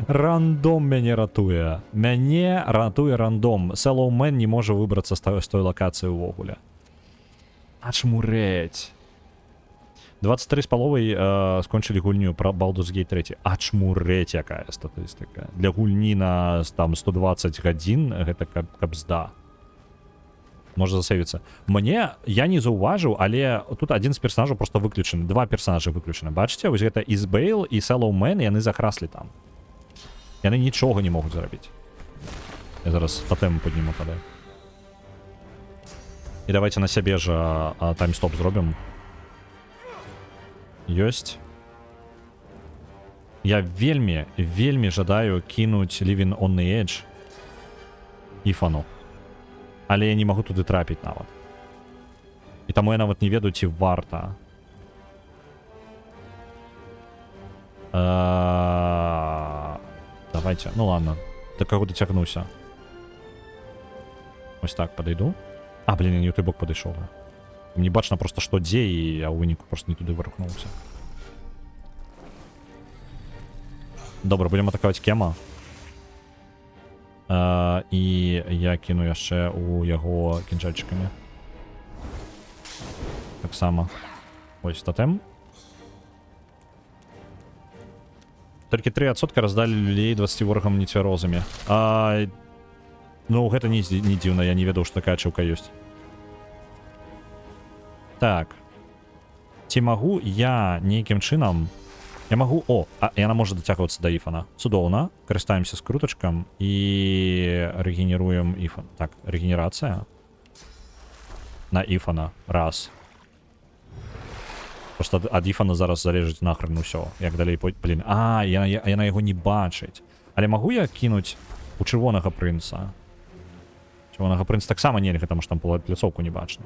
Рандом мяне ратуе. Мяне ратуе рандом. Сэллоумен не можа выбрацца з той лакацыі ўвогуле. Ачмурэць. 23,5 скончылі гульню пра Baldur's Gate 3. Ачмурэць, якая статыстыка. Для гульні на там 120 гадзін гэта кабзда. Можа засейвіцца. Я не заўважыў, але тут адзін з персонажаў просто выключаны. Два персонажы выключаны. Бачыце, вось гэта Ізбейл і Сэллоумен, яны захраслі там. Яны нічога не могуць зрабіць. Я зараз тотем падніму тады. І давайте на сябе жа таймстоп зробім. Ёсць. Я вельмі жадаю кінуць Living on the Edge Іфану. Але я не магу туды трапіць нават. І таму я нават не ведаю, ці варта. Давайте, ну ладно. До каго дацягнуся. Ось так, падайду. А, блин, я не ў той бок падышоў. Мне бачна просто, што дзе, і я ў выніку просто не туды вырухнуўся. Добра, будем атакаваць Кема. І я кіну яшчэ ў яго кінжальчыкамі. Таксама. Ось тотем. Толькі 3% раздалі люлей 20 ворагам нецвярозамі. Ну, гэта не дзіўна, я не ведаў, што такая чыўка ёсць. Так. Ці магу я нейкім чынам... Я магу... О, яна можа дацягвацца да Іфана. Цудоўна. Карыстаемся скрутачкам і рэгенеруем Іфан. Так, рэгенерацыя. На Іфана. Раз. Просто ад Іфана зараз залежыць нахрен усё. Як далей, блін. А, яна яго не бачыць. Але магу я кінуць у чырвонага прынца? Чырвонага прынца таксама нельга, таму што там пляцоўку не бачна.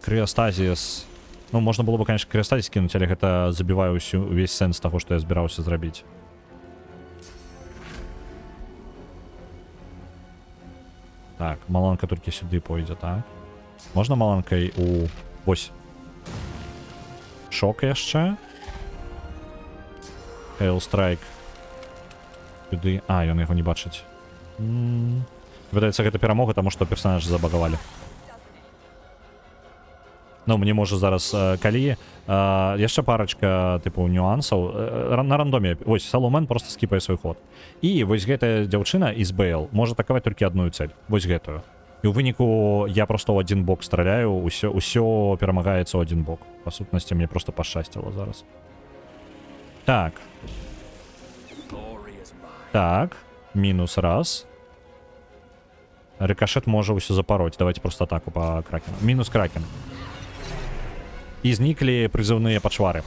Крыастазіс. Ну, можна было бы, конечно, крыастазіс кінуць, але гэта забівае увесь сэнс таго, што я збіраўся зрабіць. Так, маланка толькі сюды пойдзе, так? Можна маланкай у... Вось. Шок яшчэ. Hail Strike. Сюды. А, ён яго не бачыць. Выдаецца, гэта перамога, таму што персонажы забагавалі. Ну, мне можа зараз, калі... яшчэ парачка, тыпу, нюансаў. На рандоме. Вось, Саломен просто скіпае свой ход. І вось гэтая дзяўчына из Бейл можа атакаваць толькі адную цэль. Вось гэтую. І ў выніку я просто ў адзін бок страляю, усё перамагаецца ў адзін бок. Па сутнасці, мне просто пашчасціла зараз. Так. Так. Мінус раз. Рикошет можа ўсё запароць. Давайте просто атаку па кракену. Мінус кракен. І зніклі прызыўныя пачвары.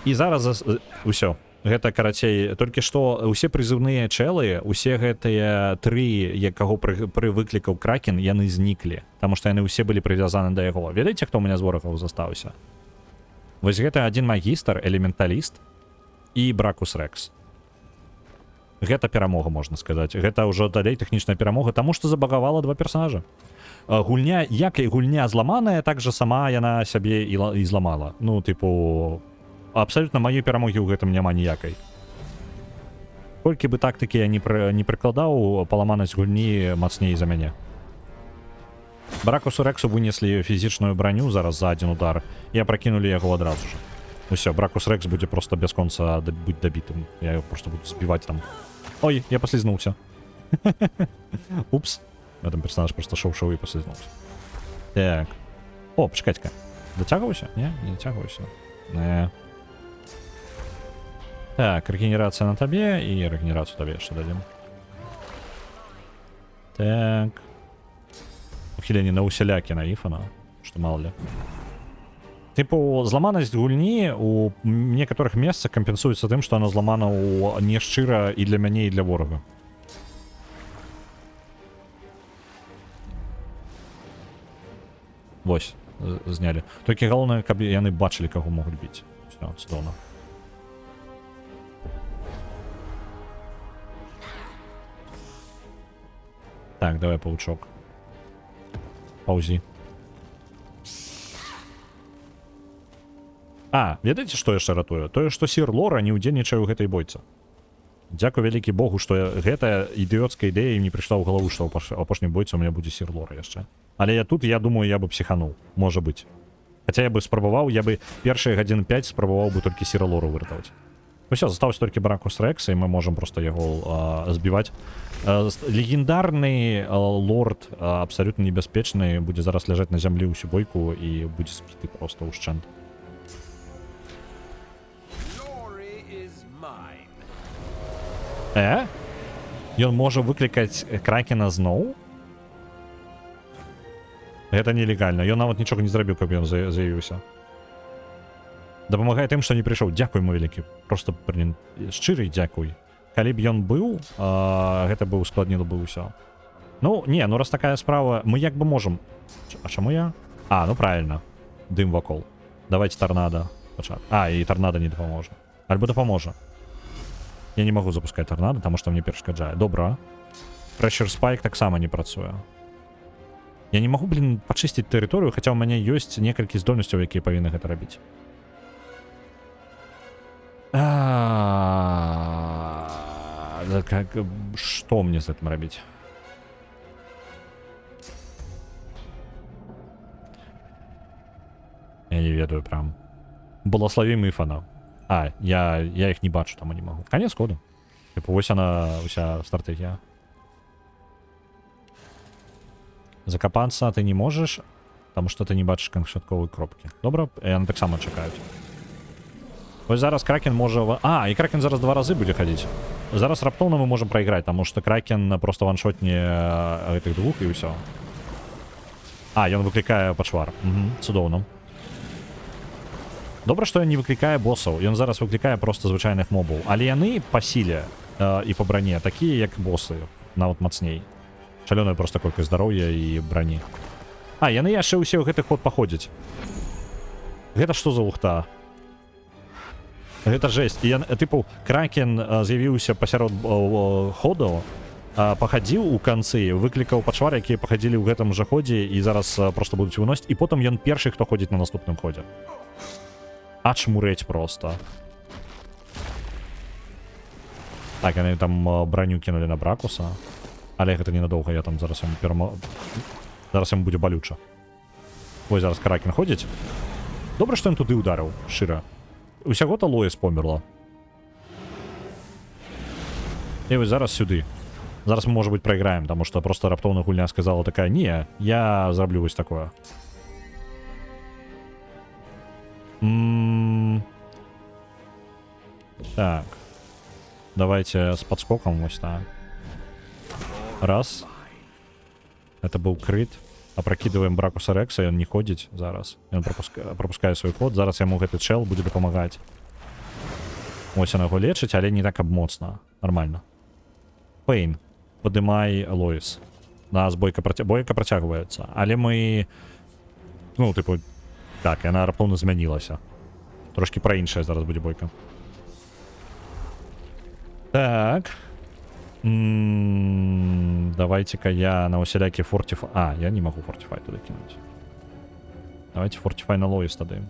І зараз усё. Гэта, карацей, толькі што усе прызыўныя чэлы, усе гэтыя тры, каго выклікаў кракен, яны зніклі. Таму што яны ўсе былі прывязаны да яго. Ведаеце, хто ў мяне з ворагаў застаўся? Вось гэта адзін магістр, элементаліст і Бракус Рекс. Гэта перамога, можна сказаць. Гэта ўжо далей тэхнічная перамога, таму што забагавала два персонажа. Гульня, як і гульня зламаная, так жа сама яна сябе і зламала. Ну, тыпу, абсалютна маёй перамогі ў гэтым няма ніякай. Колькі бы тактыкі я не прыкладаў, паламанасць гульні мацней за мяне. Бракусу Рексу вынеслі фізічную броню зараз за адзін удар, і пракінулі яго адразу ж. Усё, Бракус Рекс будзе просто без конца быць дабітым. Я яго просто буду збіваць там. Ой, я паслізнуўся. Упс. Этом персонаж просто шоу-шоу и послизнулся. Так. О, пшкать-ка. Дотягивайся? Не, не дотягивайся. Не. Так, регенерация на тебе и регенерацию тебе еще дадим. Так. Ухиление на усілякі на Іфана, что мало ли. Типу, зламанасць гульні у некоторых месцах компенсуецца тым, што она зламана у нешчыра і для мяне, і для ворага. Вось, знялі. Толькі галоўнае, каб яны бачылі, каго могуць біць. Всё, цудоўна. Так, давай паучок. Паўзі. А, ведаеце, што яшчэ ратуе? Тое, што сір Лора не ўдзельнічае ў гэтай бойцы. Дзякуй вялікі Богу, што гэтая ідыёцкая ідэя ім не прыйшла ў галаву, што апошняй бойцы у меня будзе сір Лора яшчэ. Але я тут, я думаю, я бы психанул. Можа быць. Хаця я бы спрабаваў, я бы першыя гадзін 5 спрабаваў бы толькі сіра Лору выратаваць. Ну всё, застаўся толькі Бракус Рекс, і мы можам просто яго збіваць. Легендарны лорд, абсалютна небяспечны, будзе зараз ляжаць на зямлі ўсю бойку і будзе збіты просто ўшчэнт. Ён можа выклікаць кракена зноў? Гэта нелегальна. Ён нават нічога не зрабіў, каб ён заявіўся. Дапамагае тым, што не прыйшоў. Дзякуй, мой вялікі. Просто, блин, шчыры дзякуй. Калі б ён быў, гэта бы ускладніло бы ўсё. Ну, не, ну раз такая справа, мы як бы можам... А чаму я? А, ну правильно. Дым вакол. Давайте торнадо. А, і торнадо не дапаможа. Альбо дапаможа. Я не магу запускаць торнадо, таму што мне перашкаджае. Добра. Pressure Spike таксама не працуе. Я не могу, блин, пачысціць тэрыторыю, хаця ў мяне ёсць некалькі здольнасцяў, якія павінны гэта рабіць. Што мне з гэтым рабіць? Я не ведаю прям. Благословім Іфана. А, я іх не бачу, таму не магу. Канец коду. Типу, вось она, уся стратегія. Закапацца ты не можаш, таму што ты не бачыш канчатковай кропкі. Добра? Яны таксама чакаюць. Вось зараз кракен можа... А, і кракен зараз 2 разы будзе хадзіць. Зараз раптоўна мы можам прайграць, таму што кракен просто ваншотне гэтых двух і ўсё. А, ён выклікае пачвар. Цудоўна. Добра, што ён не выклікае босаў. Ён зараз выклікае проста звычайных мобаў. Але яны па сіле і па броне такія, як босы, нават мацней. Шалёная проста колькасць здароўя і брані. А, яны яшчэ ўсе ў гэты ход паходзяць. Гэта што за лухта? Гэта жесть. І тыпу, Кракен з'явіўся пасярод ходу, пахадзіў у канцы, выклікаў пачвар, якія пахадзілі ў гэтым жа ходзе і зараз проста будуць выносіць. І потым ён першы, хто ходзіць на наступным ходзе. Ачмурэць проста. Так, яны там броню кинули на Бракуса. Але гэта ненадоўга, я там зараз яму зараз яму будзе балюча. Ой, зараз Кракен ходзіць. Добра, што ён туды ударыў, шчыра. Усяго-то Лоіс померла. І вось зараз сюды. Зараз мы, можа быць, прайграем, таму што проста раптоўна гульня сказала такая: не, я зраблю вось такое. Так. Давайте с подскоком вось так. Раз. Это был крит. Опрокидываем Бракуса Рекса, и он не ходит зараз. Он пропускает свой ход. Зараз яму гэты чел будет допомагать. Ось она его лечить, але не так обмоцно. Нормально. Пейн. Подымай Лоис. Нас бойка протягивается. Але мы... Ну, типу... Так, яна раптоўна змянілася. Трошки про іншае зараз будзе бойка. Так. Давайте-ка я на усялякі Fortify... А, я не могу Fortify туди кинуть. Давайте Fortify на Лоис тады.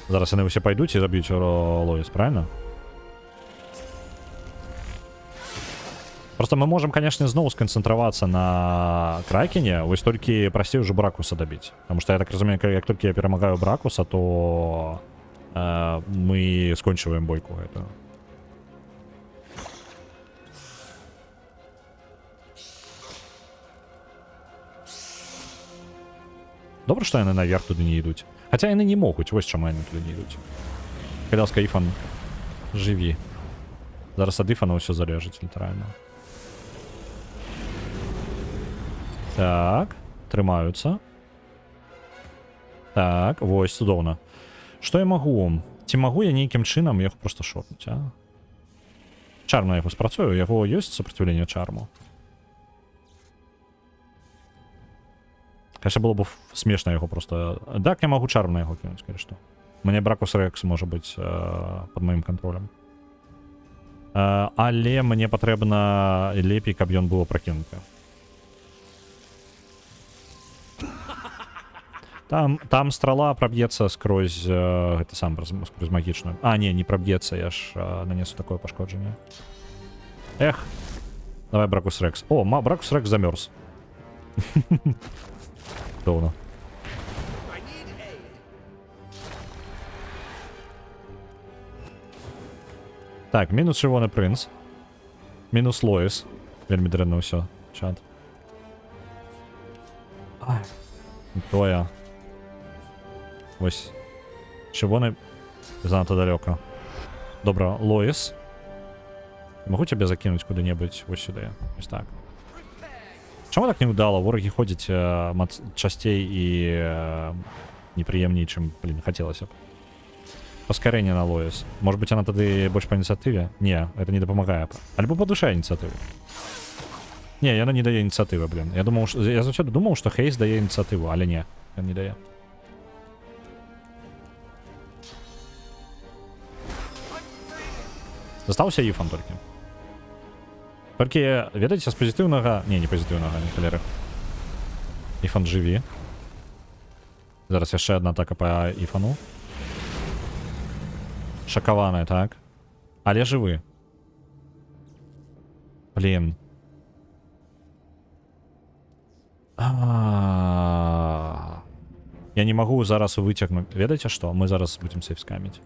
Зараз яны усе пайдуць і заб'юць Лоис, правильно? Просто мы можем, конечно, зноў сканцэнтравацца на Кракене, вось толькі прасцей уже Бракуса дабіць. Потому что я так разумею, як толькі я перамагаю Бракуса, то мы скончиваем бойку гэтую. Добра, што яны наверх туды не ідуць. Хаця яны не могуць, вось чаму яны туды не ідуць. Кадалска, Іфан, жыві. Зараз ад Іфана ўсё залежыць, літаральна. Так, трымаюцца. Так, вось, цудоўна. Што я магу? Ці магу я нейкім чынам яго проста шотнуць, а? Чарм на яго спрацую, у яго ёсць сопротивленне чарму? Конечно, было бы смешно яго просто... Так, я могу чарм на яго кинуть, конечно. Мне Бракус Рекс может быть под моим контролем. Але мне патрэбна лепей, каб ён было прокинуто. Там страла пробьется сквозь это сам, сквозь магичную. А, не пробьется, я ж нанесу такое пошкоджение. Эх. Давай Бракус Рекс. О, Бракус Рекс замерз. Довно. Так, мінус Червоний Принц. Мінус Лоїс. Вельми дрянно все. Чат. Ай. То я. Ось. Червоний занадто далеко. Добро, Лоїс. Могу тебе закинуть куда-нибудь ось сюди. Ось так. Чому так не удало? Вороги ходять частей і неприємнее, чим, блін, хотілося б. Поскорение на Лоис. Может быть, она тогда больше по инициативе? Не, это не допомагає. Альбо подушає ініціативу. Не, она не дає ініціативи, блін. Я звичайно думав, що Хейс дає ініціативу, але ні, він не дає. Застався Іфан тільки. Тільки, ведаєте, з позитивного... Не позитивного, не холери. Іфан живі. Зараз ще одна атака по Іфану. Шокованная, так. Але живы. Блин. Я не могу зараз вытягнуть. Ведаете что? Мы зараз будем сейфскамить.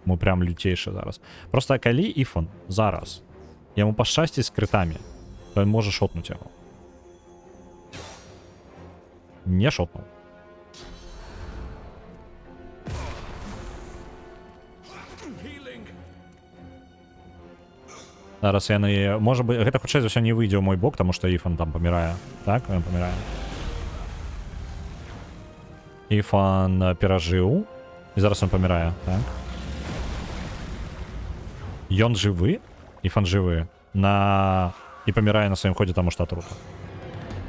Мы прям лютейшие зараз. Просто калі Іфан зараз яму пашчасціць з критами, то він може шотнуть його. Не шотнув. Зараз яны... Можа быть, гэта хутчэй за ўсё не выйдзе ў мой бок, таму што Іфан там памірае. Так, ён памірае. Іфан перажыў. І зараз ён памірае, так. Ён жывы? Іфан жывы. І памірае на сваім ходзе, таму што атрута.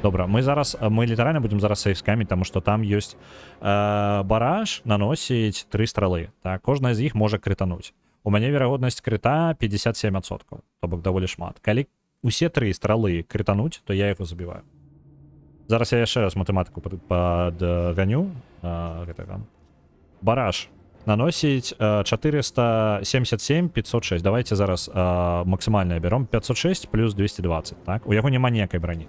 Добра, мы літаральна будзем зараз сейфскаміць, таму што там ёсць бараж наносіць 3 стрэлы. Так, кожная з іх можа крытануць. У мяне верагоднасць крыта 57%, то бок даволі шмат. Калі усе 3 стрэлы крытануць, то я яго забіваю. Зараз я яшчэ раз матэматыку падганю. Бараж наносіць 477 506. Давайте зараз максімальна бяром 506 плюс 220. Так? У яго няма ніякай брані.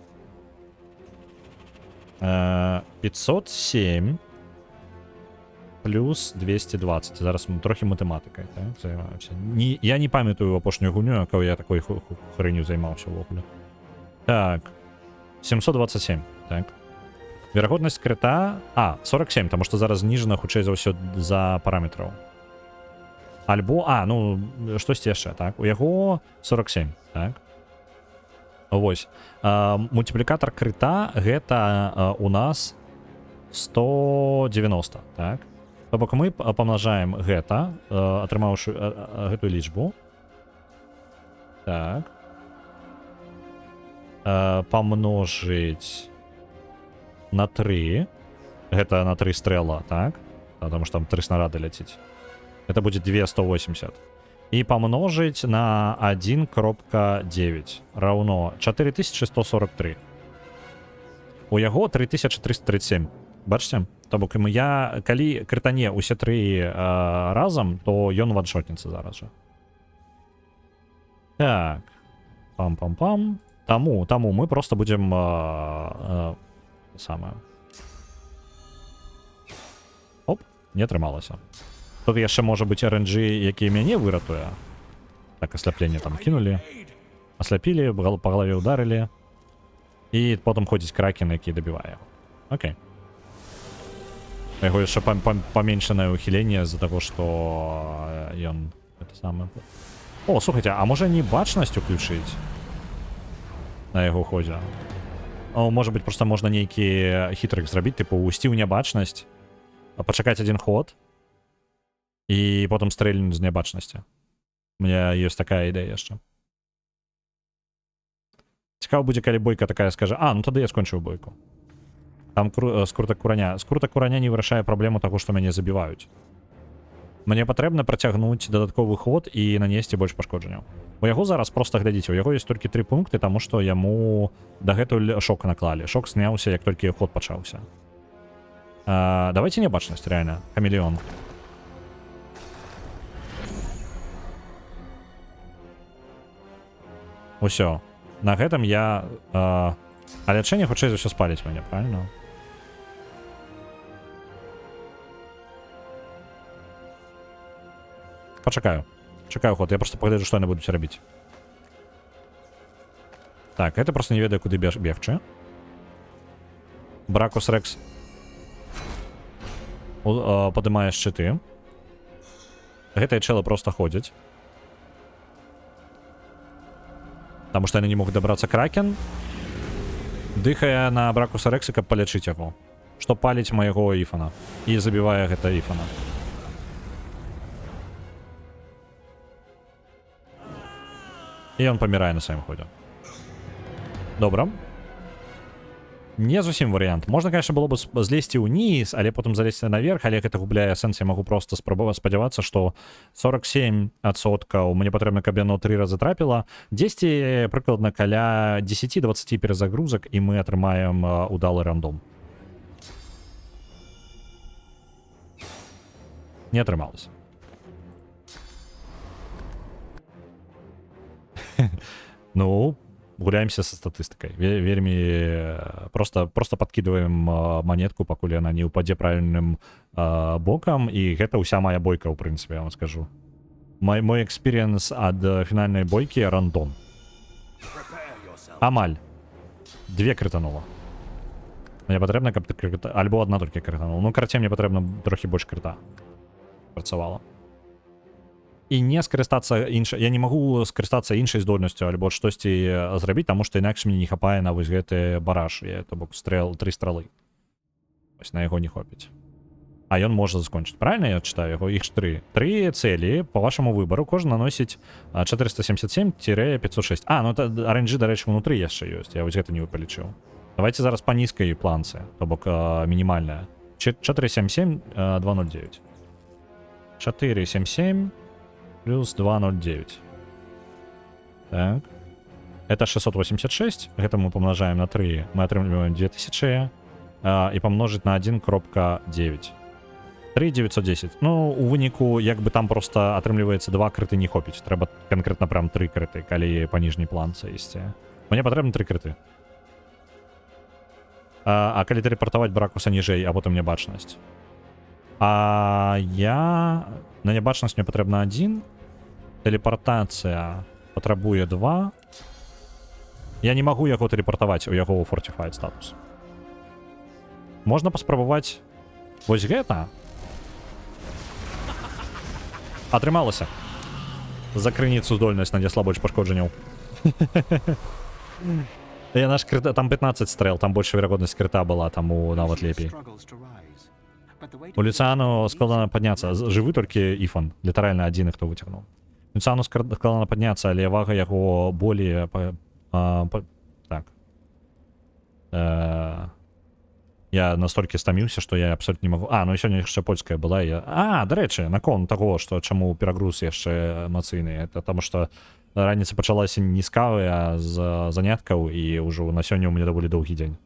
507 плюс 220. Зараз трохи математикой, так, займаюся. Я не пам'ятаю апошнюю гульню, коли я такой хренью займався в огляд. Так. 727, так. Верагоднасць крита... 47, тому що зараз знижена хутчэй за ўсё за параметраў. Альбо... ну, штосьці яшчэ, так. У яго 47, так. Вось. Мультиплікатор крита гэта у нас 190, так. То бок мы памнажаем гэта, атрымаўшы гэтую лічбу. Так. Памножыць на 3. Гэта на 3 стрела, так? Потому что там 3 снарады ляціць. Это будет 280. І памножыць на 1.9 раўно 4143. У яго 3337. Бачыце? То бок калі крытане усе 3 разам, то ён ваншотніцца зараз жа. Так. Пам-пам-пам. Таму мы просто будем самое. Оп, не атрымалася. Тут яшчэ можа быць RNG, які мяне выратуе. Так, асляпленне там кинулі. Асляпілі, по галаве ударылі. І потым ходзіць кракен, які дабівае яго. Окей. Яго яшчэ паменшанае ухіленне з-за таго, што ён... Это самае... О, слухайте, а можа не бачнасць уключыць? На яго ходзе. О, можа быть, просто можна нейкі хітрык зрабіць, типу, увесці ў нябачнасць, пачакаць один ход, і потым стрэльнуць з нябачнасці. У меня ёсць такая ідэя яшчэ. Цікава будзе, калі бойка такая скажа, ну тады я скончыў бойку. Там скрутак кураня. Скрутак кураня не вырашае праблему таго, што мяне забіваюць. Мне патрэбна працягнуць дадатковы ход і нанесці больш пашкоджанняў. У яго зараз просто глядзіце, у яго ёсць толькі 3 пункты, таму што яму дагэтуль шок наклалі. Шок сняўся, як толькі ход пачаўся. Давайте небачнасць, реально. Хамелеон. Усё. На гэтым я... А лячэнне хутчэй за ўсё спаліць мяне, правильно? Почакаю. Чакаю ход. Я просто погляджу, што яны будуць рабіць. Так, это просто не ведаю, куды бегчы. Бракус Рекс падымае шчыты. Гэтыя чэлы просто ходзяць. Таму што яны не могуць дабрацца кракен. Дыхае на Бракуса Рекса, каб палячыць яго. Што паліць майго Іфана. І забівае гэта Іфана. І ён памірае на сваім ходзе. Добра. Не зусім варыянт. Можна, конечно, было бы злезці ўніз, але потым залезці наверх, але гэта губляе сэнс. Я магу просто спадзявацца, што 47% мне патрэбна, каб яно 3 разы трапіла. 10 прыкладна каля 10-20 перезагрузак, і мы атрымаем удалы рандом. Не атрымалася. Ну, гуляемся со статыстыкай. Вельмі просто подкидываем монетку, пакуль яна не ўпадзе правільным бокам, і гэта ўся моя бойка, ў прынцыпе, я вам скажу. Мой экспіріенс ад фінальнай бойкі рандом. Амаль. 2 крытанула. Мне патрэбна, каб ты крыта... Альбо одна толькі крытанула. Ну, карацей, мне патрэбна трохі больш крыта. Працавала. і не скарыстацца іншай, я не магу скарыстацца іншай здольнасцю альбо штосьці зрабіць, таму што інакш мне не хапае на вось гэты бараж, то бок стрэл 3 стралы. Вось на яго не хопіць. А ён можа закончыць. Правильно я читаю яго? Іх 3. 3 цэлі по вашаму выбару, кожны наносіць 477-506. А, ну RNG, дарэчы, унутры яшчэ ёсць. Я вось гэта не палічыў. Давайте зараз па нізкай планцы, то бок мінімальная. 477-209. 477 плюс 209. Так. Это 686. Гэта мы помножаем на 3. Мы атрымліваем 2000. І помножить на 1.9. 3910. Ну, у выніку, як бы там просто атрымліваецца 2 крыты не хопіць. Трэба канкрэтна прям 3 крыты, калі па ніжняй планцы ісці. Мне патрэбна 3 крыты. А калі тэлепартаваць бракуса ніжэй, а потым нябачнасць. А я... На нябачнасць мне патрэбна 1. Тэлепартацыя патрабуе 2. Я не магу яго тэлепартаваць у яго Fortified статус. Можна паспрабаваць вось гэта. Атрымалася. За крыніцу здольнасць надзесла больш пашкоджанняў. Яна ж крыта, там 15 стрэл, там больш верагоднасць крыта была, таму нават лепей. У Люцыану складана падняцца. Жывы толькі Іфан, літаральна адзін, хто выцягнуў. Люцыану складана падняцца, але вага яго болей... Так. Я настолькі стаміўся, што я абсолютно не магу... А, ну і сёння яшчэ польская была. Дарэчы, наконт таго, што чаму перагруз яшчэ эмацыйны. Это таму што раніца пачалася не з кавы, а з заняткаў, і ўжо на сёння ў мяне даволі доўгі дзень.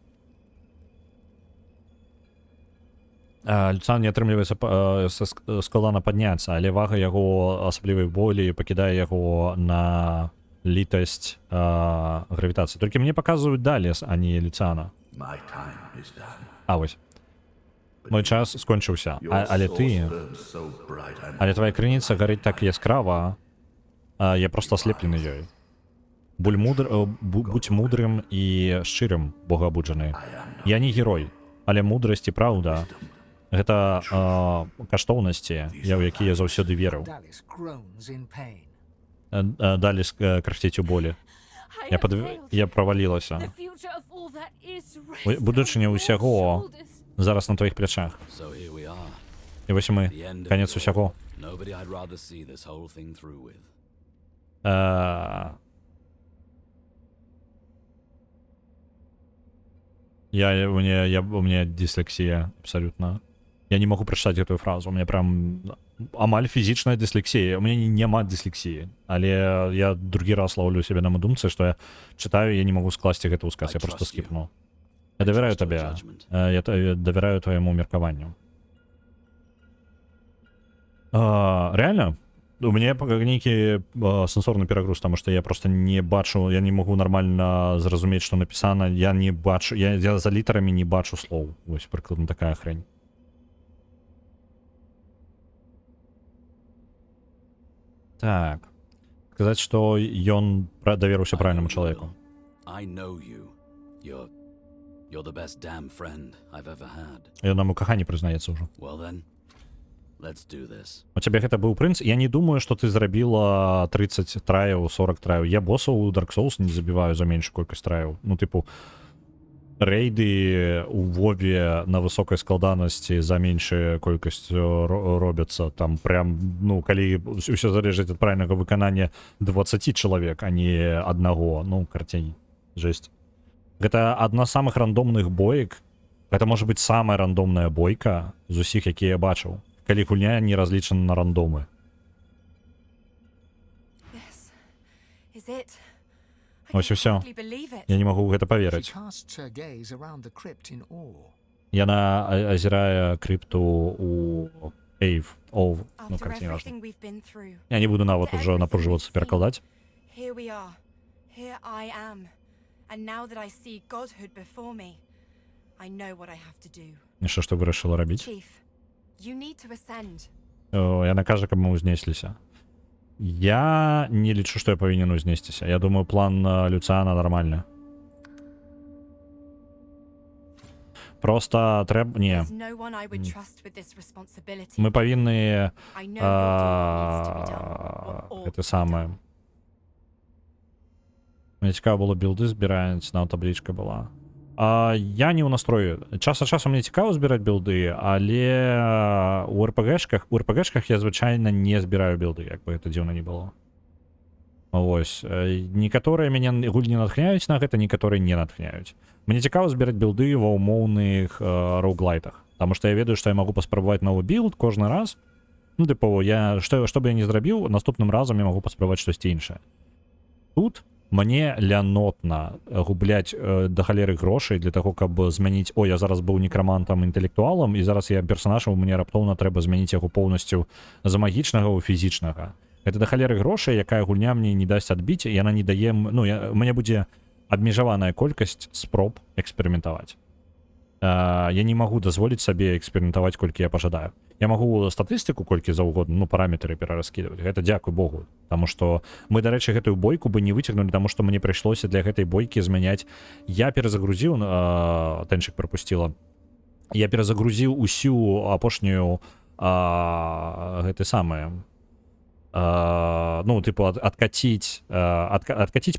Люцан не атрымліваецца складана падняцца, але вага яго асаблівай болі пакідае яго на літасць гравітацыі. Толькі мне паказваюць Далес, а не Люцана. А вось. Мой час скончыўся. Але ты... Але твоя крыніца гарыць так яскрава, я просто аслеплены ёй. Будь мудрым і шчырым, богабуджаны. Я не герой, але мудрасць і праўда — гэта каштоўнасці, ў якія заўсёды верыў. Далес крахціць у болі. Я правалілася. Будучыня ўсяго зараз на твоіх плячах. І вось мы, канец усяго. У меня дыслексія абсолютно. Я не могу прачытаць гэтую фразу. У меня прям амаль фізічная дыслексія. У меня няма дыслексіі. Але я другі раз ловлю себе на думцы, што я чытаю, я не могу скласці гэты усказ. Я просто скіпну. Я давяраю табе. Я давяраю твоему меркаванню. Реально? У мяне нейкі сенсорны перагруз, таму што я просто не бачу, я не могу нормально зразумець, што напісана. Я не бачу, я за літарамі не бачу слоў. Вось прыкладна такая хрень. Так. Сказаць, што ён даверыўся правільнаму чалавеку. Ён нам у каханні прызнаецца ўжо. У цябе гэта быў прынц? Я не думаю, што ты зрабіла 30 траяў, 40 траяў. Я босаў у Dark Souls не забіваю за меншую колькасць траяў. Ну, тыпу, рэйды у Вове на высокай складанасці за меншую колькасць робяцца. Там прям, ну, калі ўсё залежыць ад правільнага выканання 20 чалавек, а не аднаго. Ну, карцень, жесть. Гэта адна з самых рандомных боек. Гэта можа быць самая рандомная бойка з усіх, якія я бачыў. Калі гульня не разлічана на рандомы. Ось і ўсё. Я не магу ў гэта паверыць. Яна азірае крыпту у Эйв. Ну, как не важно. Я не буду нават ужо напружвацца перакладаць. І што вырашыла рабіць? Яна кажа, каб мы ўзнесліся. Я не лічу, што я павінен узнесціся. Я думаю, план Люцыана нармальны. Просто трэба... Не. There's no one I would trust with this responsibility. Мы павінны... I know building needs to be done, or ought Гэта to be самае. done. Мне цікава было білды збіраць, на таблічка была. Я не ў настрою. Час ад часу мне цікава збіраць білды, але у РПГшках я звычайна не збіраю білды, як бы гэта дзіўна не было. Вось. Некаторыя мяне гульні натхняюць на гэта, некаторыя не натхняюць. Мне цікава збіраць білды ва ўмоўных роуглайтах, таму што я ведаю, што я магу паспрабаваць новы білд кожны раз. Ну, тыпу, што бы я не зрабіў, наступным разам я магу паспрабаваць штосьці іншае. Тут мне лянотна губляць да халеры грошай для таго, каб змяніць, я зараз быў некрамантам інтэлектуалам, і зараз я персанажаў, мне раптоўна трэба змяніць яго поўнасцю з магічнага ў фізічнага. Гэта да халеры грошай, якая гульня мне не дасць адбіць, яна не дае, мне будзе абмежаваная колькасць спроб эксперыментаваць. Я не магу дазволіць сабе эксперыментаваць, колькі я пажадаю. Я магу статыстыку колькі заўгодна, параметры перараскідваць. Гэта дзякуй Богу. Таму што мы, дарэчы, гэтую бойку бы не выцягнулі, таму што мне прыйшлося для гэтай бойкі змяняць. Я перазагрузіў, Тэнчык прапусціла. Я перазагрузіў усю апошнюю гэты самае. Адкаціць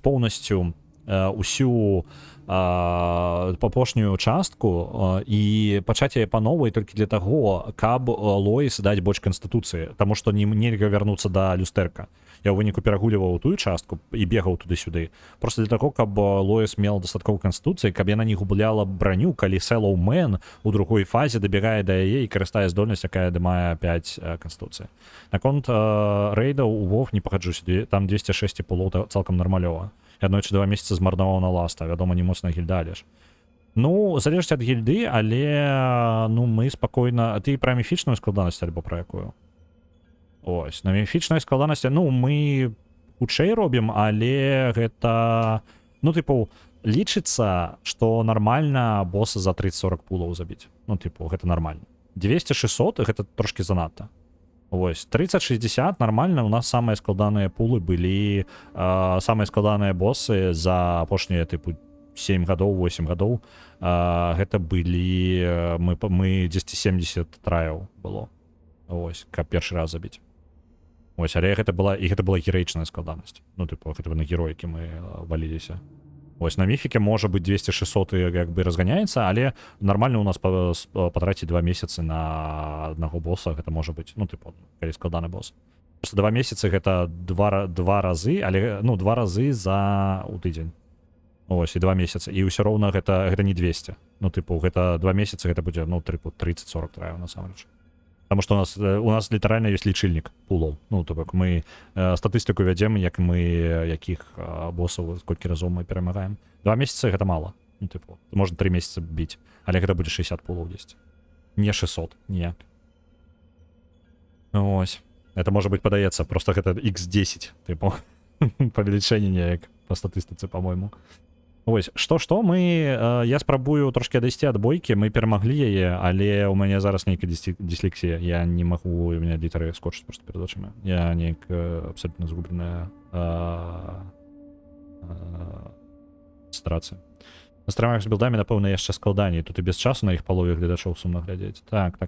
поўнасцю усю апошнюю частку і пачаць яе па новай толькі для таго, каб Лоіс даць больш канстытуцыі, таму што нельга вярнуцца да люстэрка. Я ў выніку перагульваў тую частку і бегаў туды-сюды. Просто для таго, каб Лоіс мела дастаткова канстытуцыі, каб яна не губляла браню, калі Сэллоу Мэн у другой фазе дабягае да яе і карыстае здольнасць, якая дымае 5 канстытуцыі. Наконт рэйдаў у WoW не пагаджуся, там 206 пулоў цалкам нармалёва. Я аднойчы 2 месяцы змарнаваў на ласта, вядома, не моцная гільда, але ж. Залежыць ад гільды, але мы спакойна... Ты пра міфічную складанасць альбо пра якую? Ось, на міфічнай складанасці, мы хутчэй робім, але гэта... лічыцца, што нармальна боса за 30-40 пулаў забіць. Гэта нармальна. 200-600 гэта трошкі занадта. Ось, 30-60 нормально, у нас самыя складаныя пулы былі, самыя складаныя босы за апошнія, 7 гадоў, 8 гадоў, гэта былі, мы 10-70 траяў было, ось, каб першы раз забіць. Ось, але гэта была гераічная складанасць, гэта на героікі мы валіліся. Ось, на міфіке можа быць 200-600 як бы разганяецца, але нармальна у нас патраціць 2 месяцы на аднаго боса, гэта можа быць, калі складаны бос. Просто 2 месяцы гэта 2 разы, але, 2 разы у тыдзень. Ось, і 2 месяцы, і ўсё роўна гэта не 200. Гэта 2 месяцы, гэта будзе, 30-40 траяў насамрэч. Таму што у нас літаральна ёсць лічыльнік пулоў. Мы статыстыку вядзем, як мы якіх босаў, колькі разоў мы перамагаем. 2 месяцы гэта мала. Можна 3 месяцы біць, але гэта будзе 60 пулоў 10. Не 600, ніяк. Ось. Это можа быць падаецца, просто гэта x10, павелічэнне неяк па статыстыцы, па-мойму. Ось, што я спрабую трошки адысці ад бойкі, мы перамаглі яе, але ў мяне зараз нейкая дыслексія, я не магу, у меня літары скочыць просто перад очамі. Я неяк абсолютно згубленая сітуацыя. На страмах з білдамі, напэўна, яшчэ складаней, тут і без часу на іх палове гледачоў сумна глядзець. Так.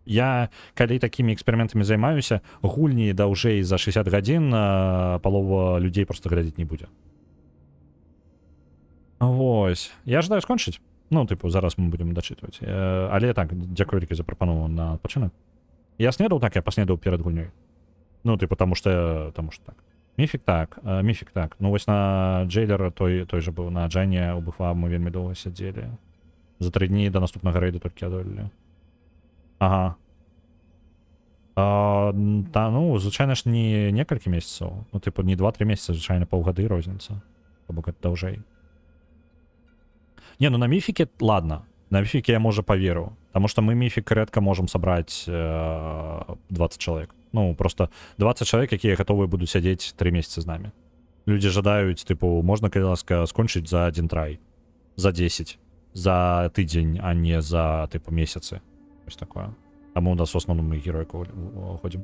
Я, калі такімі эксперыментамі займаюся, гульні даўжэй за 60 гадзін палова людзей просто глядзець не будзе. Вось. Я жадаю скончыць. Зараз мы будзем дачытваць. Але так, дзякую вялікі за прапанову на адпачынак. Я снедаў так, я паснедаў перад гульнёй. Таму што так. Міфік так. Вось на Джейлер той жа быў, на Джайне у БФА мы вельмі доўга сядзелі. За 3 дні да наступнага рэйда толькі адолелі. Ага. Звычайна ж не некалькі месяцаў. Не 2-3 месяцы, звычайна паўгады розніца. Або гэта даўжэй. На міфіке, ладно. На міфіке я, можа, паверу. Таму што мы міфік рэдка можам сабраць 20 чалавек. Просто 20 чалавек, якія гатовыя будуць сядзець 3 месяцы з намі. Людзі жадаюць, можна, калі ласка, скончыць за 1 трай. За 10. За тыдзень, а не за, месяцы. Ось такое. Таму у нас в основном мы героiку ходзім.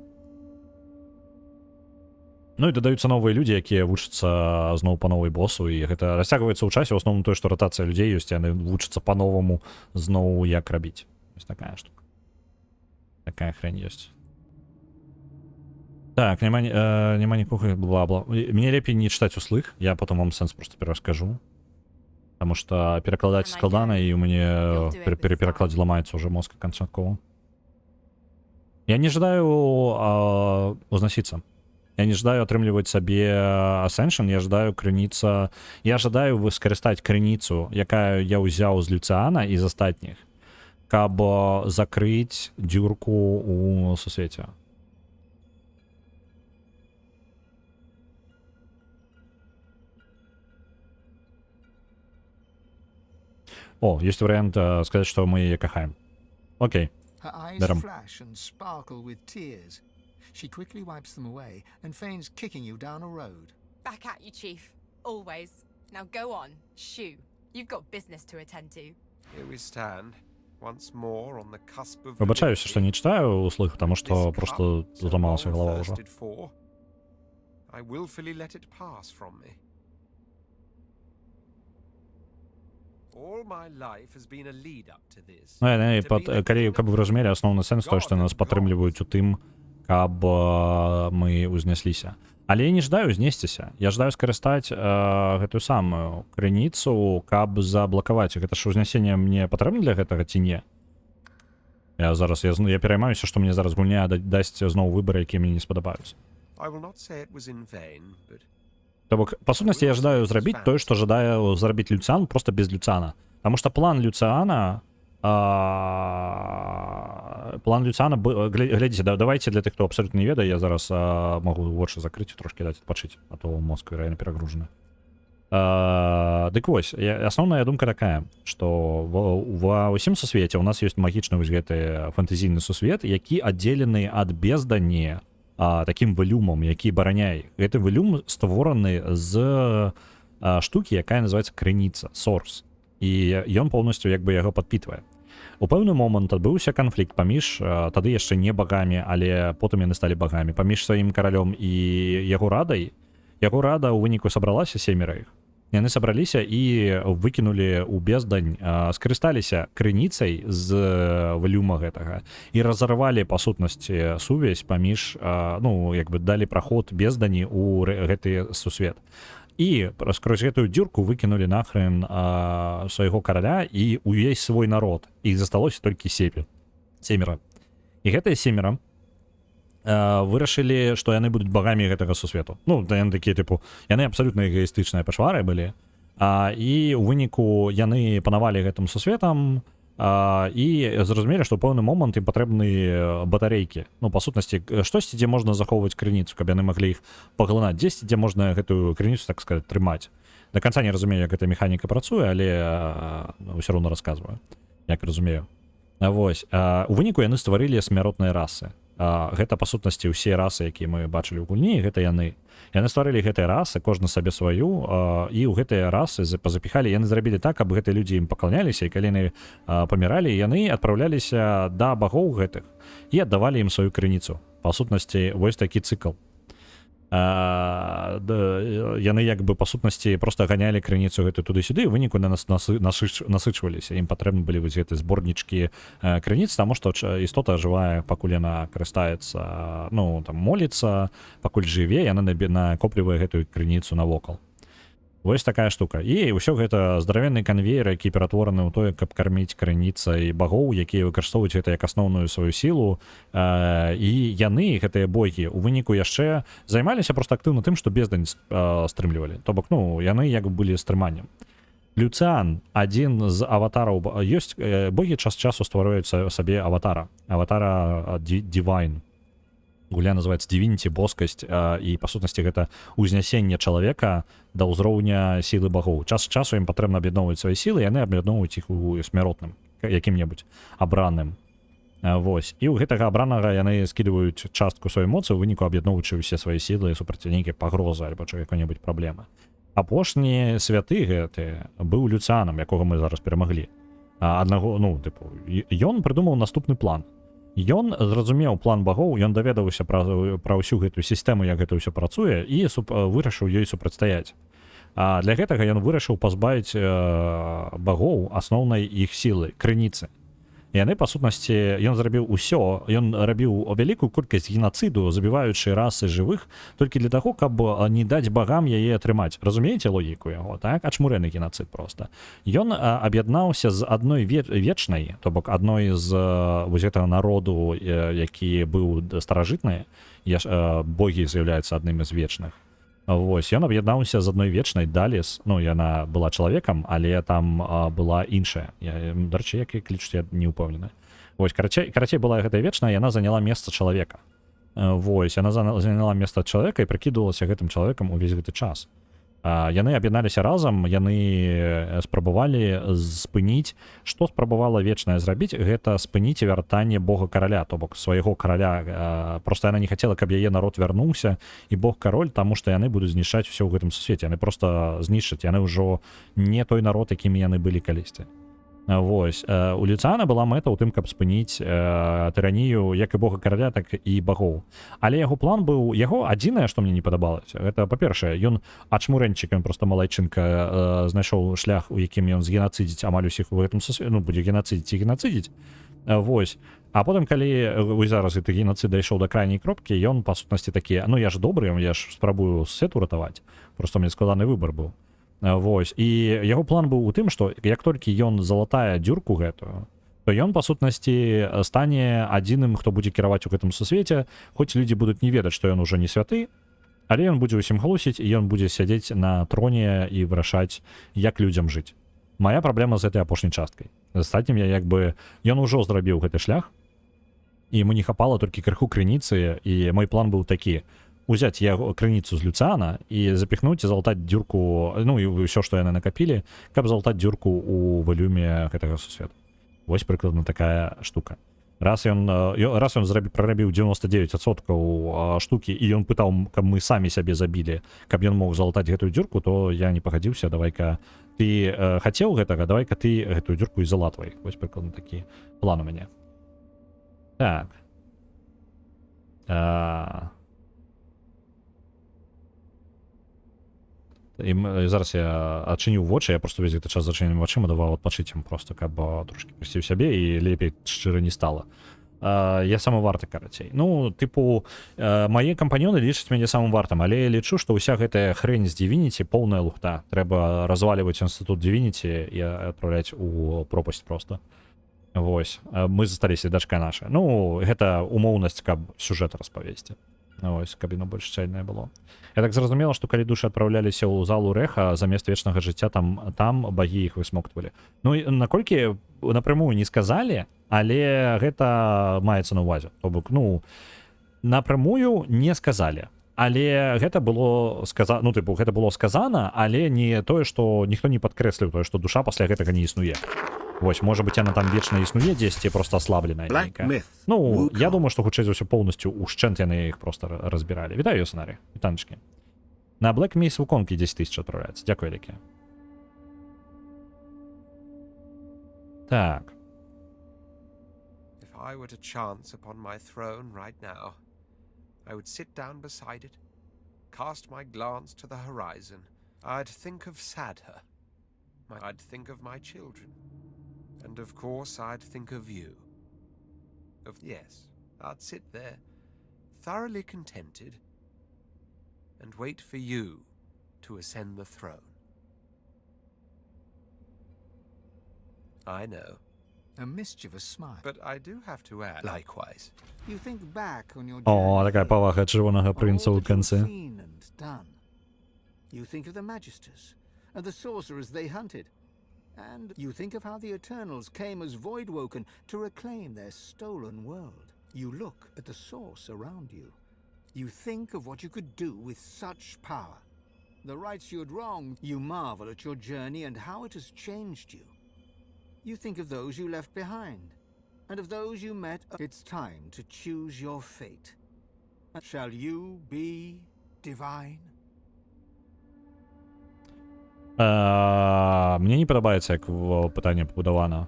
Ну і дадаюцца новыя людзі, якія вучацца зноў па новай босу, і гэта расцягваецца ў часе, у асноўным тое, што ратацыя людзей ёсць, яны вучацца па-новаму зноў як рабіць. Вось такая штука. Такая хрень ёсць. Так, няма нікога, бла-бла. Мне лепей не чытаць услых, я потом вам сэнс просто пераскажу. Потому что перакладаць складана, і ў мяне при перакладзе ламаецца ўжо мозг канчаткова. Я не жадаю узносіцца. Я не жадаю атрымліваць сабе Ascension, я жадаю крыніца... Я жадаю скарыстаць крыніцу, якая я ўзяў з Люцыана і з астатніх, каб закрыць дзюрку ў сусвеце. О, есть вариант сказать, что мы ее кахаем. Окей. Her eyes Берем. flash and sparkle with tears. She quickly wipes them away and feigns kicking you down a road. Back at you, Chief. Always. Now go on. Shoo. You've got business to attend to. Here we stand, once more on the cusp of Вибачаюсь, что не читаю услых, потому что This просто cup so заломалась long голова уже. thirsted for, I willfully let it pass from me. All my life has been a lead up to this. Ну, я, To be the king каб of вы разумелі, асноўны сэнс той, што нас падтрымліваюць у тым, каб мы ўзнесліся. Але я не жадаю знесціся. Я жадаю скарыстаць гэтую самую крыніцу, каб заблакаваць. Гэта ж узнесенне мне патрэбна для гэтага ці не? Я зараз я пераймаюся, што мне зараз гульня дасць зноў выбары, якія мне не спадабаюцца. I will not say it was in vain, but То бок, па сутнасці, я жадаю зрабіць тое, што жадаю зрабіць Люцыан просто без Люцыана. Таму што план Люцыана... План Люцыана... Глядзіце, давайте для тых, хто абсолютно не ведае, я зараз могу вочы закрыць і трошки даць адпачыць, а то мозг, вероятно, перагружаны. Дык вось, асноўная думка такая, што ва ўсім сусвеце у нас ёсць магічны вось гэты фантазійны сусвет, які аддзелены ад бездані таким валюмом, які бараняе. Гэты валюм створаны з штукі, якая называецца крыніца, source. І ён поўнасцю як бы яго падпітвае. У пэўны момант адбыўся канфлікт паміж тады яшчэ не багамі, але потым яны сталі багамі, паміж сваім каралём і яго радай. Яго рада ў выніку сабралася 7 іх. Яны сабраліся і выкінулі ў бездань, скарысталіся крыніцай з валюма гэтага і разарвалі па сутнасці сувязь паміж, ну, як бы далі праход бездані ў гэты сусвет. І скрозь гэтую дзюрку выкінулі нахрен свайго караля і увесь свой народ. Іх засталося толькі 7. І гэтыя 7 вырашылі, што яны будуць багамі гэтага сусвету. Ну, яны такія, тыпу, яны абсалютна эгоістычныя пашвары былі, і ў выніку яны панавалі гэтым сусветам, і зразумелі, што ў пэўны момант ім патрэбны батарэйкі. Ну, па сутнасці, штосьці, дзе можна захоўваць крыніцу, каб яны маглі іх паглынаць, дзесьці, дзе можна гэтую крыніцу, так сказать, трымаць. До канца не разумею, як эта механіка працуе, але ўсё роўна расказваю, як разумею. Вось, у выніку яны стварылі смяротныя расы. Гэта па сутнасці ўсе расы, якія мы бачылі ў гульні, гэта яны стварылі гэтыя расы, кожны сабе сваю, і ў гэтыя расы пазапіхалі, яны зрабілі так, каб гэтыя людзі ім пакланяліся, і калі яны паміралі, яны адпраўляліся да багоў гэтых і аддавалі ім сваю крыніцу. Па сутнасці вось такі цыкл. Яны як бы па сутнасці просто ганялі крыніцу гэту туды-сюды, і выніку на нас насычваліся. Ім патрэбны былі вось гэтыя зборнічкі крыніц, таму што істота жывая, пакуль яна карыстаецца, ну, там, моліцца, пакуль жыве, яна накоплівае гэтую крыніцу навокал. Вось такая штука. І ўсё гэта здаравенны канвейер, які ператвораны ў тое, каб карміць крыніцай багоў, якія выкарыстоўваюць гэта як асноўную сваю сілу. І яны, гэтыя богі, у выніку яшчэ займаліся проста актыўна тым, што бездань стрымлівалі. То бок, ну, яны як былі стрыманнем. Люцыан, адзін з аватараў, ёсць богі час-часу ствараюць сабе аватара. Аватара Divine. Гуля называецца Divinity, боскасць, і па сутнасці гэта ўзнясенне чалавека да ўзроўня сілы багоў. Час-часу ім патрэбна аб'ядноўваць свае сілы, яны аб'ядноўваюць іх у смяротным, якім-небудзь абраным. Вось. І ў гэтага абранага яны скідваюць частку сваёй моцы, у выніку аб'ядноўваючы ўсе свае сілы супраць нейкай пагрозы альбо якой-небудзь праблемы. Апошні святы гэты быў Люцыанам, якога мы зараз перамаглі. Аднаго, ну, тыпу, ён прыдумаў наступны план. Ён зразумеў план багоў, ён даведаўся пра ўсю гэтую сістэму, як гэта ўсё працуе, і вырашыў ёй супрацьстаяць. А для гэтага ён вырашыў пазбавіць багоў асноўнай іх сілы, крыніцы. Яны, па сутнасці, ён зрабіў усё, ён рабіў вялікую колькасць генацыду, забіваючы расы жывых, толькі для таго, каб не даць багам яе атрымаць. Разумееце логіку яго, так? Ачмурэны генацыд проста. Ён аб'яднаўся з адной вечнай, то бок адной з вось гэтага народу, які быў старажытны, богі з'яўляюцца адным з вечных. Вось, ён аб'яднаўся з адной вечнай, Даліс, ну, яна была чалавекам, але там была іншая. Дарэчы, як і клічуць, я не ўпэўнены. Вось, карацей, была гэтая вечная, яна заняла месца чалавека. Вось, яна заняла месца чалавека і прыкідвалася гэтым чалавекам увесь гэты час. Яны аб'ядналіся разам, яны спрабавалі спыніць, што спрабавала вечная зрабіць, гэта спыніць вяртанне бога караля, то бок свайго караля. Просто яна не хацела, каб яе народ вярнуўся, і бог кароль, таму што яны будуць знішчаць усё ў гэтым свеце. Яны просто знішчаць, яны ўжо не той народ, якімі яны былі калісьці. Вось, у Люцыяна была мэта ў тым, каб спыніць тыранію як і бога караля, так і багоў. Але яго план быў, яго адзінае, што мне не падабалася, гэта, па-першае, ён ачмурэнчык, ён проста малайчынка знайшоў шлях, у якім ён згенацыдзіць амаль усіх у гэтым свеце, ну, будзе генацыдзіць і генацыдзіць. Вось. А потым, калі зараз гэты генацыд дайшоў да крайняй кропкі, ён, па сутнасці, такі, ну, я ж добры, я ж спрабую свет уратаваць. Просто мне складаны выбар быў. Вось, і яго план быў у тым, што як толькі ён залатае дзюрку гэтую, то ён, па сутнасці, стане адзіным, хто будзе кіраваць у гэтым сусвеце, хоць людзі будуць не ведаць, што ён ужо не святы, але ён будзе ўсім галусіць, і ён будзе сядзець на троне і вырашаць, як людзям жыць. Мая праблема з гэтай апошняй часткай. З астатнім ён ужо зрабіў гэты шлях, і яму не хапала толькі крыху крыніцы, і мой план быў такі: узяць яго крыніцу з Люцыяна і запіхнуць і залатаць дзюрку, ну і ўсё, што яны накапілі, каб залатаць дзюрку ў валюме гэтага сусвету. Вось прыкладна такая штука. Раз ён прарабіў 99% штукі, і ён пытаў, каб мы самі сябе забілі, каб ён мог залатаць гэтую дзюрку, то я не пагадзіўся, давай-ка ты хацеў гэтага, давай-ка ты гэтую дзюрку і залатвай. Вось прыкладна такі план у мяне. Так. І зараз я адчыніў вочы, я просто весь гэты час зачыненымі вачыма даваў адпачыць ім просто, каб трошки прыйсці ў сябе і лепей шчыра не стала. Я самы варты, карацей. Ну, тыпу, мае кампаньёны лічаць мяне самым вартым, але я лічу, што ўся гэтая хрень з Divinity поўная лухта. Трэба разваліваць інстытут Divinity і адпраўляць у пропасць просто. Вось, мы засталіся, дачка наша. Ну, гэта умоўнасць, каб сюжэт распавесці. Ось, каб яно больш цельнае было. Я так зразумела, што калі душы адпраўляліся ў залу рэха, замест вечнага жыцця там багі іх высмоктвалі. Ну, наколькі напрямую не сказалі, але гэта маецца на ўвазе. То бок, ну, напрямую не сказалі. Але гэта было сказана, ну, тыпу, гэта было сказана, але не тое, што ніхто не падкрэсліў тое, што душа пасля гэтага не існуе. Вось, можа быць, яна там вечна існуе дзесьці, проста аслабленая нейкая. Ну, я думаю, што хутчэй за ўсё поўнасцю ушчэнт яны іх проста разбіралі. Вітаю, Ёсанарі, вітанчыкі. На Black Myth Wukong'кі 10 000 адпраўляецца. Дзякуй вялікі. Так. If I were to chance upon my throne right now, I would sit down beside it, cast my glance to the horizon. I'd think of Sadha. I'd think of my children. And of course, I'd think of you. Yes, I'd sit there, thoroughly contented, and wait for you to ascend the throne. I know. A mischievous smile. But I do have to add, likewise. You think back on your О, journey, такая павага чырвонага прынца ў all that you've канцы. seen and done. You think of the Magisters and the sorcerers they hunted. And you think of how the Eternals came as Voidwoken to reclaim their stolen world. You look at the source around you. You think of what you could do with such power. The rights you had wronged. You marvel at your journey and how it has changed you. You think of those you left behind, and of those you met. It's time to choose your fate. Shall you be divine? Мне не падабаецца, як пытанне пабудавана.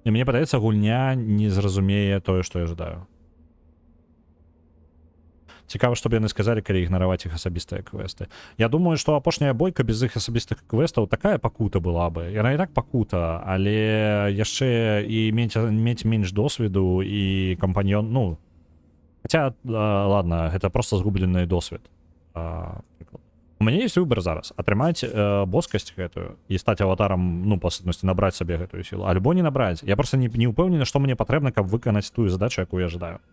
І мені падаецца, гульня не зразумее тое, што я жадаю. Цікава, што б яны сказалі, калі ігнараваць іх асабістыя квесты. Я думаю, што апошняя бойка без іх асабістых квестаў такая пакута была бы. Яна і так пакута, але яшчэ і мець менш досведу і кампаньён, ну, хаця, ладно, гэта проста згублены досвед. У мяне ёсць выбар зараз. Атрымаць боскасць гэтую і стаць аватарам, ну, па сутнасці, набраць сабе гэтую сілу. Альбо не набраць. Я проста не ўпэўнены, што мне патрэбна, каб выканаць тую задачу, якую я жадаю.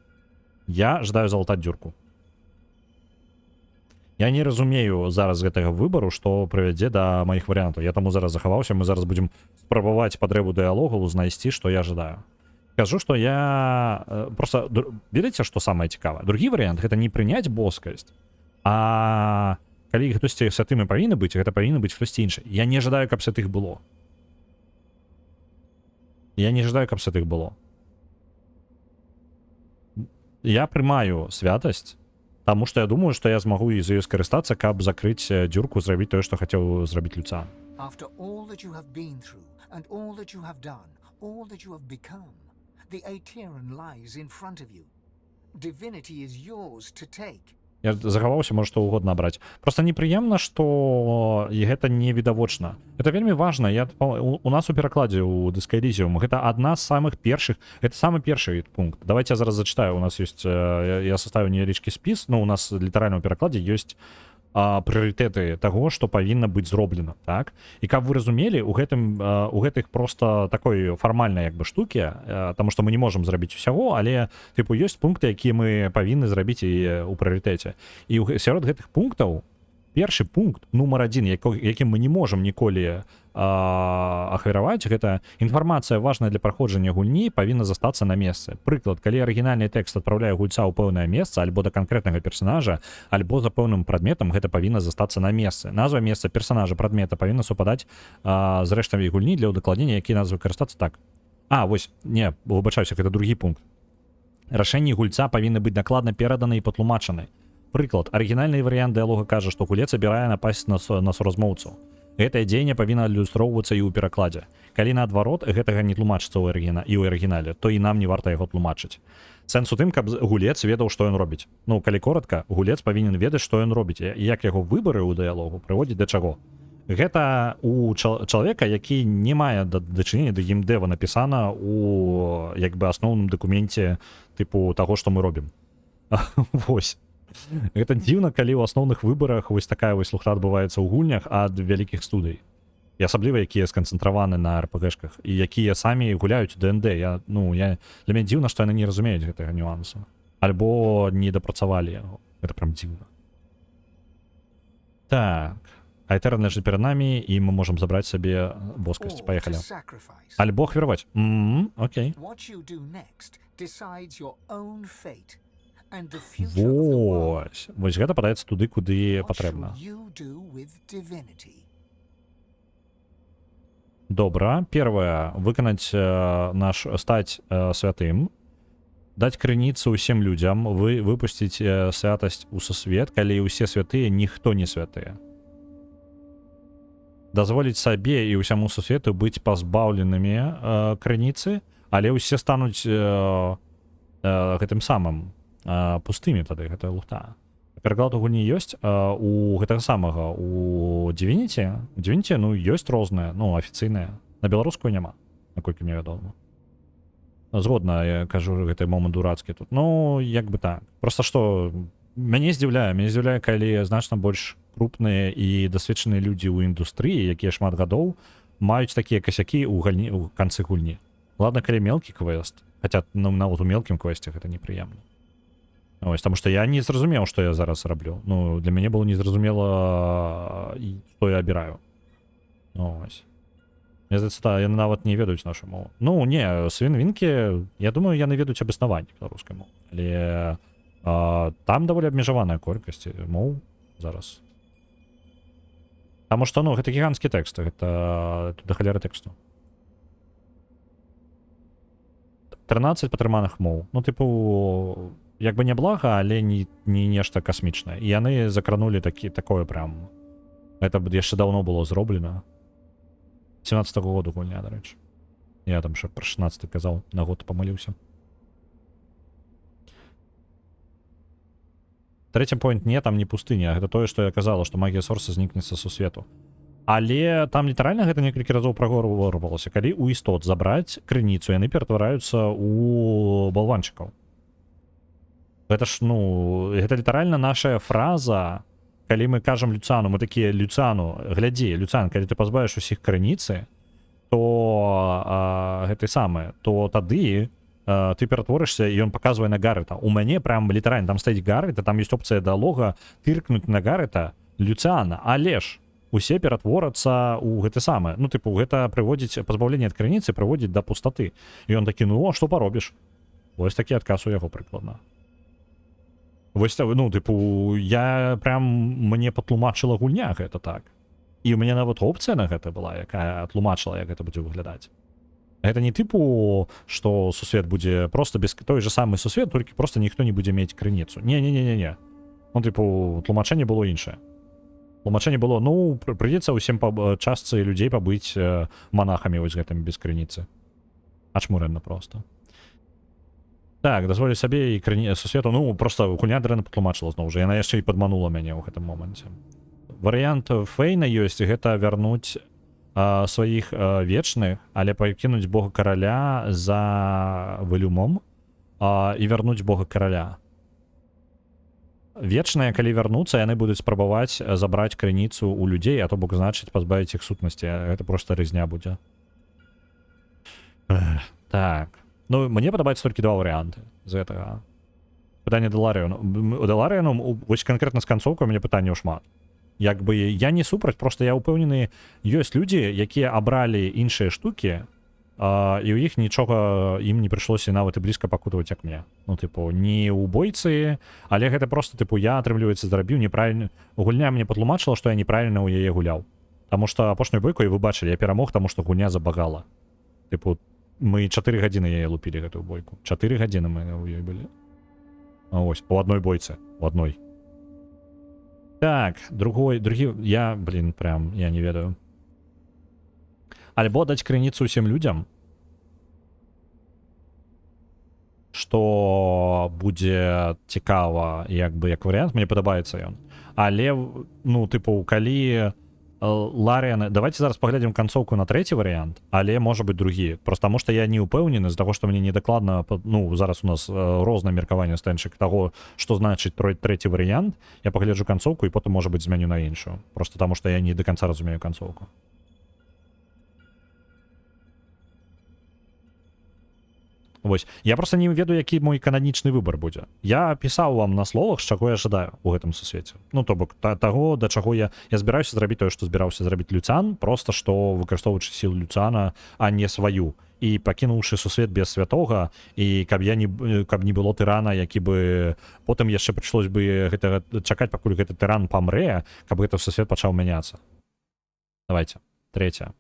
Я жадаю залатаць дзюрку. Я не разумею зараз гэтага выбару, што прывядзе да маіх варыянтаў. Я таму зараз захаваўся, мы зараз будзем спрабаваць патрэбу дыялогаў знайсці, што я жадаю. Кажу, што я просто... Ведаеце, што самае цікавае? Другі варыянт — гэта не прыняць боскасць, а калі хтосьці святым і павінны быць, гэта павінны быць хтосьці іншы. Я не жадаю, каб святых было. Я не жадаю, каб святых было. Я прымаю святасць, таму што я думаю, што я змагу з ёй скарыстацца, каб закрыць дзюрку, зрабіць тое, што хацеў зрабіць Люцан. After all that you have been through, and all that you have done, all that you have become, the Aeteran lies in front of you. Divinity is yours to take. Я захаваўся, можа, што ўгодна браць. Просто непрыемна, што і гэта не відавочна. Это вельмі важна. У нас у перакладзе у Disco Elysium гэта адна з самых першых, гэта самы першы пункт. Давайте я зараз зачитаю. У нас ёсць, я составіў невялічкі спіс, но у нас літаральна ў перакладзе ёсць прыярытэты таго, што павінна быць зроблена, так? І каб вы разумелі, у гэтых просто такой фармальнай як бы штукі, таму што мы не можам зрабіць усяго, але тыпу ёсць пункты, якія мы павінны зрабіць і ў прыярытэце. І сярод гэтых пунктаў першы пункт нумар 1, якім мы не можам ніколі ахвяраваць, гэта інфармацыя важная для праходжання гульні павінна застацца на месцы. Прыклад, калі арыгінальны тэкст адпраўляе гульца ў пэўнае месца альбо да канкрэтнага персанажа, альбо за пэўным прадметам, гэта павінна застацца на месцы. Назва месца персанажа прадмета павінна супадаць з рэштамі гульні для ўдакладнення, які назвы карыстацца так. Вось, не, выбачаюся, гэта другі пункт. Рашэнні гульца павінны быць дакладна пераданы і патлумачаны. Прыклад, арыгінальны варыянт дыялога кажа, што гулец абірае напасць на суразмоўцу. Гэтае дзеянне павінна адлюстроўвацца і ў перакладзе. Калі наадварот гэтага не тлумачыцца ў арыгінале, то і нам не варта яго тлумачыць. Сэнс у тым, каб гулец ведаў, што ён робіць. Ну, калі коротка, гулец павінен ведаць, што ён робіць, і як яго выбары ў дыялогу прыводзяць да чаго. Гэта у чалавека, які не мае дачынення да геймдэва, напісана у як бы асноўным дакуменце тыпу таго, што мы робім. Вось. Гэта дзіўна, калі ў асноўных выбарах вось такая вось лухта адбываецца ў гульнях ад вялікіх студый. І асабліва, якія сканцэнтраваны на РПГшках і якія самі гуляюць у ДНД. Для мяне дзіўна, што яны не разумеюць гэтага нюансу. Альбо не дапрацавалі яго. Гэта прям дзіўна. Так. Аэтерн ляжыць перад намі, і мы можам забраць сабе боскасць. Паехалі. Альбо ахвяраваць. Окей. Вось гэта падаецца туды, куды патрэбна. Добра, первое, выканаць стаць святым, даць крыніцу ўсім людзям, выпусціць святасць у сусвет, калі ўсе святыя, ніхто не святыя. Дазволіць сабе і ўсяму сусвету быць пазбаўленымі крыніцы, але ўсе стануць гэтым самым пустымі тады, гэтая лухта. Пераклад у гульні ёсць у гэтага самага, у Divinity. У Divinity, ёсць розныя, афіцыйныя. На беларускую няма, наколькі мне вядома. Згодна, я кажу, гэты момант дурацкі тут. Як бы так. Просто што мяне здзіўляе, калі значна больш крупныя і дасведчаныя людзі ў індустрыі, якія шмат гадоў, маюць такія касякі ў канцы гульні. Ладно, калі мелкі квест, хаця нават у мелкім квесце гэта непрыемна. Ось, таму што я не зразумеў, што я зараз раблю. Для мяне было незразумела, што я абіраю. Ось. Мне здаецца, яны нават не ведаюць нашу мову. Не, свінвінкі, я думаю, яны ведаюць абаснаванне беларускай мовы. Але там даволі абмежаваная колькасць моў зараз. Таму што, гэта гіганцкі тэкст, гэта да халеры тэксту. 13 патрыманых моў. Як бы не блага, але не нешта касмічнае. І яны закранулі такое прям. Гэта яшчэ даўно было зроблена. 17-го году гульня, дарэчы. Я там ще про 16 казав, на год помилився. Третій пойнт не, там не пустыня. Гэта тое, што я казала, што магія сорса знікне са сусвету. Але там літаральна гэта некалькі разоў праговорвалася. Калі у істот забраць крыніцу, яны ператвараюцца у балванчыкаў. Гэта ж, ну, гэта літаральна наша фраза, калі мы кажам Люцану, мы такія, Люцану, глядзі, Люцан, калі ты пазбавіш усіх крыніцы, то гэты самы, то тады ты ператворышся, і ён паказвае на Гаррета. У мяне прям літаральна, там стаіць Гаррета, там ёсць опцыя дыалога тыркнуць на Гаррета Люцана, але ж усе ператворацца ў гэты самы. Ну, тыпу, гэта прыводзіць, пазбаўленне ад крыніцы прыводзіць да пустаты. І ён такі, ну, а што паробіш? Вось такі адказ у яго прыкладна. Вось, ну, тыпу, я прям, мне патлумачыла гульня гэта так. І ў мяне нават опцыя на гэта была, якая тлумачыла, як гэта будзе выглядаць. Гэта не тыпу, што сусвет будзе просто без той же самы сусвет, толькі просто ніхто не будзе мець крыніцу. Не. Ну, тыпу, тлумачэнне было іншае. Тлумачэнне было, ну, прыйдзецца ўсім частцы людзей пабыць монахамі вось гэтым без крыніцы. Ачмурэнна просто. Так, дазволю сабе і сусвету, ну, просто гульня дрэнна патлумачыла зноў жа. Яна яшчэ і падманула мяне ў гэтым моманце. Варыянт Фейна ёсць, гэта вярнуць сваіх вечных, але пакінуць бога караля за вылюмом і вярнуць бога караля. Вечныя, калі вярнуцца, яны будуць спрабаваць забраць крыніцу ў людзей, а то бок значыць пазбавіць іх сутнасці. Гэта проста рызня будзе. Так. Ну, мне падабаецца толькі два варыянты з гэтага. Пытанне Дэларыёну. Дэларыёну, вось канкрэтна з канцоўкай у мяне пытанняў шмат. Як бы я не супраць, просто я ўпэўнены, ёсць людзі, якія абралі іншыя штукі, і ў іх нічога ім не прыйшлося нават і блізка пакутаваць, як мне. Ну, тыпу, не ў бойцы, але гэта просто, тыпу, я, атрымліваецца, зрабіў неправільна. Гульня мне патлумачыла, што я неправільна ў яе гуляў. Таму што апошнюю бойку, і вы бачылі, я перамог, таму што гульня забагала. Тыпу, мы 4 гадзіны яе лупілі, гэтую бойку. 4 гадзіны мы ў ёй былі. А ось, у адной бойцы, у адной. Так, другі, я, прям, я не ведаю. Альбо даць крыніцу ўсім людзям, што будзе цікава, як бы, як варыянт, мне падабаецца ён. Але, ну, тыпу, калі Ларіан... Давайте зараз паглядзім канцоўку на трэці варыянт, але можа быць другі. Просто таму што я не ўпэўнены з таго, што мне недакладна, ну, зараз у нас рознае меркаванне стэнчык таго, што значыць трэці варыянт. Я пагляджу канцоўку і потым, можа быць, змяню на іншую. Просто таму што я не да канца разумею канцоўку. Вось. Я просто не ведаю, які мой кананічны выбар будзе. Я пісаў вам на словах, з чаго я жадаю у гэтым сусвеце. Ну, то бок, таго, да чаго я збіраюся зрабіць тое, што збіраўся зрабіць Люцан, просто што выкарыстоўваючы сілу Люцана, а не сваю. І пакінуўшы сусвет без святога, і каб не было тырана, які бы потым яшчэ прыйшлось бы гэтага чакаць, пакуль гэты тыран памрэ, каб гэты сусвет пачаў мяняцца. Давайте. Трэця.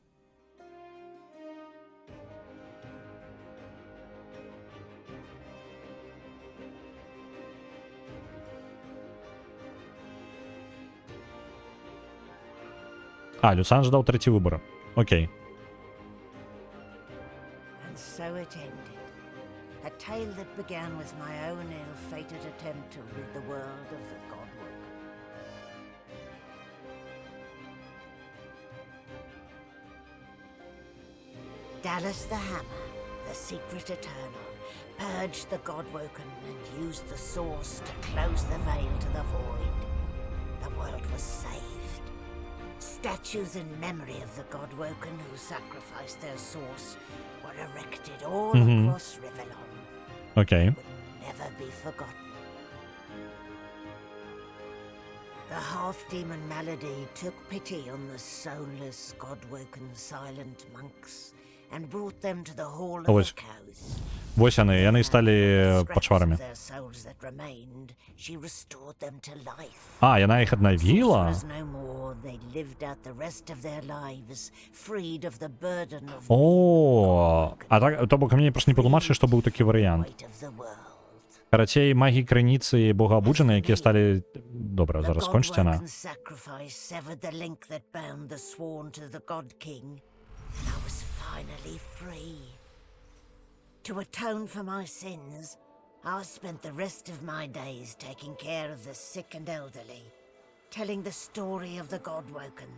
А, Люцан ждал третий выбор. Окей. And so it ended. A tale that began with my own ill-fated attempt to rid the world of the Godwoken. Dallas the Hammer, the secret eternal, purged the Godwoken and used the source to close the veil to the void. The world was saved. Statues in memory of the Godwoken who sacrificed their source were erected all across Rivellon. Okay. Would never be forgotten. The half-demon Malady took pity on the soulless Godwoken silent monks and brought them to the Hall of Echoes. Вось яны сталі пачварамі. А, яна іх аднавіла? О, а так, то бок мне проста не патлумачылі, што быў такі варыянт. Карацей, магі крыніцы бога абуджаны, якія сталі... Добра, зараз скончыць яна. To atone for my sins, I spent the rest of my days taking care of the sick and elderly, telling the story of the Godwoken,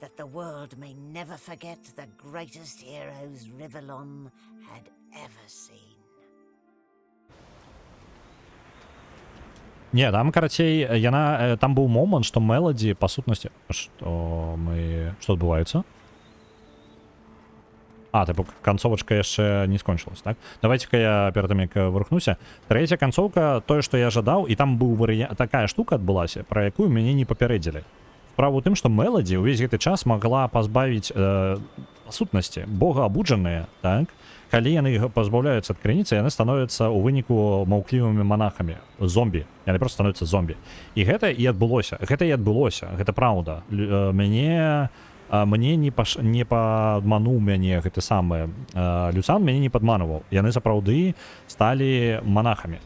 that the world may never forget the greatest heroes Rivellon had ever seen. Не, там, карацей, яна, там быў момант, што Мелоді, па сутнасці... Што адбываецца? Типу, канцовачка яшчэ не скончылась, так? Давайте-ка я перад тым, як вырухнуся. Трэця канцоўка, тое, што я жадаў, і там быў такая штука адбылася, пра якую мяне не папярэдзілі. Справа ў тым, што Мелоді ўвесь гэты час магла пазбавіць сутнасці, бога абуджаныя, так? Калі яны пазбаўляюцца ад крыніцы, яны становяцца ў выніку маўклівымі монахамі, зомбі. Яны просто становяцца зомбі. І гэта і адбылося. Гэта праўда. Мне не падмануў мяне гэты самы Люцан, мяне не падмануваў. Яны сапраўды сталі монахамі.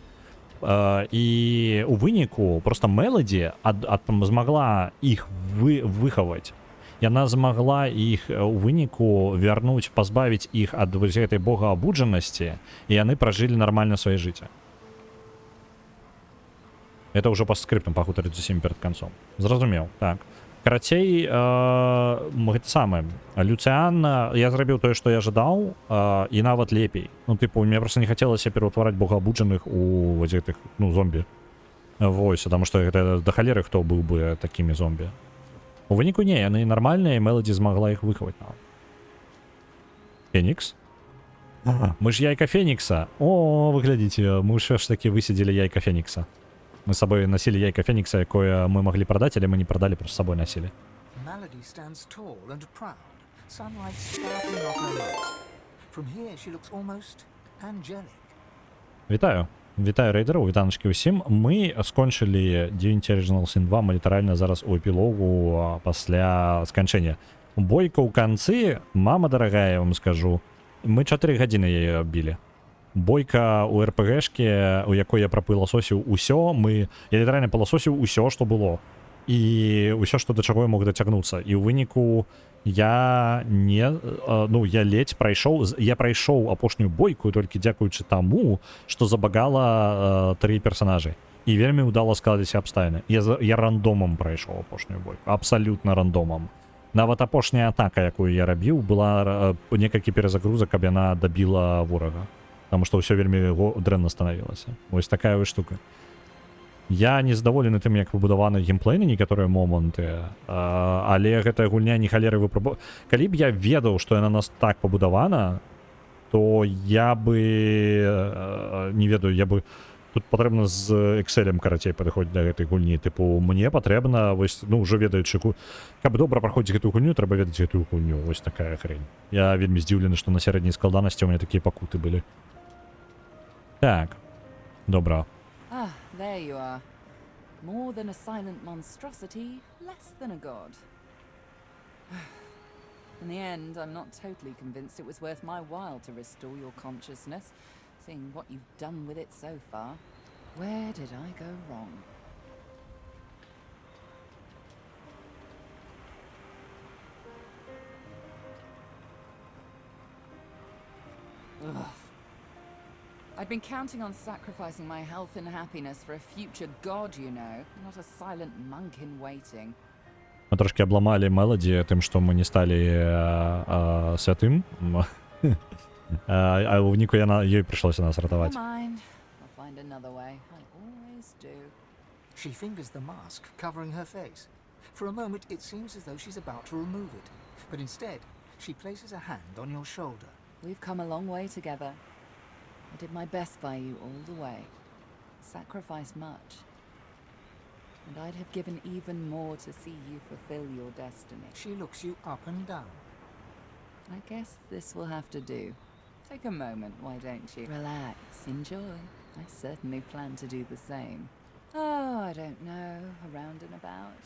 І у выніку просто Мелоді змагла іх выхаваць. Яна змагла іх у выніку вярнуць, пазбавіць іх ад гэтай богаабуджанасці, і яны пражылі нармальна сваё жыццё. Это ўжо па скрыптам пагутарыць з усімі перад канцом. Зразумеў, так. Карацей, гэта самае, Люцыан, я зрабіў тое, што я жадаў, і нават лепей. Ну, тыпу, мне проста не хацелася пераўтвараць богаабуджаных у гэтых, зомбі. Вось, таму што гэта да халеры хто быў бы такімі зомбі. У выніку не, яны нармальныя, і Мелоді змагла іх выхаваць. Фенікс? Мы ж яйка Фенікса. О, вы глядзіце, мы ж такі высидзелі яйка Фенікса. Мы з сабой насілі яйка Фенікса, якое мы маглі прадаць, але мы не прадалі, просто з сабой насілі. Melody stands tall and proud, sunlight sparkling off her nose. From here she looks almost angelic. Вітаю. Вітаю рейдераў, вітаначкі ўсім. Мы скончылі Divinity Original Sin 2, мы літаральна зараз у эпілогу пасля сканчэння. Бойка ў канцы, мама дарагая, я вам скажу, мы 4 гадзіны яе білі. Бойка ў РПГшке, у якой я прапыласосіў усё, я літаральна пыласосіў усё, што было. І ўсё, што да чаго я мог дацягнуцца. І ў выніку я ледзь прайшоў, я прайшоў апошнюю бойку толькі дзякуючы таму, што забагала 3 персанажы. І вельмі ўдала складаліся абставіны. Я рандомам прайшоў апошнюю бойку, абсалютна рандомам. Нават апошняя атака, якую я рабіў, была некалькі перезагрузак, каб яна дабіла ворага. Таму што ўсё вельмі дрэнна станавілася. Вось такая вось штука. Я не задаволены тым, як пабудаваны геймплей на некаторыя моманты, але гэтая гульня не халеры выпрабу... Калі б я ведаў, што яна нас так пабудавана, то я бы... не ведаю, тут патрэбна з Excel-ем, карацей, падыходзіць да гэтай гульні. Тыпу, мне патрэбна, вось, ўжо ведаючы... Каб добра праходзіць гэтую гульню, трэба ведаць гэтую гульню. Вось такая хрень. Я вельмі здзіўлены, што на сярэдняй складанасці у мяне такія пакуты былі. Так. Добра. There you are. More than a silent monstrosity, less than a god. In the end, I'm not totally convinced it was worth my while to restore your consciousness, seeing what you've done with it so far. Where did I go wrong? Ugh. I'd been counting on sacrificing my health and happiness for a future god, you know, not a silent monk in waiting. Мы трошки обламали Мелоді тим, що ми не стали святим. А в Ніку їй прийшлося нас рятувати. She fingers the mask, covering her face. For a moment, it seems as though she's about to remove it. But instead, she places a hand on your shoulder. We've come a long way together. I did my best by you all the way. Sacrificed much. And I'd have given even more to see you fulfill your destiny. She looks you up and down. I guess this will have to do. Take a moment, why don't you? Relax, enjoy. I certainly plan to do the same. Oh, I don't know, around and about.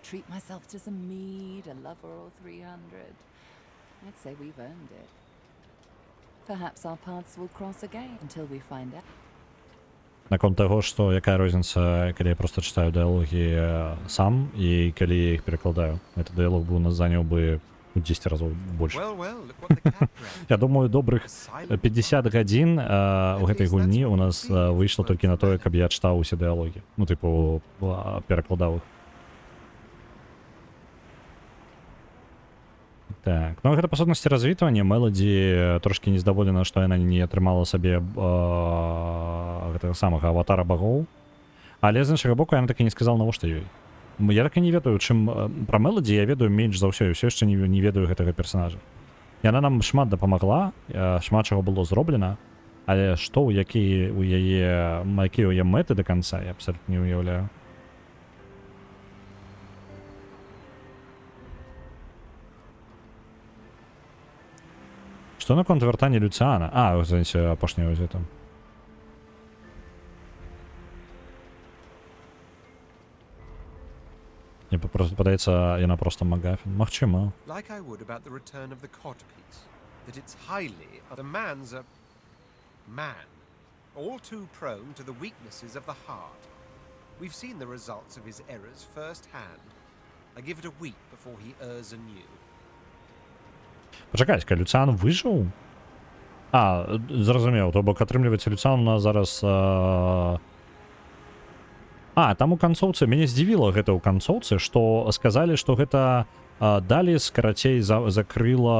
Treat myself to some mead, a lover or 300. I'd say we've earned it. Perhaps our paths will cross again until we find out. Наконт таго, што якая розніца, калі я проста чытаю дыялогі сам і калі я іх перакладаю. Гэты дыялог быў заняў бы У 10 разоў больш. Well, look what the cat dragged. Я думаю, добрых A silent 50 гадзін у гэтай гульні у нас выйшла толькі на тое, каб я чытаў усе дыялогі. Ну, тыпу, перакладаў іх. Так, ну гэта па сутнасці развітвання. Мелоді трошкі нездаволена, што яна не атрымала сабе гэтага самага аватара багоў. Але з іншага боку, яна так і не сказала, навошта ёй. Я так і не ведаю, чым пра Мелоді я ведаю менш за ўсё, і ўсё яшчэ не ведаю гэтага персонажа. Яна нам шмат дапамагла, шмат чаго было зроблена, але што, якія ў яе мэты да канца, я абсалютна не уяўляю. Што наконт вяртання Люцыана? А, в сэнсе апошняе ўзе там. Мне просто падаецца, яна проста магафін. Магчыма. Like I would about the return of the codpiece, that it's highly the man's a man, all too prone to the weaknesses of the heart. We've seen the results of his errors firsthand. I give it a week before he errs anew. Пачакайце, Люцыан выжыў? А, зразумеў, то бок атрымліваецца Люцыан у нас зараз... там у канцоўцы, мяне здзівіла гэта ў канцоўцы, што сказалі, што гэта Даліс, карацей, закрыла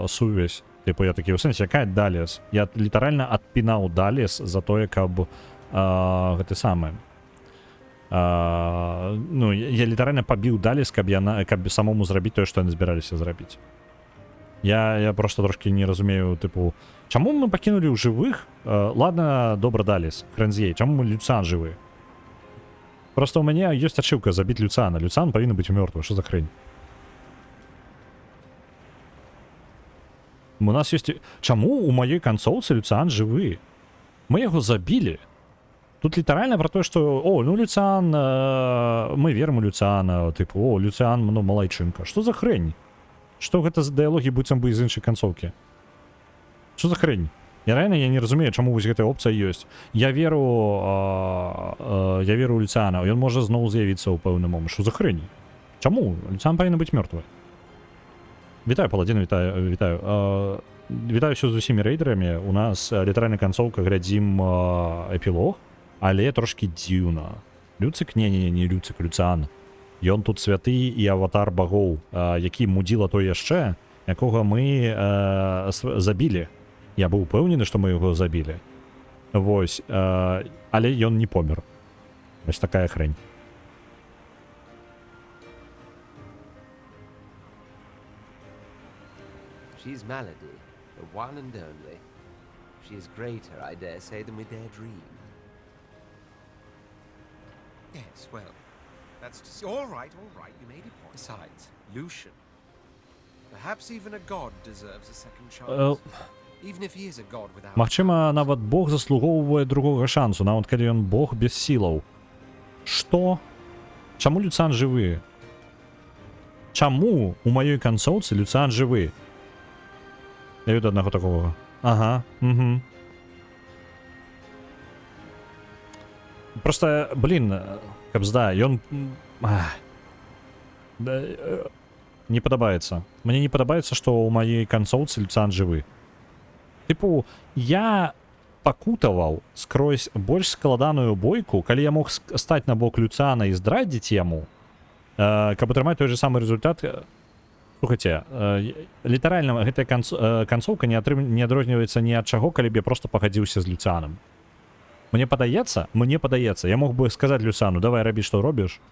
сувязь. Типу, я такі, у сэнсе, якая Даліс? Я літаральна адпінаў Даліс за тое, каб гэты самы... ну, я літаральна пабіў Даліс, каб самому зрабіць тое, што яны збіраліся зрабіць. Я просто трошки не разумею, типу, чаму мы пакінулі ў жывых? Ладно, добра, Даліс, хрен з ей, чаму мы Люцыан жывы? Просто у мяне ёсць ачыўка забіць Люцыана. Люцыан павінен быць мёртвы, што за хрень? У нас ёсць... Чаму у маёй канцоўцы Люцыан жывы? Мы яго забілі. Тут літаральна пра тое, што, ну Люцыан, мы верым у Люцыана, тыпу, Люцыан, ну, малайчынка. Што за хрень? Што гэта за дыялогі быццам бы з іншай канцоўкі? Што за хрень? Я не разумею, чаму вось гэтая опцыя ёсць. Я веру у Люцыана, ён можа зноў з'явіцца ў пэўны момант. Што за хрень? Чаму? Люцыан павінен быць мёртвы. Вітаю, Паладзін, вітаю. Вітаю ўсё з усімі рэйдерамі. У нас літаральна канцоўка, глядзім эпілог, але трошкі дзіўна. Люцык? Не Люцык, Люцыан. Ён тут святы і аватар багоў, які мудзіла то яшчэ, якога мы забілі. Я быў упэўнены, што мы яго забілі. Вось, але ён не помер. Вось такая хрень. She's Malady, the one and only. She is greater, I dare say, than we dare dream. Yes, well, that's to see. All right, you made a point. Besides, Lucian. Perhaps even a god deserves a second chance. Even if he is a god without... Магчыма, нават Бог заслугоўвае другога шансу, нават калі ён Бог без сілаў. Што? Чаму Люцыан жывы? Чаму у маёй канцоўцы Люцыан жывы? Я веду аднаго такога. Ага, угу. Просто, блин, кабзда, ён... Не падабаецца. Мне не падабаецца, што ў маёй канцоўцы Люцыан жывы. Тыпу, я пакутаваў скрозь больш складаную бойку, калі я мог стаць на бок Люцыана і здрадзіць яму, каб атрымаць той же самы результат. Слухайце, літаральна гэтая канцоўка не адрозніваецца ні ад чаго, калі б я проста пагадзіўся з Люцыанам. Мне падаецца, я мог бы сказаць Люцыану, давай рабі, што робіш,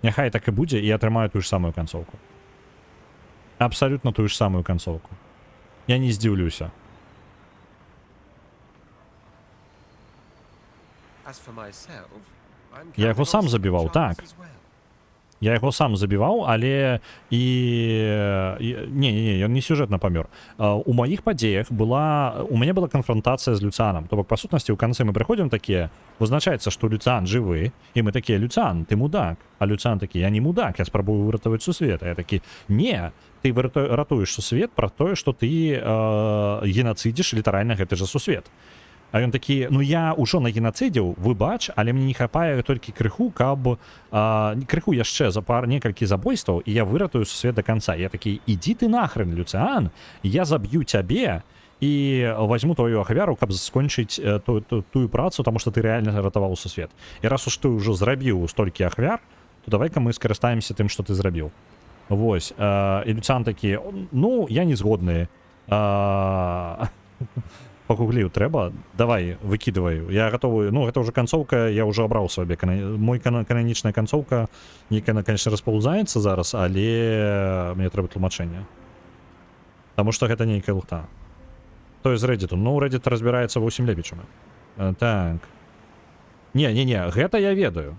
няхай так і будзе, і атрымаю тую ж самую канцоўку. Абсалютна тую ж самую канцоўку. Я не здзіўлюся. Я яго сам забіваў, так. Я яго сам забіваў, але Не, ён не сюжэтна памёр. У маіх падзеях у мяне была канфронтацыя з Люцыанам. То бок, па сутнасці, ў канцы мы прыходзім такія, вызначаецца, што Люцыан жывы, і мы такія, Люцыан, ты мудак. А Люцыан такі, я не мудак, я спрабую выратаваць сусвет. А я такі, не, ты ратуеш сусвет пра тое, што ты генацыдзіш літаральна гэты жа сусвет. А ён такі, ну я ўжо нагенацыдзіў, выбач, але мне не хапае толькі крыху, каб крыху яшчэ за некалькі забойстваў, і я выратую сусвет до конца. Я такі, ідзі ты нахрен, Люцыан, я заб'ю цябе і возьму твою ахвяру, каб скончыць тую працу, таму што ты рэальна ратаваў сусвет. І раз уж ты ўжо зрабіў столькі ахвяр, то давай-ка мы скарыстаемся тым, што ты зрабіў. Вось, і Люцыан такі, ну, я не згодны. Пагугліў трэба, давай выкидывай, я готовую, ну гэта уже канцоўка, я уже абраў сабе мой кананічная канцоўка, некая она, конечно, распаўзаецца зараз, але мне трэба тлумачэнне, таму што гэта нейкая лухта. То з Reddit, ну Reddit разбіраецца ва ўсім лепей, чым так, не, гэта я ведаю.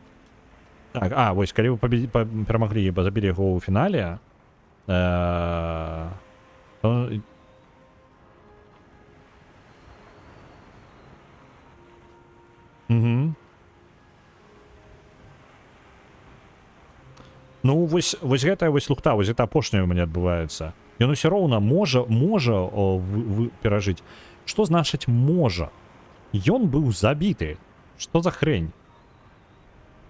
Так, вось калі вы перамаглі, забілі яго ў фінале, Угу. Ну, вось гэтая вось лухта, вось гэта апошняя у мяне адбываецца. Ён усё роўна можа перажыць. Што значыць можа? Ён быў забіты. Што за хрень?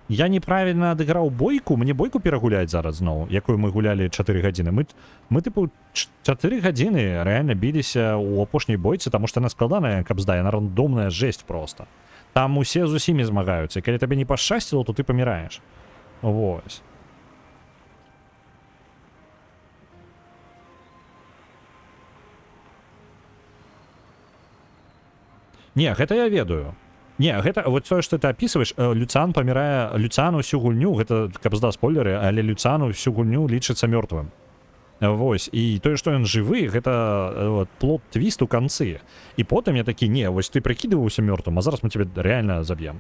Я неправільна адыграў бойку, мне бойку перагуляць зараз зноў, якую мы гулялі 4 гадзіны. Мы тыпу 4 гадзіны рэальна біліся ў апошняй бойцы, таму што яна складаная, каб здае, яна рандомная жесть просто. Там усе з усімі змагаюцца, і калі табе не пашчасціла, то ты паміраеш. Вось. Не, гэта я ведаю. Не, гэта, вот тое, што ты апісваеш, Люцыан памірае, Люцыан усю гульню, гэта, каб здаць спойлеры, але Люцыан усю гульню лічыцца мёртвым. Вось, і тое, што ён жывы, гэта плот-твіст у канцы. І потым я такі, не, вось ты прыкідываўся мёртвым, а зараз мы цябе рэальна заб'ем.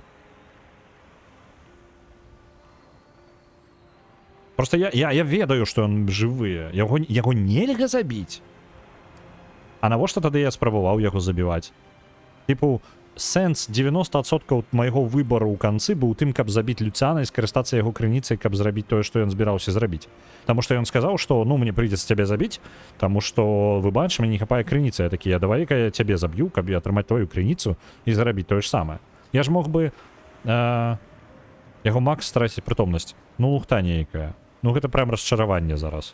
Просто я ведаю, што ён жывы, яго нельга забіць. А навошта тады я спрабаваў яго забіваць? Типу, сэнс 90% майго выбару ў канцы быў тым, каб забіць Люцыана і скарыстацца яго крыніцай, каб зрабіць тое, што ён збіраўся зрабіць. Таму што ён сказаў, што ну мне прыйдзецца цябе забіць, таму што выбач, мне не хапае крыніцы. Я такі, давай-ка я цябе заб'ю, каб я атрымаць твою крыніцу і зрабіць тое ж самае. Я ж мог бы яго Макс страціць прытомнасць. Ну лухта нейкая. Ну гэта прям расчараванне зараз.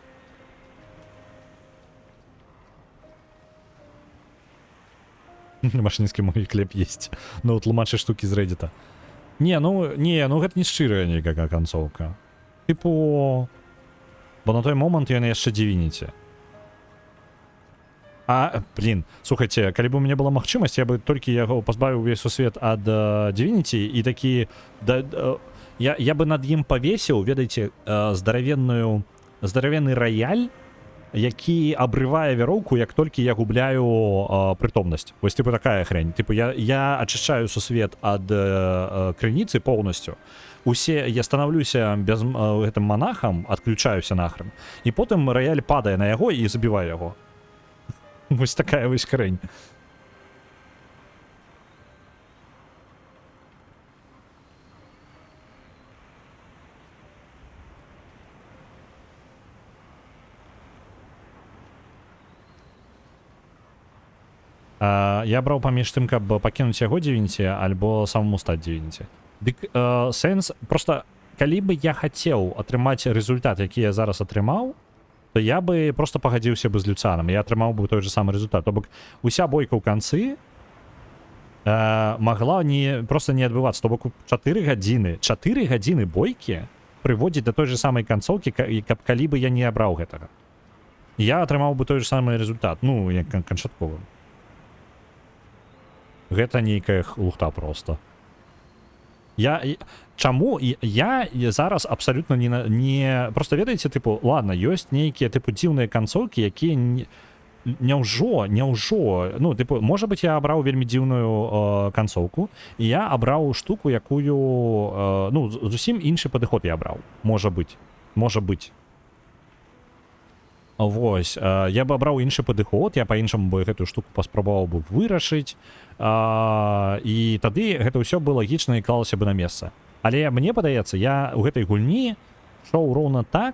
Машинский мой хлеб есть. Ну, тлумачы штуки з Reddit. Ну гэта не шчырая ніякая канцоўка. Типу... Бо на той момант яны яшчэ Divinity. Блин, слухайце, калі б у мяне была магчымасць, я бы толькі яго пазбавіў увесь сусвет ад Divinity і такі... Я бы над ім павесіў, ведаеце, здаравенны раяль, які абрывае вяроўку, як толькі я губляю прытомнасць. Вось типу такая хрень. Типу я ачышчаю сусвет ад крыніцы поўнасцю. Я станаўлюся без гэтым монахам, адключаюся нахрен. І потым раяль падае на яго і забівае яго. Вось такая вось хрень. Я браў паміж тым, каб пакінуць яго Divinity, альбо самому стаць Divinity. Дык сэнс, просто калі бы я хацеў атрымаць результат, які я зараз атрымаў, то я бы просто пагадзіўся бы з Люцыанам, я атрымаў бы той же самы результат. То бок уся бойка ў канцы магла просто не адбывацца. То бок 4 гадзіны бойкі прыводзіць да той же самай канцоўкі, каб калі бы я не абраў гэтага. Я атрымаў бы той же самы результат, ну, як канчатковы. Гэта нейкая лухта просто. Чаму я зараз абсалютна не... Просто ведаеце, типу, ладно, ёсць нейкія типу дзіўныя канцоўкі, якія няўжо, ну, типу, можа быць, я абраў вельмі дзіўную канцоўку, і я абраў штуку, якую, ну, зусім іншы падыход я абраў. Можа быць. Вось, я бы абраў іншы падыход, я па-іншаму бы гэтую штуку паспрабаваў бы вырашыць, і тады гэта ўсё бы лагічна і клалася бы на месца. Але мне падаецца, я ў гэтай гульні шоў роўна так,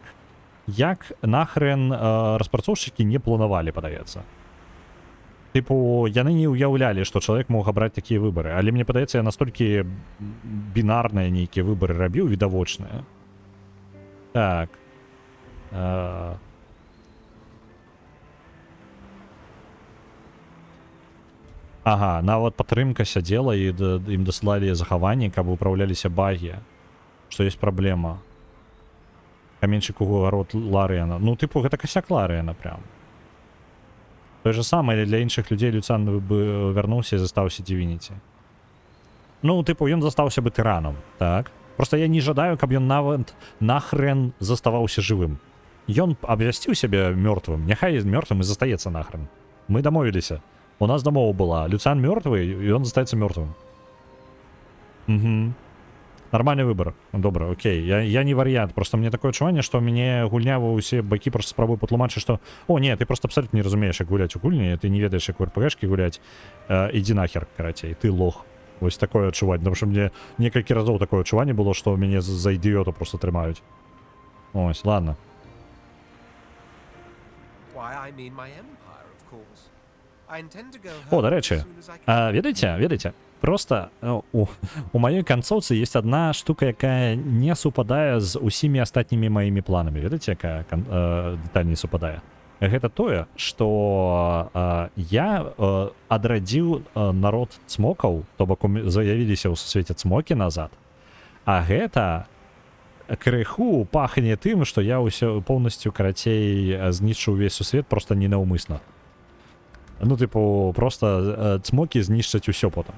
як нахрен распрацоўшчыкі не планавалі, падаецца. Типу, яны не ўяўлялі, што чалавек мог абраць такія выбары, але мне падаецца, я настолькі бінарныя нейкія выбары рабіў, відавочныя. Так. Ага, нават падтрымка сядзела і ім даслалі захаванні, каб выпраўляліся багі. Што ёсць праблема. Каменьчык у гарод Ларыяна. Ну, типу, гэта касяк Ларыяна прям. То же самае для іншых людзей Люцан бы вярнуўся і застаўся Дивініці. Ну, типу, ён застаўся бы тыранам, так? Просто я не жадаю, каб ён нават нахрен заставаўся жывым. Ён абвясціў сябе мёртвым, няхай мёртвым і застаецца нахрен. Мы дамовіліся. У нас дамова была. Люцан мёртвы, і ён застаецца мёртвым. Угу. Нормальный выбор. Добра, окей. Я не варыянт. Просто мне такое адчуванне, што мяне гульня ва ўсе бакі просто спрабуе патлумачыць, што о, не, ты просто абсолютно не разумееш, як гуляць у гульні, ты не ведаеш, як у РПГшкі гуляць. Ідзі нахер, карацей, ты лох. Вось такое адчуванне. Тому што мне некалькі разоў такое адчуванне было, што мяне за ідыёта просто трымаюць. Ось, ладно. О, дарэчы, ведаеце, просто у маёй канцоўцы есть одна штука, якая не супадае з усімі астатнімі маімі планамі. Ведаеце, якая дэталь не супадае? Гэта тое, што я адрадзіў народ цмокаў, то бок заявіліся ў сусвеце цмокі назад, а гэта крыху пахне тым, што я ўсё поўнасцю, карацей, знішчыў увесь сусвет просто ненаўмысна. Ну, типу, просто цмокі знішчаць усё потым.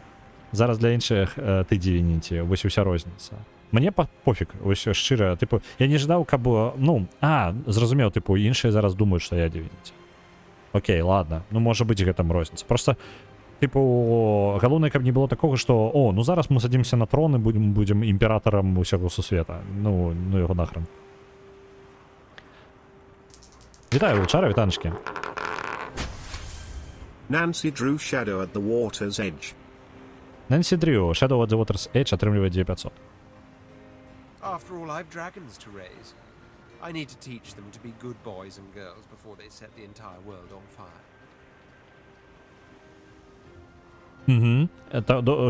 Зараз для іншых ты Дивініці, вось уся розніца. Мне пофіг, вось шчыра, типу, я не жадаў, каб, ну, зразумеў, типу, іншыя зараз думаюць, што я Дивініці. Окей, ладно, ну, можа быць гэтым розніца. Просто, типу, галоўнае, каб не было такога, што, о, ну, зараз мы садзімся на трон і будзем імператарам усяго сусвета. Ну яго нахрен. Вітаю, Вучара, вітанчыкі. Nancy drew Shadow at the Water's Edge. Nancy Drew, Shadow at the Water's Edge атрымлівае 2500. After all, I've dragons to raise. I need to teach them to be good boys and girls before they set the entire world on fire.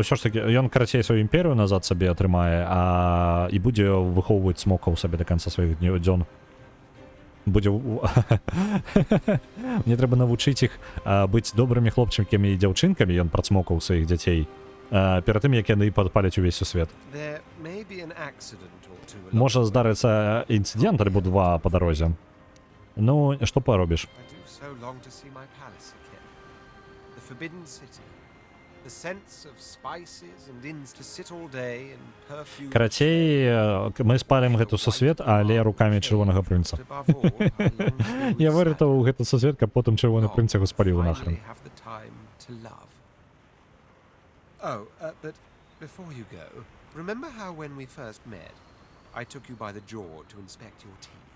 Що ж таки, ён, карацей, сваю імперію назад сабе атрымае, і будзе выхоўваць цмокаў сабе до канца сваіх дзён. Будзе... Мне трэба навучыць іх быць добрымі хлопчыкамі і дзяўчынкамі, ён працмокаў сваіх дзяцей, перад тым, як яны падпаляць увесь сусвет. Можа здарыцца інцыдент альбо два па дарозе. Ну, што паробіш? Карацей, мы спалім гэту сусвет, але рукамі чырвонага прынца. Я выратаваў гэты сусвет, каб потым чырвоны прынц яго спаліў нахрен. Oh, but before you go, remember how when we first met, I took you by the jaw to inspect your teeth?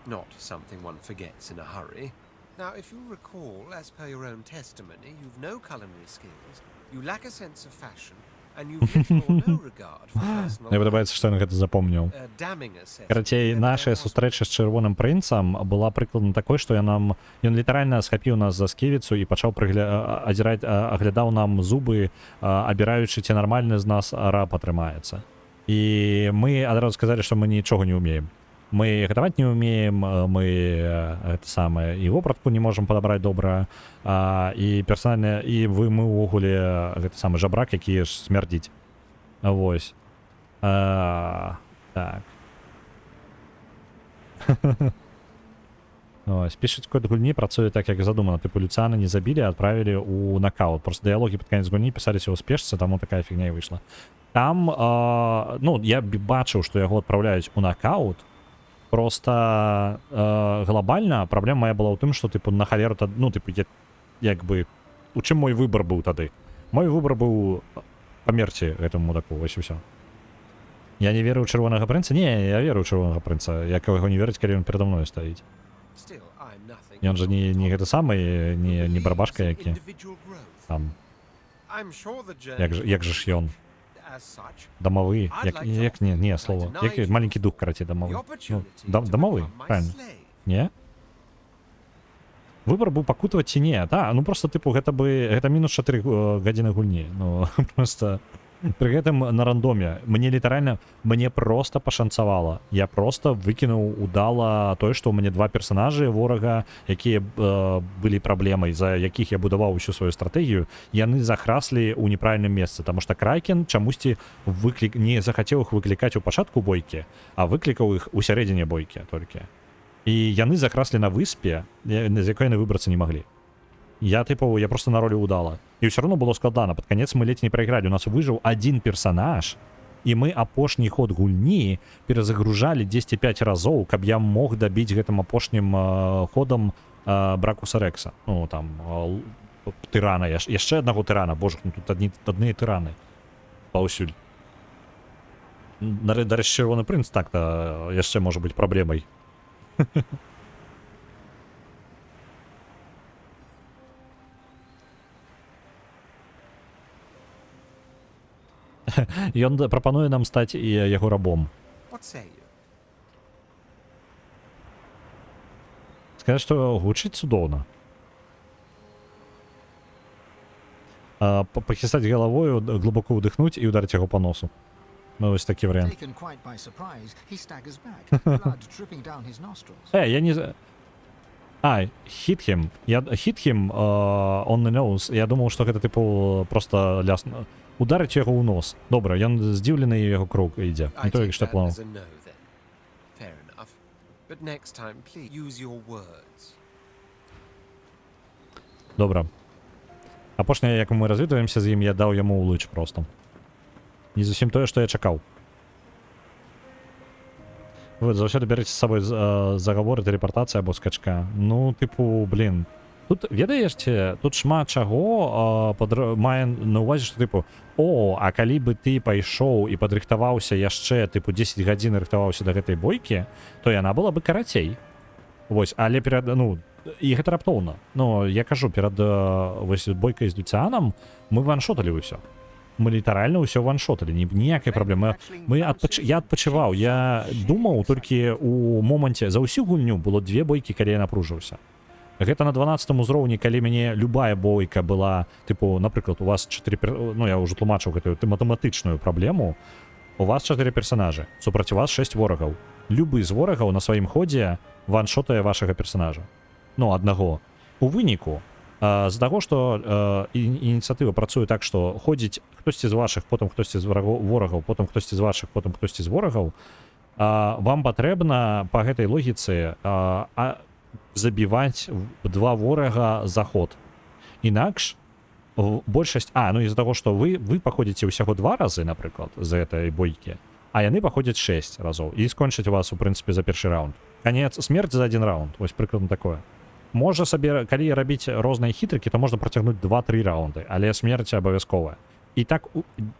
Not something one forgets in a hurry. Now, if you recall, as per your own testimony, you've no culinary skills, you lack a sense of fashion, and you've little or no regard for personal... Мне падабаецца, што ён гэта запомніў. Карацей, наша сустрэча з чырвоным прынцам была прыкладна такой, што ён літаральна схапіў нас за сківіцу і пачаў аглядаў нам зубы, абіраючы, ці нармальны з нас раб атрымаецца. І мы адразу сказалі, што мы нічога не ўмеем. Мы гатаваць не ўмеем, мы гэта самае і вопратку не можам падабраць добра, і персанальна, і мы ўвогуле гэта самы жабрак, які ж смярдзіць. Вось. Так. Ось, пішуць код гульні, працуе так, як задумана. Типу, Люцана не забілі, а адправілі ў нокаут. Просто дыялогі пад канец гульні пісаліся ў спешцы, таму такая фігня і выйшла. Там, ну, я бачыў, што яго адпраўляюць у нокаут. Просто глобальна праблема моя была ў тым, што типу на халеру, ну типу як бы у чым мой выбор быў тады? Мой выбор быў памерці гэтаму мудаку, вось і ўсё. Я не веру ў чырвонага прынца? Не, я веру ў чырвонага прынца, як яго не верыць, калі ён перада мною стаіць. Ён жа не гэта самы, не барабашка які. Там. Як же ж ён? Дамовы, як не, слова. Як маленькі дух, карацей, дамовы. Ну, дамовы, правильно. Не? Выбор быў пакутаваць ці не, да, ну просто тыпу гэта мінус 4 гадзіны гульні, ну просто пры гэтым на рандоме мне просто пашанцавала, я просто выкінуў удала тое, што ў мяне два персонажы ворага, якія былі праблемай, за якіх я будаваў усю сваю стратэгію, яны захраслі ў неправільным месцы, таму што Кракен чамусьці не захацеў іх выклікаць у пачатку бойкі, а выклікаў іх у сярэдзіне бойкі толькі. І яны захраслі на выспе, з якой яны выбрацца не маглі. Я просто на ролі удала. І ўсё роўно было складана. Пад канец мы ледзь не прайгралі. У нас выжыў один персонаж, і мы апошні ход гульні перазагружалі 10-5 разоў, каб я мог дабіць гэтым апошнім ходам Бракуса Рекса. Ну, там, тырана. Яшчэ аднаго тырана. Боже, ну тут адныя тыраны. Паўсюль. Дарэчы, Чырвоны прынц так-то яшчэ можа быць праблемай. Ён прапануе нам стаць і яго рабом. Скажа, што гучыць цудоўна. Пахістаць галавою, глыбоко ўдыхнуць і ударыць яго па носу. Ну, вось такі варыянт. Я не... Hit him. Hit him on the nose. Я думаў, што гэта, тыпу, просто лясна. Ударыць яго ў нос. Добра, ён здзіўлены, і яго круг ідзе. Не то, як што планаў. Добра. Апошняе, як мы развітваемся з ім, я даў яму ўлыч просто. Не зусім тое, што я чакаў. Вы заўсёды бярыце з сабой загаворы, тэлепартацыя або скачка. Ну, тыпу, блін. Тут, ведаешце, тут шмат чаго мае на ўвазе, што тыпу, а калі бы ты пайшоў і падрыхтаваўся яшчэ, тыпу, 10 гадзін рыхтаваўся да гэтай бойкі, то яна была бы карацей. Вось, але перад, ну, і гэта раптоўна. Ну, я кажу, перад вось бойкай з Люцыанам мы ваншоталі ўсё. Мы літаральна ўсё ваншоталі, ніякай праблемы. Я адпачываў, я думаў толькі у моманце, за ўсю гульню было 2 бойкі, калі я напружыўся. Гэта на 12 узроўні, калі мяне любая бойка была, тыпу, напрыклад, у вас 4, ну я ўжо тлумачыў гэтую матэматычную праблему, у вас 4 персонажы, супраць вас 6 ворагаў. Любы з ворагаў на сваім ходзе ваншотае вашага персонажа. Ну, аднаго. У выніку, з-за таго, што ініцыятыва працуе так, што ходзіць хтосьці з вашых, потым хтосьці з ворагаў, потым хтосьці з вашых, потым хтосьці з ворагаў, вам патрэбна па гэтай логіцы забіваць 2 ворага за ход. Інакш большасць... ну і з-за таго, што вы паходзіце ўсяго 2 разы, напрыклад, з гэтай бойкі, а яны паходзяць 6 разоў. І скончаць вас, у прынцыпе, за першы раунд. Канец, смерць за 1 раунд. Вось прыкладна такое. Можа сабе, калі рабіць розныя хітрыкі, то можна працягнуць 2-3 раунды, але смерць абавязковая. І так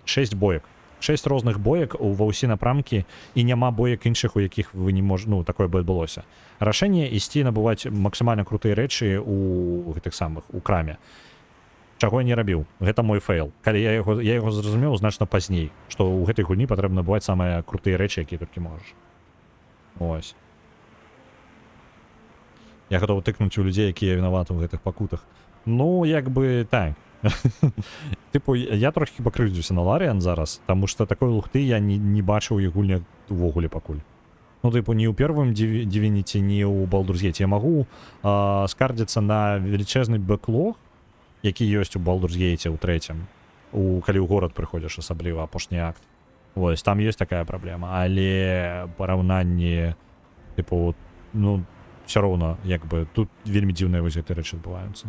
6 боек. 6 розных боек ва ўсе напрамкі, і няма боек іншых, у якіх вы не можете, ну, такое бы адбылося. Рашэнне ісці набываць максімальна крутыя рэчы у гэтых самых, у краме. Чаго я не рабіў? Гэта мой фейл. Калі я яго зразумеў значна пазней, што ў гэтай гульні патрэбна набываць самыя крутыя рэчы, якія толькі можаш. Ось. Я гатовы тыкнуць у людзей, якія вінаваты ў гэтых пакутах. Ну, як бы так. Тыпу, я трохі пакрыўдзюся на Ларіан зараз, таму што такой лухты я не бачыў у іх гульнях увогуле пакуль. Ну, тыпу, ні ў первым Divinity, ні ў Baldur's Gate. Я магу скардзіцца на велічэзны бэклог, які ёсць у Baldur's Gate ў 3-м, калі ў горад прыходзіш, асабліва апошні акт. Вось, там ёсць такая праблема, але параўнанні, тыпу, ну, все роўна, як бы, тут вельмі дзіўныя вось гэтыя рэчы адбываюцца.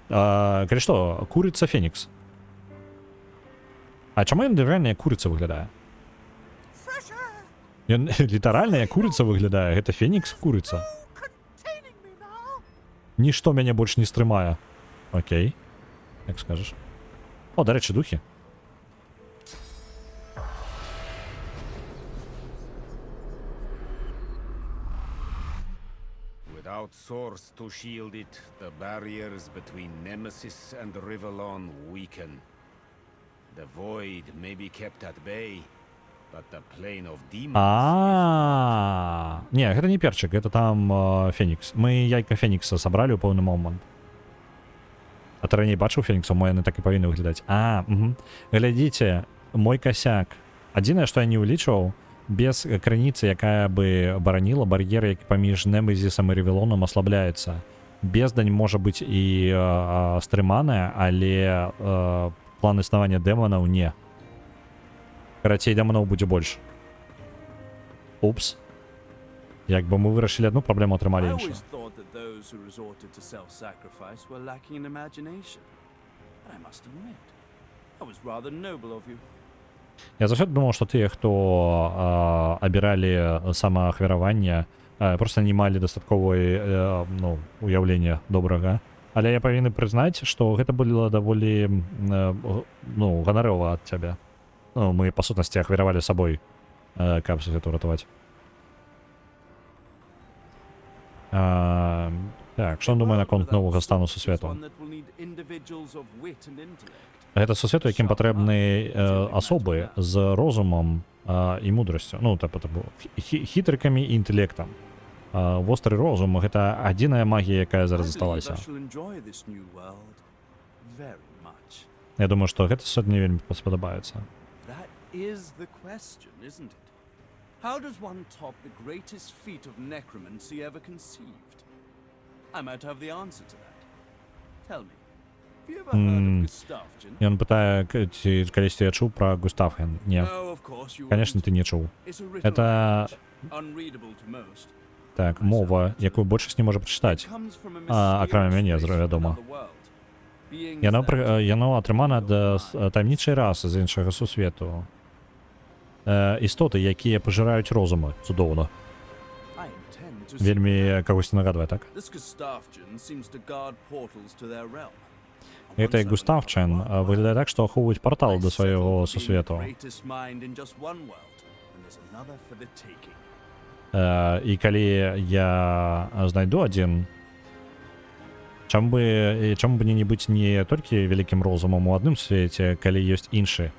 Калі што, курыца Фенікс. А чаму ён літаральна як курыца выглядае? Ён літаральна як курыца выглядае, гэта Фенікс курыца. Нішто мяне больш не стрымае. Окей, як скажаш. О, дарэчы, духі. Without source to shield it, the barriers between Nemesis and Rivellon weaken. The void may be kept at bay, but the plane of demons. Не, гэта не перчык, это там Фенікс. Мы яйка Фенікса сабралі ў пэўны момант. А ты раней бачыў Фенікса, мо яны так і павінны выглядаць. Глядзіце, мой косяк. Адзінае, што я не ўлічваў, без крыніцы, якая бы бараніла, бар'ер, які паміж Немезісам і Ревелонам аслабляецца. Бездань можа быць і стрыманая, але план існавання дэманаў не. Карацей, дэманаў будзе больш. Упс. Як бы мы вырашылі одну праблему, атрымалі іншую. Я заўсёды думаў, што тыя, хто абіралі самаахвяраванне, просто не малі дастатковае уяўлення добрага. Але я павінен прызнаць, што гэта было даволі ганарова ад цябе. Мы, па сутнасці, ахвяравалі сабой, каб свету ратаваць. Так, што думаю наконт новага стану сусвету? Гэта сусвет, у якім патрэбны асобы з розумам і мудрасцю. Ну, хітрыкамі і інтэлектам. Востры розум — гэта адзіная магія, якая зараз засталася. Я думаю, што гэта сёння вельмі спадабаецца. How does one top the greatest feat of necromancy ever conceived? I might have the answer to that. Tell me, have you ever heard of Gustafgen? Ён пытае, калісьці я чуў пра Густафген. Не. Конечно, ты не чуў. Это так, мова, якую большасць не можа прачытаць. Акрамя мяне, вядома. Яно атрымана ад таямнічай расы з іншага сусвету. Істоты, якія пажыраюць розумы. Цудоўна. Вельмі кагосьці нагадвае, так? Гэты Густафчен выглядае так, што ахоўваюць партал да свайго сусвету. І калі я знайду адзін, чаму бы не быць не толькі вялікім розумам у адным свеце, калі ёсць іншы?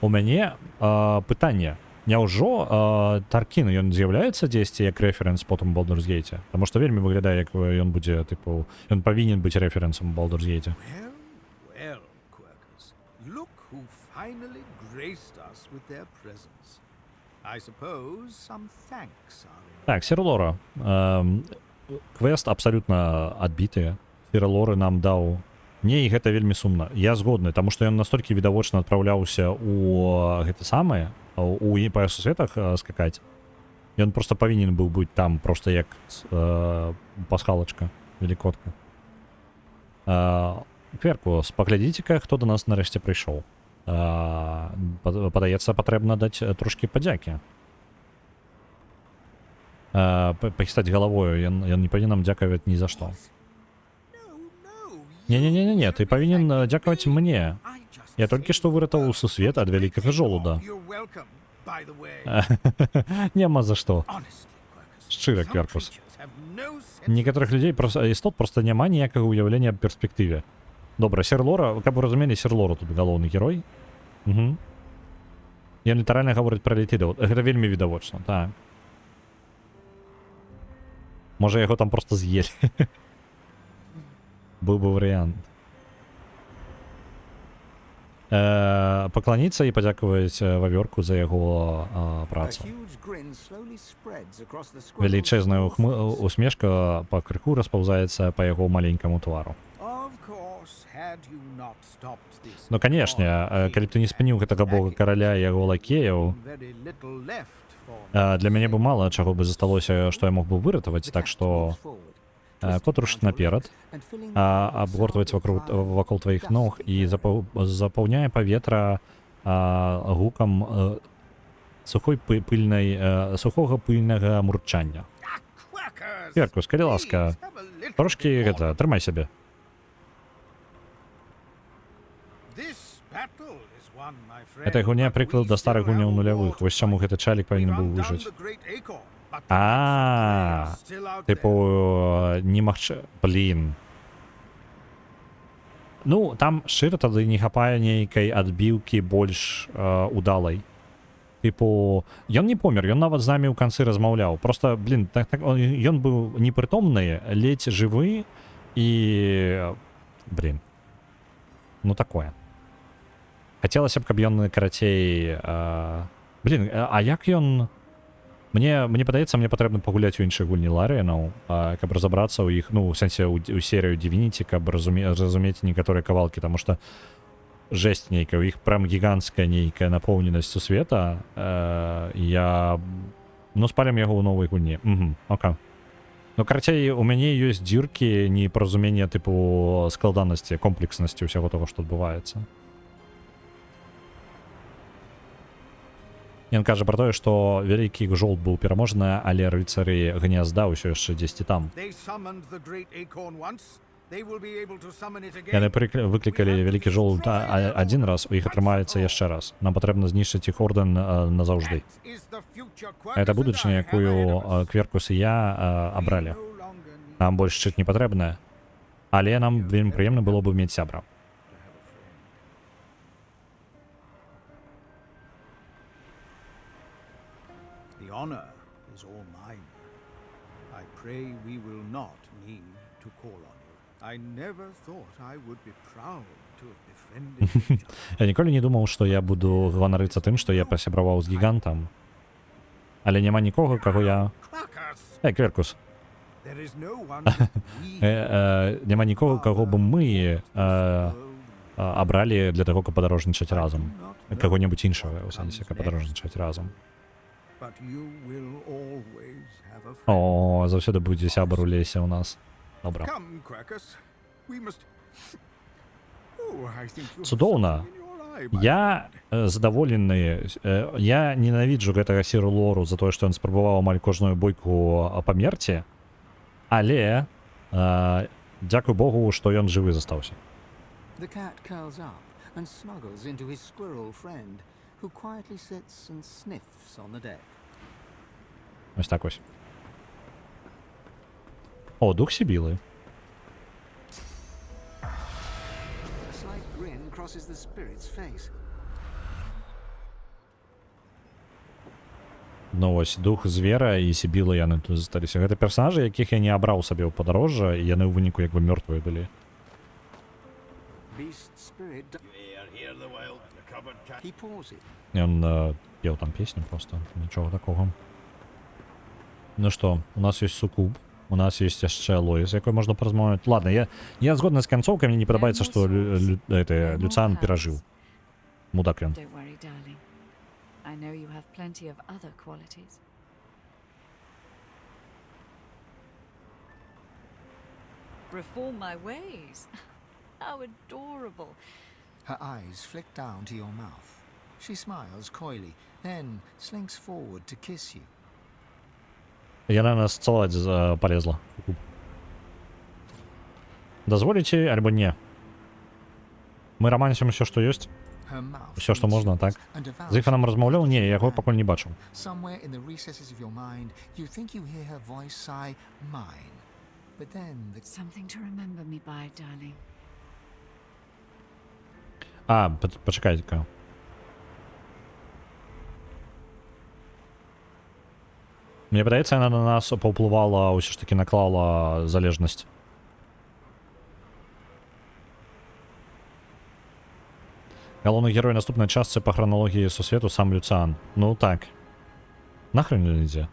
У мяне пытанне. Няўжо Таркін, ён з'яўляецца дзесьці як рэферэнс потым у Baldur's Gate? Таму што вельмі выглядае, як ён будзе, тыпу, ён павінен быць рэферэнсам у Baldur's Gate. Так, Серлора. Квест абсалютна адбіты. Серлоры нам даў. Мне і гэта вельмі сумна. Я згодны, таму што ён настолькі відавочна адпраўляўся ў гэта самае, у па сусветах скакаць. Ён просто павінен быў быць там, просто як пасхалачка, велікотка. Кверкус, паглядзіце-ка, хто да нас нарэшце прыйшоў. Падаецца, патрэбна даць трошкі падзякі. Пахістаць галавою, ён не павінен нам дзякаваць ні за што. Не, ты павінен дзякаваць мне. Я толькі што выратаваў сусвет ад вялікага жолуда. Няма за што. Шчыра, Кверкус. Некаторых людзей, істот, проста няма ніякага ўяўлення аб перспектыве. Добра, Серлора, каб вы разумелі, Серлора тут галоўны герой. Ён літаральна гаворыць пра літыдаў. Гэта вельмі відавочна, так. Можа, яго там проста з'елі. Быў бы варыянт. Пакланіцца і падзякаваць вавёрку за яго працу. Велічэзная усмешка па крыху распаўзаецца па яго маленькаму твару. Ну, канешне, калі б ты не спыніў гэтага бога караля і яго лакеяў, для мяне бы мала чаго бы засталося, што я мог бы выратаваць, так што кот рушыць наперад, абгортваецца вакол тваіх ног і запаўняе паветра гукам сухога пыльнага мурчання. Кверкус, калі ласка, трошкі гэта, трымай сябе. Гэта гуня прыклад да старых гуняў нулявых. Вось чаму гэты чалік павінен быў выжыць. Типу, блін. Ну, там шчыра тады не хапае нейкай адбіўкі больш удалай. Типу, ён не помер, ён нават з намі ў канцы размаўляў. Просто, блін, ён быў непрытомны, ледзь жывы і... Блін. Ну, такое. Хацелася б, каб ён карацей... Блін, а як ён... Мне падаецца, мне патрэбна пагуляць у іншых гульні Ларіянаў, каб разабрацца ў іх, ну, у сэнсе, у серыю Divinity, каб разумець некаторыя кавалкі, таму што жэсць нейкая, у іх прям гіганцкая нейкая напоўненасць сусвета. Я... Ну, спалім яго ў новай гульні. Окей. Ну, карацей, у мяне ёсць дзіркі, непаразумення тыпу складанасці, комплекснасці ўсяго того, што адбываецца. Ён кажа пра тое, што вялікі жолт быў пераможаны, але рыцары гнязда ўсё яшчэ дзесьці там. Яны выклікалі вялікі жолт адзін раз, у іх атрымаецца яшчэ раз. Нам патрэбна знішчыць іх ордэн назаўжды. Гэта будучыня, якую Кверкус і я абралі. Нам больш шчыт не патрэбна, але нам вельмі прыемна было б мець сябра. Honor is all mine. I pray we will not need to call on you. I never thought I would be proud to have befriended you. Я ніколі не думаў, што я буду ганарыцца тым, што я пасябраваў з гігантам. Але няма нікога, каго я... Кверкус. Няма нікога, каго б мы абралі для таго, каб падарожнічаць разам. Каго-небудзь іншага, у сэнсе, каб падарожнічаць разам. О, заўсёды будзе сябар у лесе ў нас. Добра. Цудоўна. Я задаволены. Я ненавіджу гэтага Сіру Лору за тое, што ён спрабаваў амаль кожную бойку памерці. Але дзякуй Богу, што ён жывы застаўся. Who quietly sits and sniffs on the deck. Ось так ось. О, дух Сибілы. A slight grin crosses the spirit's face. Ну ось, дух звера і Сибіла яны тут засталіся. Гэта персонажы, якіх я не абраў сабе ў падарожжа, і яны ў выніку як бы мёртвыя былі. Ён пеў там песню просто, нічога такога. Ну што, у нас ёсць сукуб, у нас ёсць яшчэ Лоіс, з якой можна паразмаўляць. Ладно, я згодны з канцоўкай, мне не падабаецца, што Люцыан перажыў. Мудак ён. Reform my ways. How adorable. Her eyes flick down to your mouth. She smiles coyly, then slinks forward to kiss you. Яна нас цалаваць полезла. Дазволіце альбо не? Мы рамансім усё, што ёсць? Усё, што можна, так? З Іфанам размаўляў? Не, я яго пакуль не бачыў. Somewhere in the recesses of your mind, you think you hear her voice sigh, mine. But then the... Something to remember me by, darling. Пачакайце-ка. Мне падаецца, яна на нас паўплывала, ўсё ж таки наклала залежнасць. Галоўны герой наступнай частцы па храналогіі сусвету сам Люцыан. Ну так. Нахрен ён ідзе?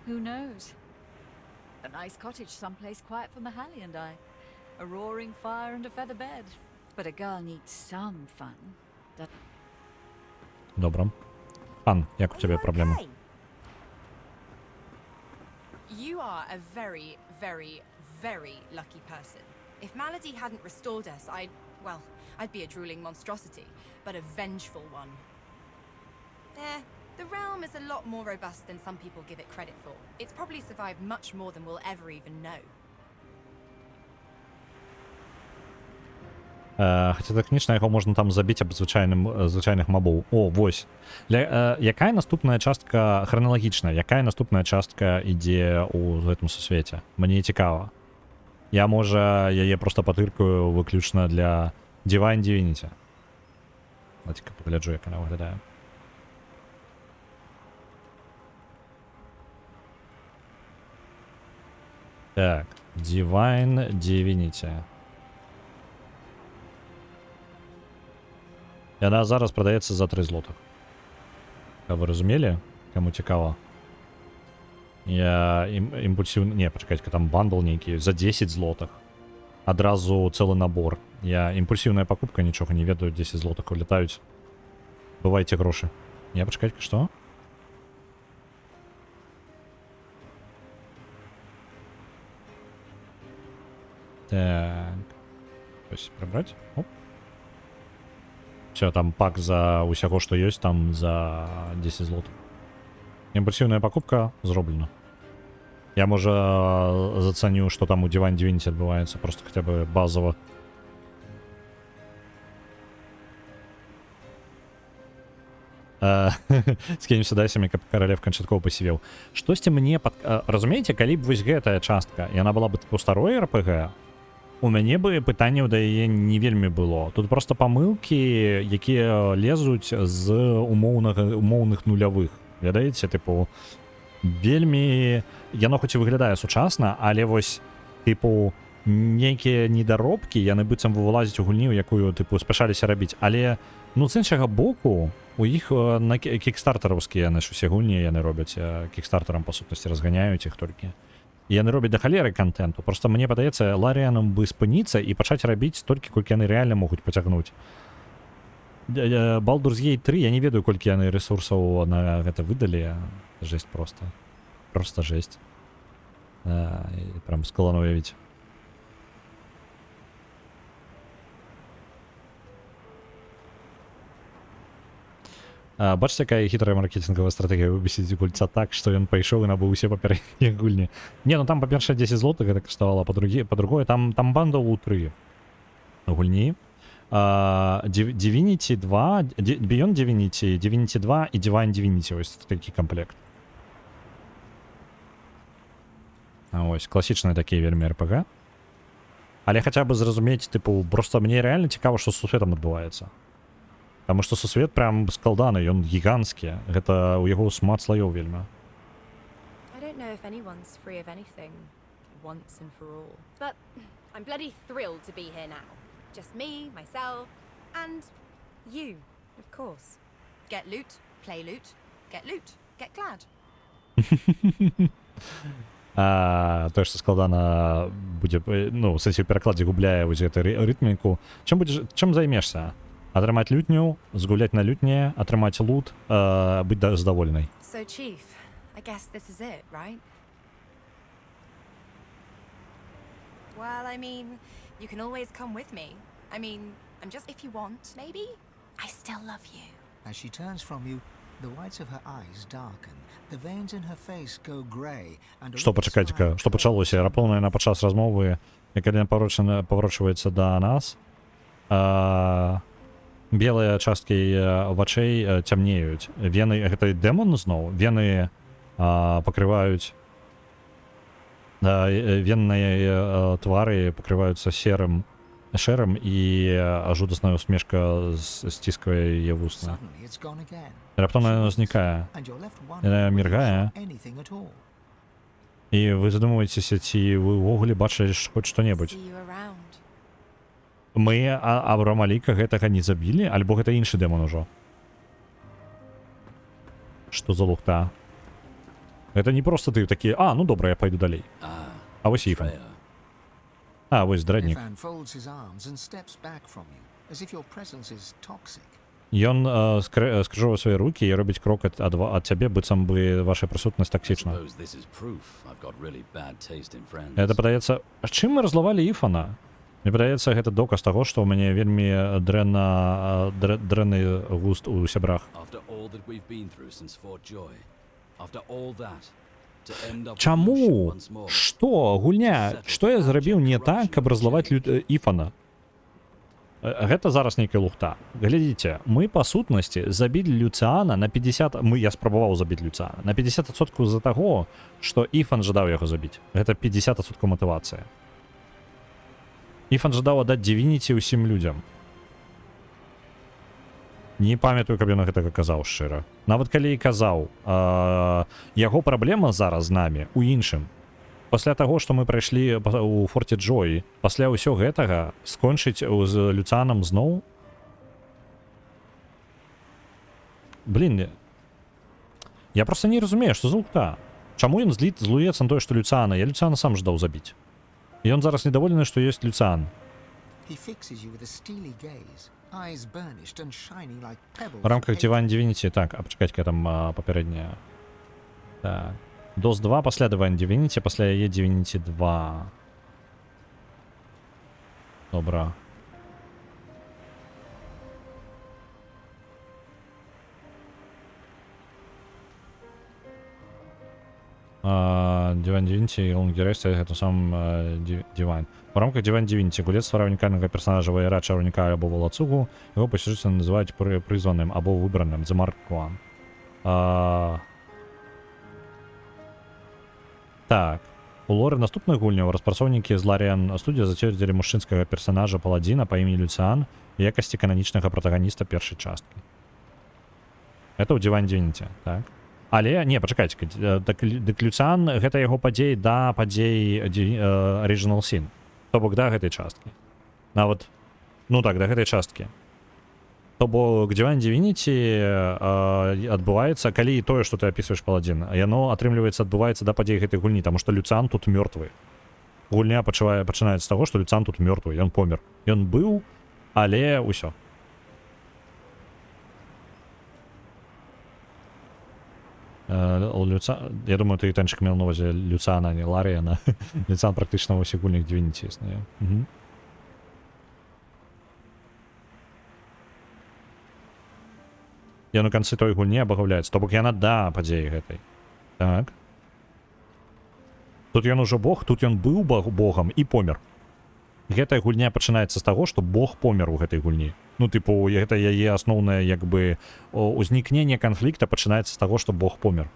Who knows? A nice cottage someplace quiet for Mahalia and I. A roaring fire and a feather bed. But a girl needs some fun. Добра. Пан, як у тебе проблеми? You are a very, very, very lucky person. If Malady hadn't restored us, I'd be a drooling monstrosity, but a vengeful one. The realm is a lot more robust than some people give it credit for. It's probably survived much more than we'll ever even know. Хаця тэхнічна яго можна там забіць аб звычайных мабоў. О, вось. Якая наступная частка храналагічная? Якая наступная частка ідзе ў гэтым сусвеце? Мне цікава. Я, можа, яе проста патыркаю выключна для Divine Divinity. Давайте-ка пагляджу, як яна выглядае. Так, Divine Divinity. Яна зараз прадаецца за 3 злотых. Каб вы разумелі? Каму цікава. Я імпульсіўна... Не, пачакайце, там бандл нейкі за 10 злотых. Адразу цэлы набор. Я імпульсіўная пакупка, нічога не ведаю, 10 злотых улетаюць. Бывайце грошы. Не, пачакайце, што? Так. Ось, прибрать. Оп. Все, там пак за усяго, што ёсць, там за 10 злотых. Імпульсіўная пакупка зроблена. Я, можа, зацаню, што там у Divine Divinity адбываецца, просто хаця бы базово. Скинемся дайсамі, каб каралев канчаткова пасівеў. Штосьці мне... Разумееце, калі б вось гэтая частка, яна была бы тыпу старой РПГ, у мяне бы пытанняў да яе не вельмі было. Тут просто памылкі, якія лезуць з умоўных нулявых. Ведаеце, тыпу, вельмі... Яно хоць і выглядае сучасна, але вось, тыпу, нейкія недаробкі, яны быццам вылазяць у гульню, якую, тыпу, спяшаліся рабіць. Але, ну, з іншага боку, у іх на кікстартараўскія, яны ж усе гульні яны робяць, кікстартарам, па сутнасці, разганяюць іх толькі. І яны робяць да халеры контенту. Просто мне падаецца, Ларіанам бы спыніцца і пачаць рабіць столькі, колькі яны рэальна могуць пацягнуць. Baldur's Gate 3, я не ведаю, колькі яны ресурсаў на гэта выдалі. Жесть просто. Просто жесть. Прям складана уявіць. Бачыце, якая хітрая маркетингавая стратэгія выбесіць гульца так, што ён пайшоў і набыў усе папярэднія гульні. Не, ну там, па-першае, 10 злотых гэта каштавала, па-другое, там бандл у 3 гульні. Divinity 2, Beyond Divinity, Divinity 2 і Divine Divinity, ось такі комплект. Ось, класічныя такія вельмі РПГ. Але хаця бы зразумець, тыпу, просто мне рэальна цікава, што з сусветам адбываецца. Таму што сусвет прям складаны, ён гіганцкі. Гэта у яго шмат слаёў вельмі. I don't know if anyone's free of anything once and for all. But I'm bloody thrilled to be here now. Just me, myself, and you, of course. Get loot, play loot, get loot, get glad. Тое, што складана будзе, ну, в сэнсе ў перакладзе губляе вось гэту рытміку. Чым займешся? Атрымаць лютню, згуляць на лютне, атрымаць лут, быць задаволенай. So, Chief, I guess this is it, right? Well, I mean, you can always come with me. I mean, I'm just, if you want, maybe? I still love you. As she turns from you, the whites of her eyes darken, the veins in her face go grey, and Што, пачакайце-ка, што пачалося? Раптоўна на падчас размовы, калі паварочваецца да нас, белыя часткі вачэй цямнеюць. Вены, гэта дэмон зноў? Вены пакрываюць... Венныя твары пакрываюцца шэрым і жудасная усмешка сціскае яе вусна. Раптоўна яно знікае. Яна міргае. І вы задумваецеся, ці вы ўвогуле бачылі хоць што-небудзь. Мы Абрамаліка гэтага не забілі, альбо гэта іншы дэмон ужо? Што за лухта? Гэта не проста ты такі, ну добра, я пайду далей. А вось Ифан. Вось дрэднік. Ён скрыжовае свае рукі і робіць крок ад цябе, быццам бы ваша прысутнасць таксічна. Гэта падаецца... Чым мы разлавалі Ифана? Мне падаецца, гэта доказ таго, што ў мяне вельмі дрэнны густ у сябрах. Чаму? Што? Гульня? Што я зрабіў не так, каб разлаваць Ифана? Гэта зараз нейкая лухта. Глядзіце, мы па сутнасці забілі Люцыана на 50... Я спрабаваў забіць Люцыана. На 50% з-за таго, што Іфан жадаў яго забіць. Гэта 50% матывацыя. Іфан жадаў аддаць Дивініці ўсім людзям. Не памятаю, каб ён гэтага казаў шчыра. Нават калі і казаў, яго праблема зараз з намі у іншым. Пасля таго, што мы прайшлі у форце Джоі, пасля ўсё гэтага скончыць з Люцыанам зноў? Блін, я проста не разумею, што за лухта. Чаму ён злуецца на тое, што Люцыана? Я Люцыана сам ждаў забіць. І ён зараз недоволены, што ёсць Люцыан. В рамках Divine Divinity, так, а пачакайце, там папярэдняя. Так. DOS 2 пасля Divine Divinity, пасля яе Divinity 2. Добра. Divine Divinity і Long Rest — гэта сам Divine. В рамках Divine Divinity гулец стварае унікальнага персонажа ваяра, чараўніка або валацугу. Яго пасяджыцца называюць прызваным або выбраным The Mark I. Так, у лоры наступных гульняў распрацоўнікі з Larian Studio зацвердзілі мужчынскага персонажа паладзіна па імені Люцыан у якасці кананічнага протагоніста першай часткі. Это ў Divine Divinity, так? Але, не, пачакайце, дык Люцыан — гэта яго падзей да падзей Original Sin. То бок да гэтай часткі. Нават, ну так, да гэтай часткі. То бок Divine Divinity адбываецца, калі тое, што ты апісваеш паладзін, яно, атрымліваецца, адбываецца да падзей гэтай гульні, таму што Люцыан тут мёртвы. Гульня пачынаецца з таго, што Люцыан тут мёртвы, ён помер. Ён быў, але ўсё. Я думаю, ты, Танчик, мел на увазе Люцыана, а не Ларіана. Люцыан практычна ва ўсіх гульнях Divinity існуе. Ён у канцы той гульні абагаўляецца. То бок яна да падзеі гэтай. Так. Тут ён ужо бог, тут ён быў богам і помер. Гэтая гульня пачынаецца з таго, што бог помер у гэтай гульні. Ну, тыпу, гэта яе асноўнае, як бы, узнікненне канфлікта пачынаецца з таго, што бог помер.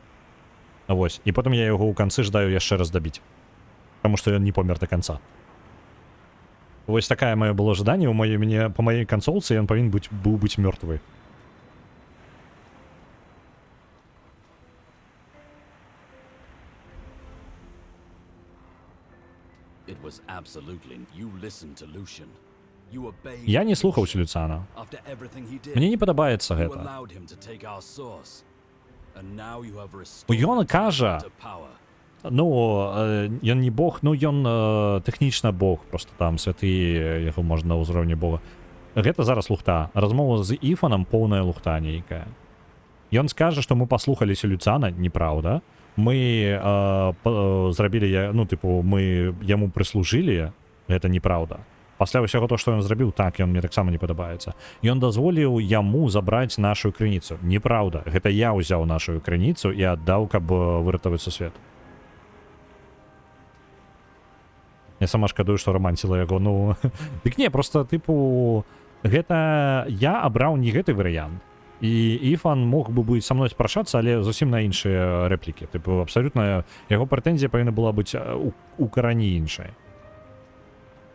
Вось. І потым я яго ў канцы жадаю яшчэ раз дабіць. Таму што ён не помер да канца. Вось такае маё было жаданне па маёй канцоўцы, ён павінен быў быць мёртвы. Я не слухаўся Люцыана. Мне не падабаецца гэта. Ён кажа, ну, ён не бог, ну, ён тэхнічна бог, просто там святы, яго можна на ўзроўні бога. Гэта зараз лухта. Размова з Іфанам поўная лухта нейкая. Ён скажа, што мы паслухаліся Люцыана, неправда. Мы зрабілі, ну, тыпу, мы яму прыслужылі, гэта неправда. Пасля ўсяго то, што ён зрабіў, так, ён мне таксама не падабаецца. Ён дазволіў яму забраць нашу крыніцу. Неправда. Гэта я ўзяў нашу крыніцу і аддаў, каб выратаваць сусвет. Я сама шкадую, што раманціла яго, ну... Дык не, просто, тыпу, гэта я абраў не гэты варыянт. І Іфан мог бы быць са мной спрачацца, але зусім на іншыя рэплікі. Тыпу, абсалютна, яго прэтэнзія павінна была быць у карані іншай.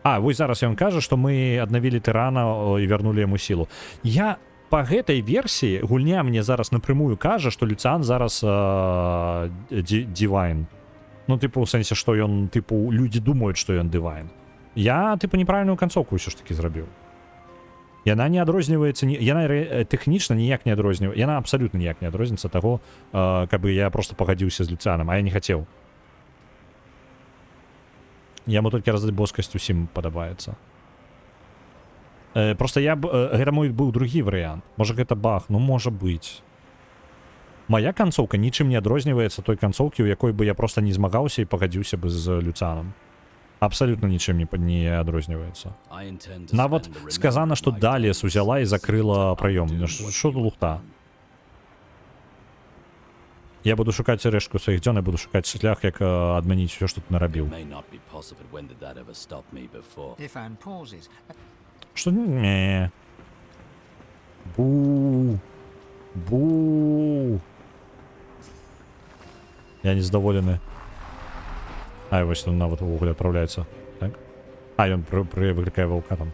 А, вось зараз ён кажа, што мы аднавілі тырана і вярнулі яму сілу. Я па гэтай версіі, гульня мне зараз напрямую кажа, што Люцыан зараз Divine. Ну, тыпу, у сэнсе, што ён, тыпу, людзі думаюць, што ён Divine. Я, тыпу, неправільную канцоўку ўсё ж такі зрабіў. Яна не адрозніваецца, яна тэхнічна ніяк не адрозніваецца, яна абсалютна ніяк не адрозніваецца таго, каб я просто пагадзіўся з Люцыанам, а я не хацеў. Яму толькі раздаць боскасць усім падабаецца. Просто гэта мой быў другі варыянт. Можа гэта баг, ну можа быць. Мая канцоўка нічым не адрозніваецца той канцоўкі, у якой бы я просто не змагаўся і пагадзіўся бы з Люцыанам. Абсалютна нічым не адрозніваецца. Нават сказана, што Даліс узяла і закрыла праём. Што тут лухта? Я буду шукаць рэштку сваіх дзён, я буду шукаць шлях, як адмяніць усё, што ты нарабіў. Что? Не. Бу. Бу. Я незадоволены. А, вось он нават увогуле отправляется. Так? А, ён выклікае ваўка там.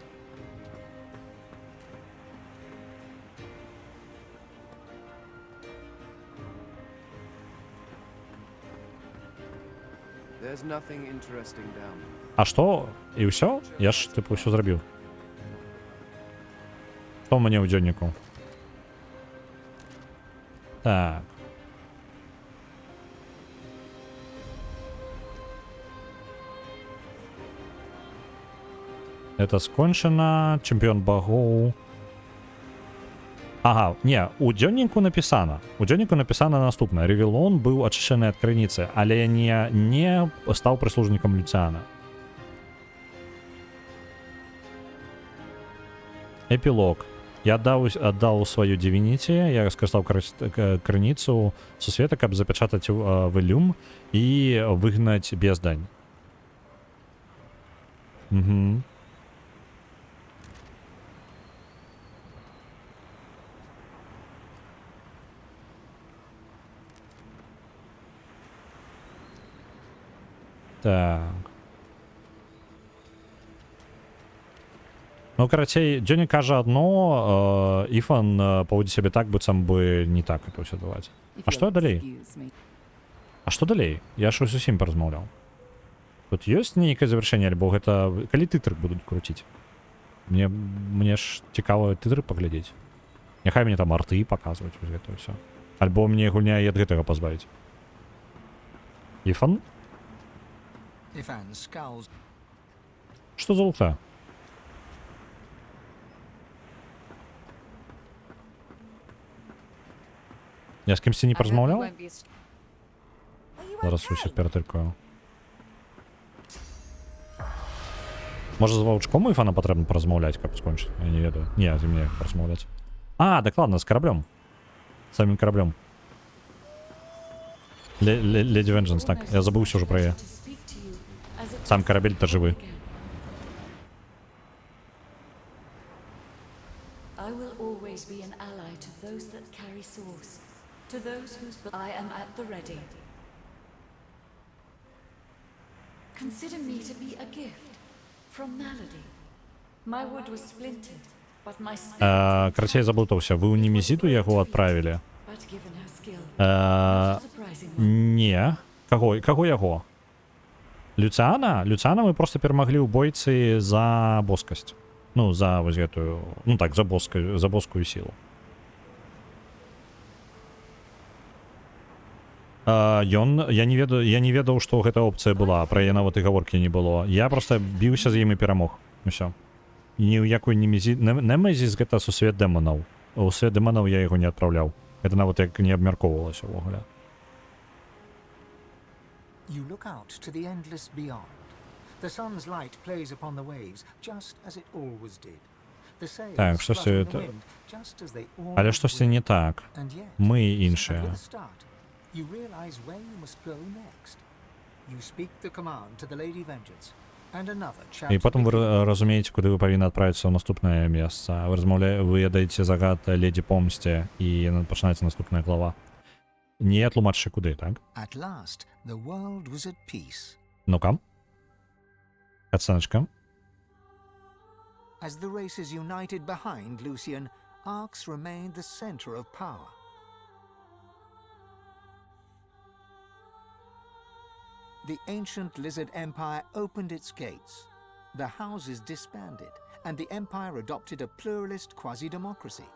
А што? І ўсё? Я ж, типу, ўсё зрабіў. Што мне ў дзённіку? Так. Это скончана. Чэмпіён багоў. Ага, не, у дзённіку напісана. У дзённіку напісана наступнае. Ревелон быў ачышчаны ад крыніцы, але не стаў прыслужнікам Люцыяна. Эпілог. Я аддаў сваю дивініці, я скарыстаў крыніцу сусвета, каб запячатаць вэлюм і выгнаць бездань. Угу. Так. Ну, карацей, Дзённік кажа адно, Іфан паводзіць сябе так, быццам бы не так это ўсё даваць. А што далей? А што далей? Я ж усім паразмаўляў. Тут ёсць нейкае завяршэнне, альбо гэта... Калі тытры будуць круціць? Мне ж цікава тытры паглядзець. Няхай мне там арты паказваюць, вось гэта ўсё. Альбо мне гульня і ад гэтага пазбавіць. Іфан? Што за лута? Я з кімсьці не паразмаўляў? Зараз усё ператыркаю. Можа, з ваўчком Іфана патрэбна паразмаўляць, каб скончыць? Я не ведаю. Не, з ім не паразмаўляць. А, дакладна, з караблём. Самім караблём. Леді Венджанс, так. Я забыўся ўжо пра яе. Сам карабель-то жывы. I will always be an ally to those that carry swords, to those whose I am at the ready. Consider me to be a gift from Malady. My wood was splintered, but my spirit... Карацей, заблытаўся. Вы ў Немезіду яго адправілі? Не. Каго яго? Люцыяна? Люцыяна мы просто перамаглі ў бойцы за боскасць. Ну, за вось гэтую... Ну так, за боскую сілу. Я не ведаў, што гэта опцыя была, пра яе нават і гаворкі не было. Я просто біўся з ім і перамог. Усё. Ні ў якой Немезіс гэта сусвет дэманаў. У свет дэманаў я яго не адпраўляў. Гэта нават як не абмяркоўвалася ўвогуле. You look out to the endless beyond. The sun's light plays upon the waves, just as it always did. The sails Так, штосьці flutter in the wind, just as they always Але штосьці не так. And yet, Мы at іншыя. the start, you realize where you must go next. You speak the command to the Lady Vengeance, and another І shouts потым the вы разумееце, куды вы павінны адправіцца ў наступнае месца. Вы ядаеце загад леді помсце, і пачынаецца наступная глава. Не тлумачце куды, так? At last, the world was at peace. Ну-ка. Катсценочка. As the races united behind Lucian, Arx remained the center of power. The ancient Lizard Empire opened its gates. The houses disbanded, and the Empire adopted a pluralist quasi-democracy.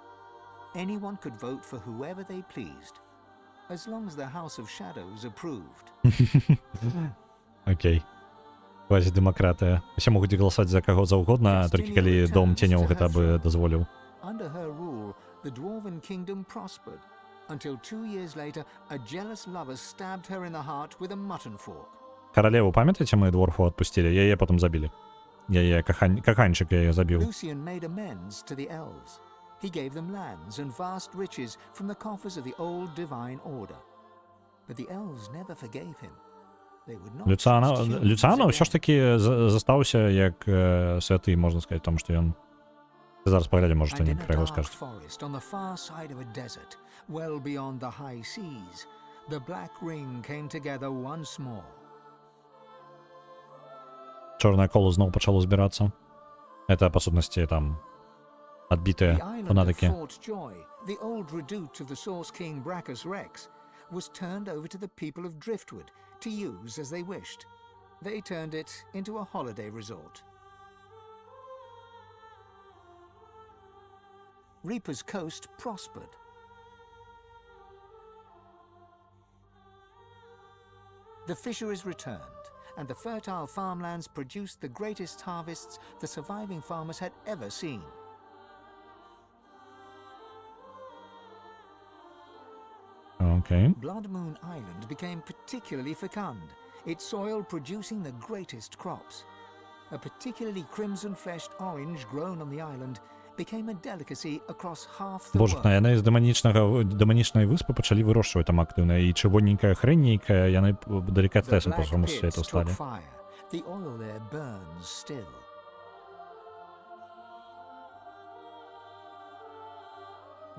Anyone could vote for whoever they pleased, as long as the House of Shadows approved. Окей. Квазі-дэмакратыя. Усе могуць галасаваць за каго заўгодна, толькі калі Дом Ценяў гэта бы дазволіў. Under her rule, the Dwarven kingdom prospered, until 2 years later, a jealous lover stabbed her in the heart with a mutton fork. Каралеву, памятаеце, мы дворфу адпусцілі? Яе потым забілі. Яе каханчык яе забіў. Lucian made amends to the elves. He gave them lands and vast riches from the coffers of the old divine order. But the elves never forgave him. They would not. Люцыяна ўсё ж такі застаўся як святы, можна сказаць, таму што ён Зараз поглядим, может, And они in a про его dark скажут. forest on the far side of a desert, well beyond the high seas, the Black Ring came together once more. Чорне коло знову почало збиратися. Это, по сутності, там, The отбитые island of фанатики. Fort Joy, the old redoute of the Source King Brachus Rex, was turned over to the people of Driftwood to use as they wished. They turned it into a holiday resort. Reaper's Coast prospered. The fisheries returned, and the fertile farmlands produced the greatest harvests the surviving farmers had ever seen. Окей. Blood Moon Island became particularly fecund, its soil producing the greatest crops. A particularly crimson-fleshed orange grown on the island became a delicacy across half the Боже, world. яны з демонічної виспи почали вирощувати там активно. І червоненька хренненька, яны The делікатесом по black всьому pits світу took стали. fire. The oil there burns still.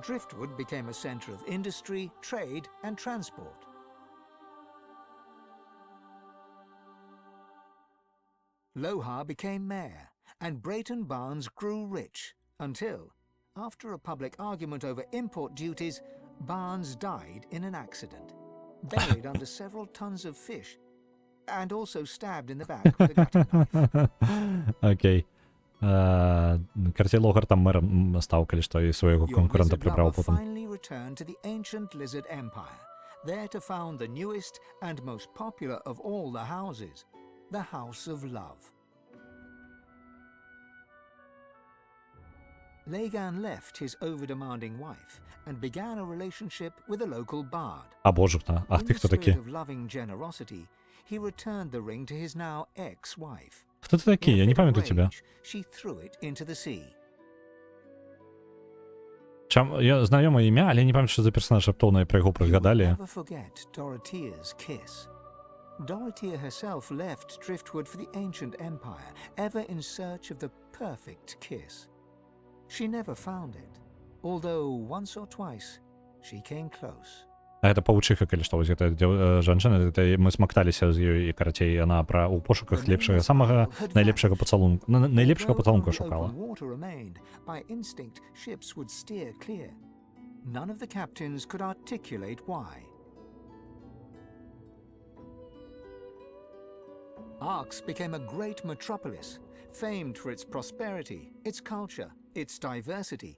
Driftwood became a center of industry, trade, and transport. Lohar became mayor, and Brayton Barnes grew rich until, after a public argument over import duties, Barnes died in an accident, buried under several tons of fish, and also stabbed in the back with a gutting knife. Окей. Картій Логар там мером став, коли що і свого Your конкурента lizard прибрав lover потім. finally returned to the ancient lizard empire, there to found the newest and most popular of all the houses, the House of Love. Lagan left his over-demanding wife and began a relationship with a local bard. А боже, а In ти the хто такий? spirit of loving generosity, he returned the ring to his now ex-wife. Хто ти такий? In a Я не fit of пам'ятаю тебе. rage, she threw it into the sea. Я знайоме ім'я, але я не пам'ятаю, що за персонаж раптовно про його You will пригадали. never forget Dorothea's kiss. Dorothea herself left Driftwood for the ancient empire, ever in search of the perfect kiss. She never found it, although once or twice she came close. А это паучиха, коли что, это женщина, это мы смокталися з її, і, короче, вона у пошуках ліпшого, самого найліпшого поцілунку, найліпшого поцілунку шукала. Open water remained, by instinct ships would steer clear. None of the captains could articulate why. Arx became a great metropolis, famed for its prosperity, its culture, its diversity,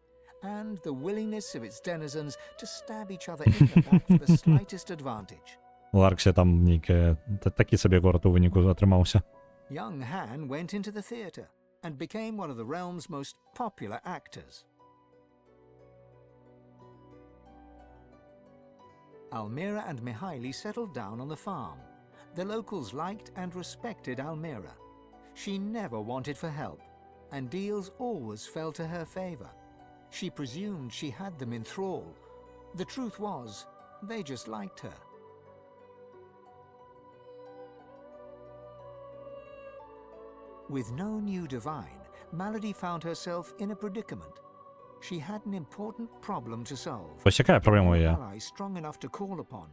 and the willingness of its denizens to stab each other in the back for the slightest advantage. У Арксі там такий собі город у виніку отримався. Young Han went into the theatre and became one of the realm's most popular actors. Almira and Mihaili settled down on the farm. The locals liked and respected Almira. She never wanted for help, and deals always fell to her favor. She presumed she had them in thrall. The truth was, they just liked her. With no new divine, Malady found herself in a predicament. She had an important problem to solve. Ось яка проблема є? Ally strong enough to call upon.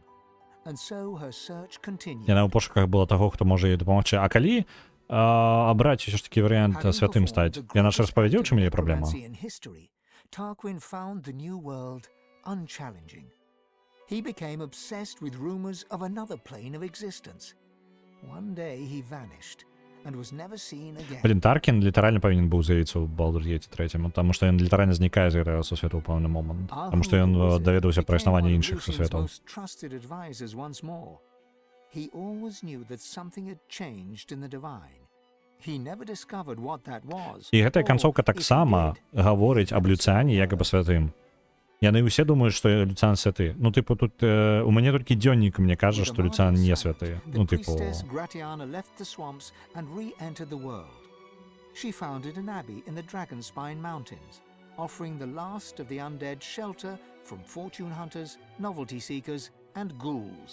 And so her search continued. Я у пошуках було того, хто може їй допомогти. А коли обрати все ж таки варіант святим стати? Я наш розповідів, чим є проблема? In history, Tarquin found the new world unchallenging. He became obsessed with rumors of another plane of existence. One day he vanished and was never seen again. Блін, Таркін літерально повинен був з'явитися у Baldur's Gate 3, тому що він літерально зникає з цього всесвіту в певний момент. Тому що він довідався про існування інших всесвітів. He always knew that something had changed in the divine. He never discovered what that was. І ця концовка так само говорить об Люціані як об святим. Я не усі думають, що Люціан святий. Ну, типу, тут у мене тільки Дьонник мені каже, що Люціан не святий. Ну, типу... Gratiana left the swamps and re-entered the world. She founded an abbey in the Dragonspine Mountains, offering the last of the undead shelter from fortune hunters, novelty seekers, and ghouls.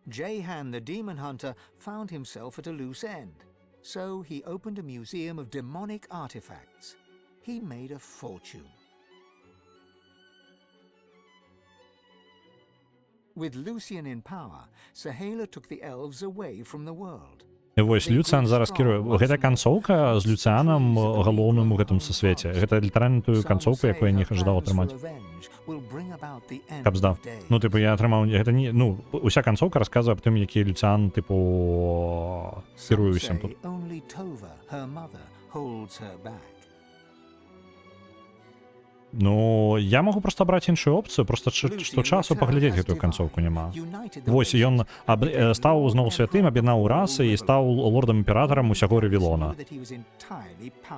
Jehan the demon hunter found himself at a loose end. So he opened a museum of demonic artifacts. He made a fortune. With Lucian in power, Sahala took the elves away from the world. І вось Люцыян зараз кіруе. Гэта канцоўка з Люцыянам галоўным у гэтым сусвеце. Гэта літаральна тую канцоўку, якую я не жадаў атрымаць. Каб здаў. Ну, тыпу, я атрымаў... Гэта не... Ну, уся канцоўка расказвае аб тым, які Люцыян, тыпу, кіруе ўсім тут. Ну, я магу проста браць іншую опцыю, проста што часу паглядзець гэтую канцоўку няма. Вось, ён стаў зноў святым, аб'яднаў расы і стаў лордам-імператарам усяго Ревілона.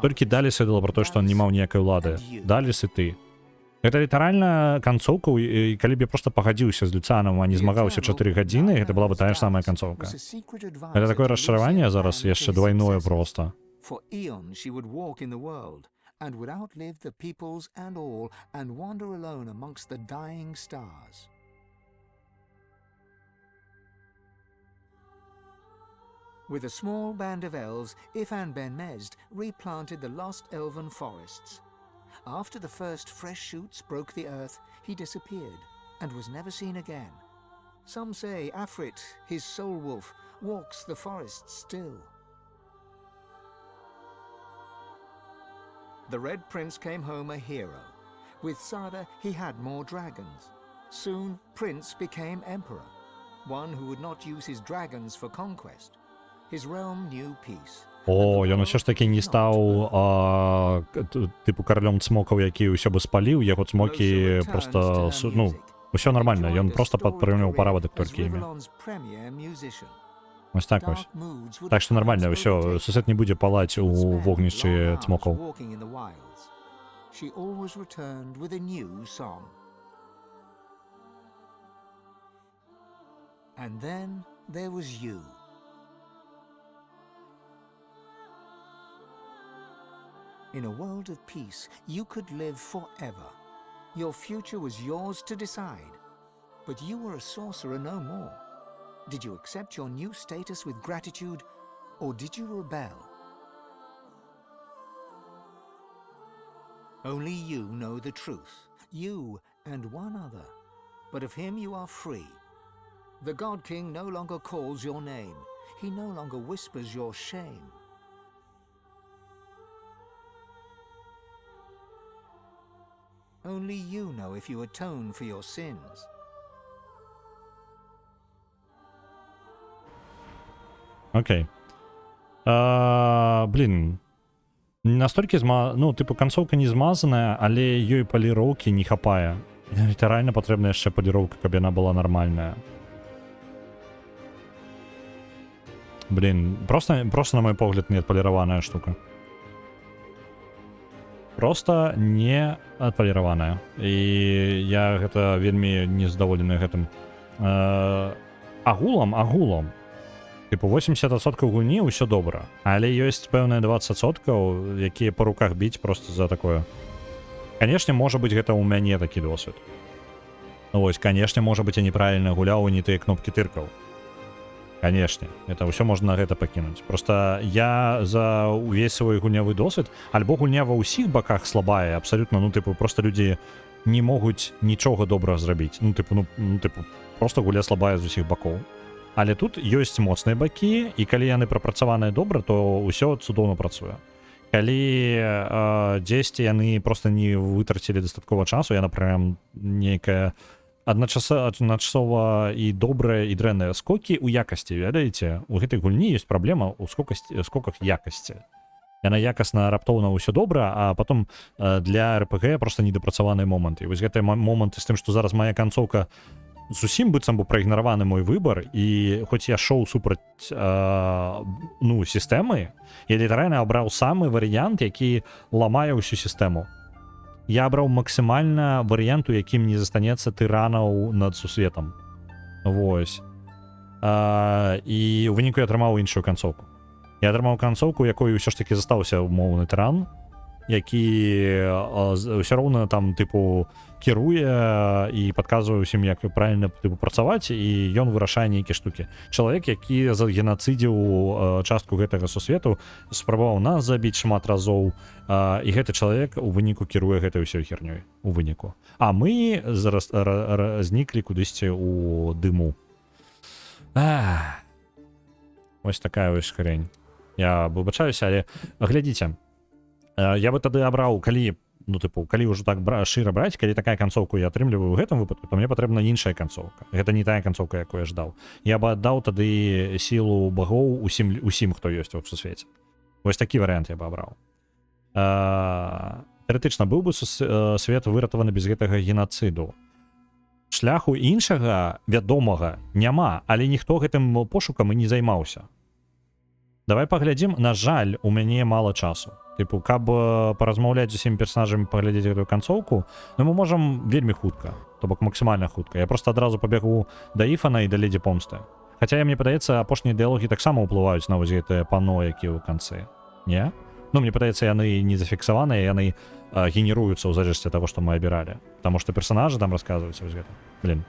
Толькі Даліс ведала пра тое, што ён не маў ніякай улады. Даліс і ты. Гэта літаральна канцоўка, і калі б я проста пагадзіўся з Люцыянам, а не змагаўся 4 гадзіны, гэта была бы тая ж самая канцоўка. Гэта такое расчараванне зараз яшчэ двайное проста. And would outlive the peoples and all, and wander alone amongst the dying stars. With a small band of elves, Ifan Ben Mesd replanted the lost elven forests. After the first fresh shoots broke the earth, he disappeared, and was never seen again. Some say Afrit, his soul wolf, walks the forests still. The Red Prince came home a hero. With Sada, he had more dragons. Soon, Prince became emperor, one who would not use his dragons for conquest. His realm knew peace. О, ён усё ж такі не стаў тыпу каралём цмокаў, які ўсё бы спаліў, яго цмокі проста, ну, усё нармальна, ён проста падтрымліваў парадак толькі імі. Вось так вось. Так што нармальна, ўсё, сусед не будзе палаць у вогнішчы цмокаў. And then there was you. In a world of peace, you could live forever. Your future was yours to decide. But you were a sorcerer no more. Did you accept your new status with gratitude, or did you rebel? Only you know the truth, you and one other. But of him you are free. The God King no longer calls your name. He no longer whispers your shame. Only you know if you atone for your sins. Окей. Блін. Настолькі ну, типу, канцоўка не змазаная, але ёй паліроўкі не хапае. Літаральна патрэбна яшчэ паліроўка, каб яна была нармальная. Блін, просто на мой погляд, не адпаліраваная штука. Просто не адпаліраваная. І я гэта вельмі незадаволены гэтым. Агулам. Типу, 80% гульні ўсё добра, але ёсць пэўныя 20%, якія па руках біць просто за такое. Канешне, можа быць, гэта ў мяне такі досвед. Ну вось, канешне, можа быць, я неправільна гуляў і не тыя кнопкі тыркаў. Канешне, это ўсё можна на гэта пакінуць. Просто я за ўвесь свой гульнявы досвед, альбо гульня ва ўсіх баках слабая, абсалютна, ну, типу, просто людзі не могуць нічога добрага зрабіць. Ну, типу, просто гуля слабая з усіх бакоў. Але тут ёсць моцныя бакі, і калі яны прапрацаваныя добра, то ўсё цудоўна працуе. Калі дзесьці яны проста не вытрацілі дастаткова часу, яна прям нейкая адначасова і добрая і дрэнныя скокі ў якасці, ведаеце? У гэтай гульні ёсць праблема ў скоках якасці. Яна якасна раптоўна ўсё добра, а потом для РПГ проста недапрацаваныя моманты. І вось гэтыя моманты з тым, што зараз моя канцоўка зусім быццам бы праігнараваны мой выбар, і хоць я шоў супраць сістэмы, я літаральна абраў самы варыянт, які ламае ўсю сістэму. Я абраў максімальна варыянт, у якім не застанецца тыранаў над сусветам. Вось. І ў выніку я атрымаў іншую канцоўку. Я атрымаў канцоўку, якой ўсё ж такі застаўся умоўны тыран, які ўсё роўна там тыпу кіруе і падказвае ўсім, як правільна тыпу працаваць, і ён вырашае нейкія штукі. Чалавек, які загенацыдзіў частку гэтага сусвету, спрабаваў нас забіць шмат разоў, і гэты чалавек у выніку кіруе гэтай ўсёй хернёй у выніку. А мы зараз зніклі кудысьці у дыму. Вось такая вось хрень. Я выбачаюся, але глядзіце, я бы тады абраў, калі, ну тыпу, калі ўжо так шчыра браць, калі такая канцоўку я атрымліваю ў гэтым выпадку, то мне патрэбна іншая канцоўка. Гэта не тая канцоўка, якую я ждаў. Я бы аддаў тады сілу багоў усім, хто ёсць у сусвеце. Вось такі варыянт я бы абраў. Тэарэтычна быў бы свет выратаваны без гэтага генацыду. Шляху іншага вядомага няма, але ніхто гэтым пошукам і не займаўся. Давай паглядзім. На жаль, у мяне мала часу. Тыпу, каб паразмаўляць з усімі персонажамі, паглядзець гэтую канцоўку, ну мы можам вельмі хутка, то бок максімальна хутка. Я просто адразу пабягу да Іфана і да Леді Помсты. Хаця, мне падаецца, апошнія дыялогі таксама ўплываюць на вось гэтае пано, які ў канцы. Не? Ну, мне падаецца, яны не зафіксаваныя, яны генеруюцца ў залежнасці ад таго, што мы абіралі. Таму што персонажы там расказваюцца вось гэта. Блін,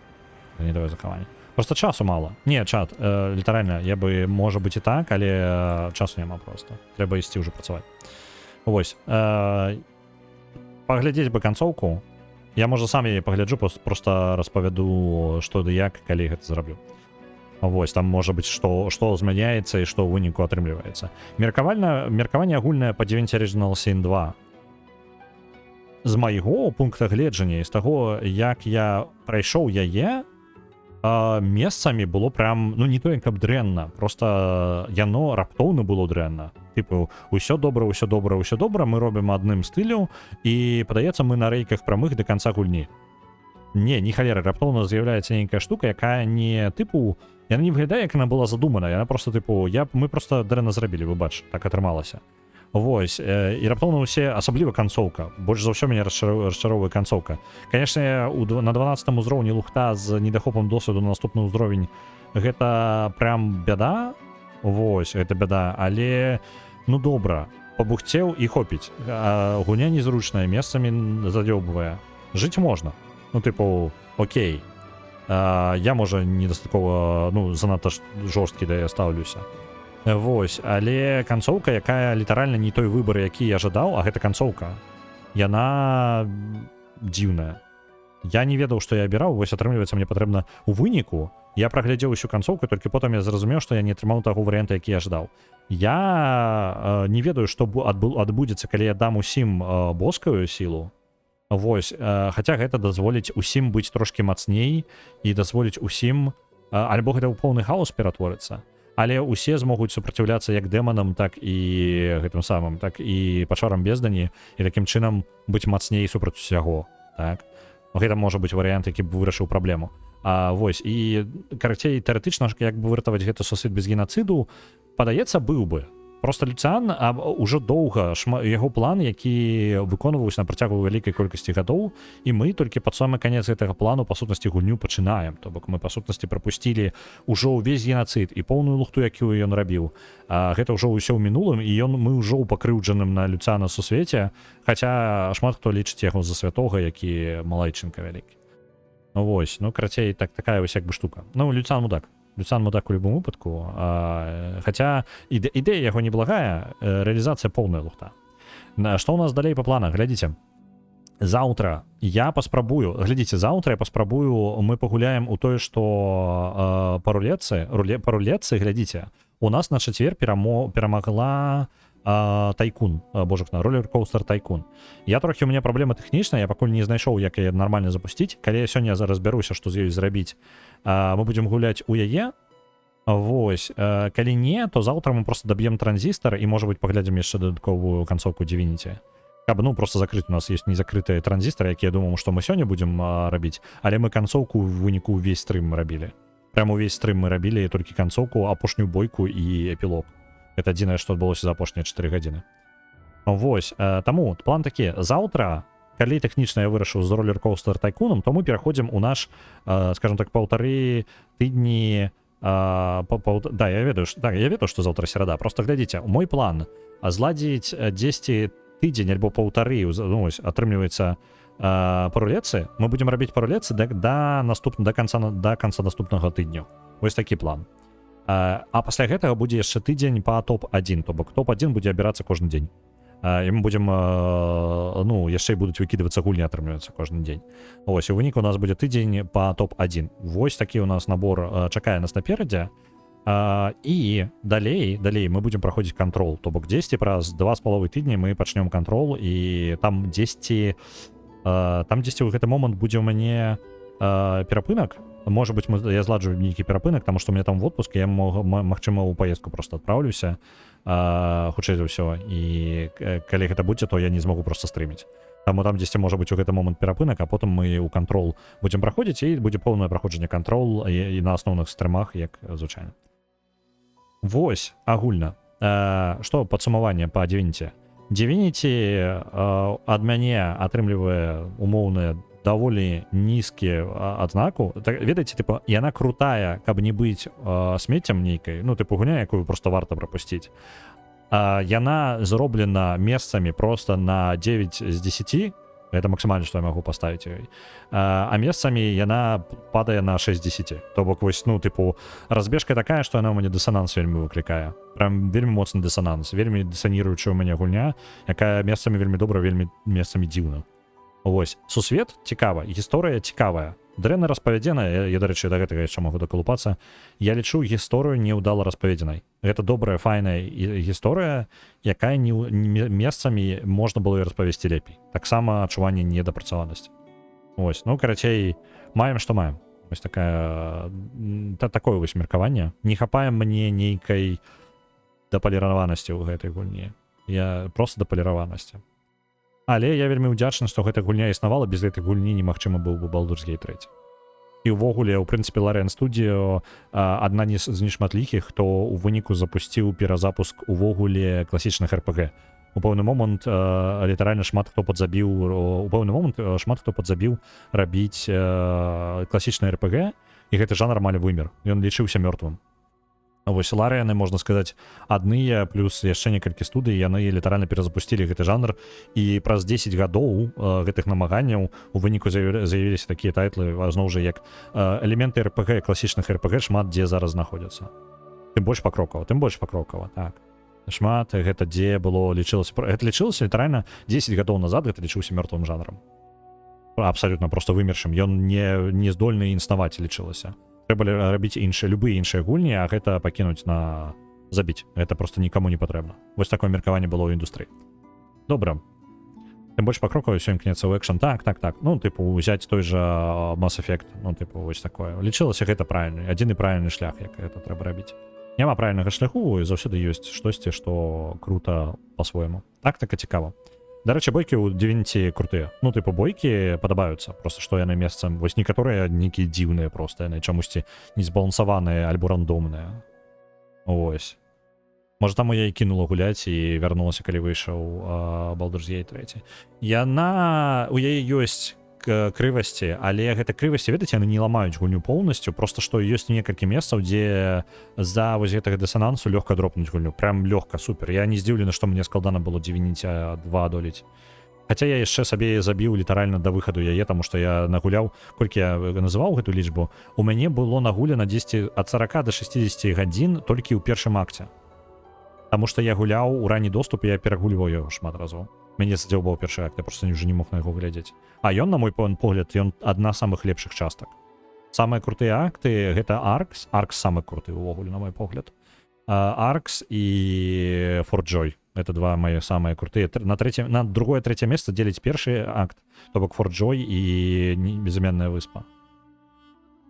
не давай захаванне. Просто часу мало. Не, чат, літаральна, я бы, можа быць і так, але часу няма просто. Трэба ісці ўжо працаваць. Вось. Паглядзець бы канцоўку. Я, можа, сам яе пагляджу, просто распавяду, што ды як, калі гэта зраблю. Вось, там можа быць, што змяняецца і што ў выніку атрымліваецца. Меркаванне агульнае па Divinity Original Sin 2. З майго пункта гледжання, з таго, як я прайшоў яе, месцамі было прям, ну не то як каб дрэнна, просто яно раптоўна было дрэнна. Тыпу, усё добра, мы робім адным стылю, і падаецца, мы на рэйках прамых да канца гульні. Не халеры, раптоўна з'яўляецца нейкая штука, якая не тыпу, яна не выглядае, як яна была задумана, яна просто тыпу, мы просто дрэнна зрабілі, выбач, так атрымалася. Вось, і раптоўна ўсе, асабліва канцоўка. Больш за ўсё мяне расчароўвае канцоўка. Канешне, на 12 узроўні лухта з недахопам досведу на наступны ўзровень гэта прям бяда. Вось, гэта бяда, але ну добра, пабухцеў і хопіць. Гуня незручная, месцамі задзёбвае. Жыць можна. Ну тыпу, окей. Я, можа, недастаткова, ну, занадта жорсткі, да я стаўлюся. Вось, але канцоўка, якая літаральна не той выбар, які я жадаў, а гэта канцоўка, яна дзіўная. Я не ведаў, што я абіраў, вось атрымліваецца, мне патрэбна у выніку. Я праглядзеў усю канцоўку, толькі потым я зразумеў, што я не атрымаў таго варыянта, які я ждаў. Я не ведаю, што адбудзецца, калі я дам усім боскую сілу. Вось, хаця гэта дазволіць усім быць трошкі мацней і дазволіць усім, альбо гэта ў поўны хаос ператворыцца. Але ўсе змогуць супраціўляцца як дэманам, так і гэтым самым, так і пачварам бездані, і такім чынам быць мацней супраць усяго. Так? Гэта можа быць варыянт, які б вырашыў праблему. Вось, і карацей, тэарэтычна, як бы выратаваць гэты сусвет без генацыду, падаецца, быў бы. Просто Люцыан ўжо доўга, яго план, які выконваўся на працягу вялікай колькасці гадоў, і мы толькі пад самы канец гэтага плану, па сутнасці, гульню пачынаем. То бок мы, па сутнасці, прапусцілі ўжо ўвесь генацыд і поўную лухту, якую ён рабіў. Гэта ўжо ўсё ў мінулым, і мы ўжо ў пакрыўджаным на Люцыана сусвеце, хаця шмат хто лічыць яго за святога, які малайчынка вялікі. Ну вось, ну карацей, такая вось як бы штука. Ну, Люцыан мудак. Люцыан мудак у любым выпадку, хаця ідэя яго неблагая, рэалізацыя поўная лухта. Што ў нас далей па планах? Глядзіце, заўтра я паспрабую, мы пагуляем у тое, што па рулетцы, глядзіце, у нас на чацвер перамагла Тайкун, роллер-коустер Тайкун. Я трохі, у мяне праблема тэхнічная, я пакуль не знайшоў, як яе нармальна запусціць. Калі я сёння разбяруся, што з ёй зрабіць, мы будзем гуляць у яе. Вось, калі не, то заўтра мы просто даб'ем транзістар і, можа быць, паглядзім яшчэ дадатковую канцоўку Divinity. Каб, ну, просто закрыць, у нас ёсць незакрытыя транзістары, якія, думаю, што мы сёння будзем рабіць, але мы канцоўку ў выніку ўвесь стрым рабілі. Прямо ўвесь стрым мы рабілі, толькі канцоўку, апошнюю бойку і эпілог. Гэта адзінае, што адбылося за апошнія 4 гадзіны. Вось, таму план такі. Заўтра, калі тэхнічна я вырашыў з роллер-коустер Тайкунам, то мы пераходзім у наш, скажем так, 1,5 тыдні. Я ведаю, што заўтра серада. Просто глядзіце, мой план зладзіць 10 тыдзень альбо паўтары ну, ось, атрымліваецца парулецы, мы будзем рабіць парулецы да канца наступнага тыдню. Вось такі план. А пасля гэтага будзе яшчэ тыдзень па топ-1, то бок топ-1 будзе абірацца кожны дзень. І мы будзем, ну, яшчэ і будуць выкідвацца гульні, атрымліваецца кожны дзень. Ось, у выніку у нас будзе тыдзень па топ-1. Вось такі у нас набор чакае нас наперадзе. І далей мы будзем праходзіць кантрол. То бок 10 праз 2,5 тыдні мы пачнём кантрол, і там 10 ў гэты момант будзе ў мяне перапынак. Можа быць, я зладжу нейкі перапынак, таму што у меня там в отпуск, я магчыма ў паездку просто адпраўлюся, хутчэй за ўсё, і калі гэта будзе, то я не змогу просто стрыміць. Таму там 10 можа быць у гэты момант перапынак, а потым мы ў кантрол будзем праходзіць, і будзе поўнае праходжанне кантрол і на асноўных стрымах, як звычайна. Вось, агульна. Што падсумаванне па Divinity? Divinity ад мяне атрымлівае умоўныя даволі нізкі адзнаку. Так, ведаеце, типу, яна крутая, каб не быць смеццем нейкай, ну, типу, гуня, якую просто варта прапусціць. Яна зроблена месцамі просто на 9 з 10, это максимально, што я магу паставіць ёй. А месцамі яна падае на 6 з 10. То бок, вось, ну, типу, разбежка такая, што яна ў мяне дысананс вельмі выклікае. Прям вельмі моцны дысананс, вельмі дысаніруючая ў мяне гульня, якая месцамі вельмі добра, вельмі месцамі дзіўна. Вось, сусвет цікава, гісторыя цікавая. Дрэнна распавядзеная, я, дарэчы, да гэтага яшчэ магу дакалупацца. Я лічу гісторыю неўдала распаведзенай. Гэта добрая, файная гісторыя, якая месцамі можна было і распавесці лепей. Таксама адчуванне недапрацаванасці. Вось, ну, карацей, маем, што маем. Вось такое вось меркаванне. Не хапае мне нейкай дапаліраванасці ў гэтай гульні. Я просто дапаліраванасці. Але я вельмі ўдзячны, што гэта гульня існавала, без гэтай гульні немагчыма быў бы Baldur's Gate 3. І ўвогуле, у прынцыпе, Larian Studio адна з нешматлікіх, хто ў выніку запусціў перазапуск увогуле класічных RPG. У пэўны момант літаральна шмат хто падзабіў рабіць класічны RPG, і гэты жанр амаль вымер. Ён лічыўся мёртвым. Вось Ларыяны, можна сказаць, адныя, плюс яшчэ некалькі студый, яны літаральна перазапусцілі гэты жанр, і праз 10 гадоў гэтых намаганняў у выніку з'явіліся такія тайтлы, зноў жа, як элементы RPG, класічных RPG шмат дзе зараз знаходзяцца. Тым больш пакрокава, так. Шмат гэта дзе было лічылася, гэта лічылася літаральна 10 гадоў назад, гэта лічыўся мёртвым жанрам. Абсалютна проста вымершым, ён не здольны існаваць лічылася. Трэба рабіць любыя іншыя гульні, а гэта пакінуць на забіць. Гэта просто нікому не патрэбна. Вось такое меркаванне было ў індустрыі. Добра. Тым больш пакрокава ўсё імкнецца ў экшн. Так. Ну, типу, узяць той жа Mass Effect. Ну, типу, вось такое. Лічылася гэта правільны, адзіны правільны шлях, як гэта трэба рабіць. Няма правільнага шляху, і заўсёды ёсць штосьці, што крута па-свойму. Так цікава. Дарэчы, бойкі ў Divinity крутыя. Ну, типу, бойкі падабаюцца. Просто што яны месцам. Вось некаторыя нейкія дзіўныя проста. Яны чамусьці не збалансаваныя альбо рандомныя. Вось. Можа, таму я і кінула гуляць і вярнулася, калі выйшаў Baldur's Gate 3. У яе ёсць крывасці, але гэта крывасці, ведаеце, яны не ламаюць гульню поўнасцю, просто што ёсць некалькі месцаў, дзе з-за вось гэтага дысанансу лёгка дропнуць гульню, прям лёгка, супер. Я не здзіўлены, што мне складана было Divinity 2 адолець. Хаця я яшчэ сабе забіў літаральна да выхаду яе, таму што я нагуляў, колькі я называў гэту лічбу, у мяне было нагулена 10 ад 40 до 60 гадзін толькі ў першым акце. Таму што я гуляў у ранні доступ, і я перагульваў яго шмат разоў. Мяне задзяўбаў першы акт, я просто уже не мог на яго глядзець. А ён, на мой погляд, ён адна з самых лепшых частак. Самыя крутыя акты гэта Arx. Arx самы круты ўвогуле, на мой погляд. Arx і Fort Joy. Это два мои самые крутые. На другое, третье место делить першы акт, то бок Fort Joy і Безымянная выспа.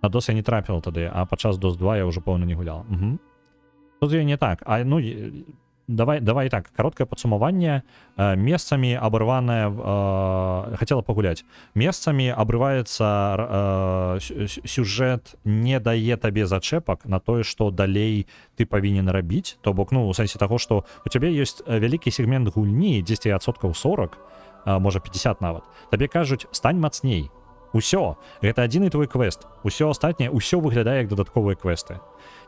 На DOS я не трапіў тады, а падчас DOS 2 я уже поўна не гулял. Тут я не так. Давай так, кароткае падсумаванне. Месцамі абарваная, хацела пагуляць. Месцамі абрываецца сюжэт, не дае табе зачэпак на тое, што далей ты павінен рабіць. То бок, ну, у сэнсе таго, што у цябе ёсць вялікі сегмент гульні, 10% 40, можа 50 нават. Табе кажуць, стань мацней. Усё, гэта адзіны твой квест. Усё астатняе, усё выглядае як дадатковыя квесты.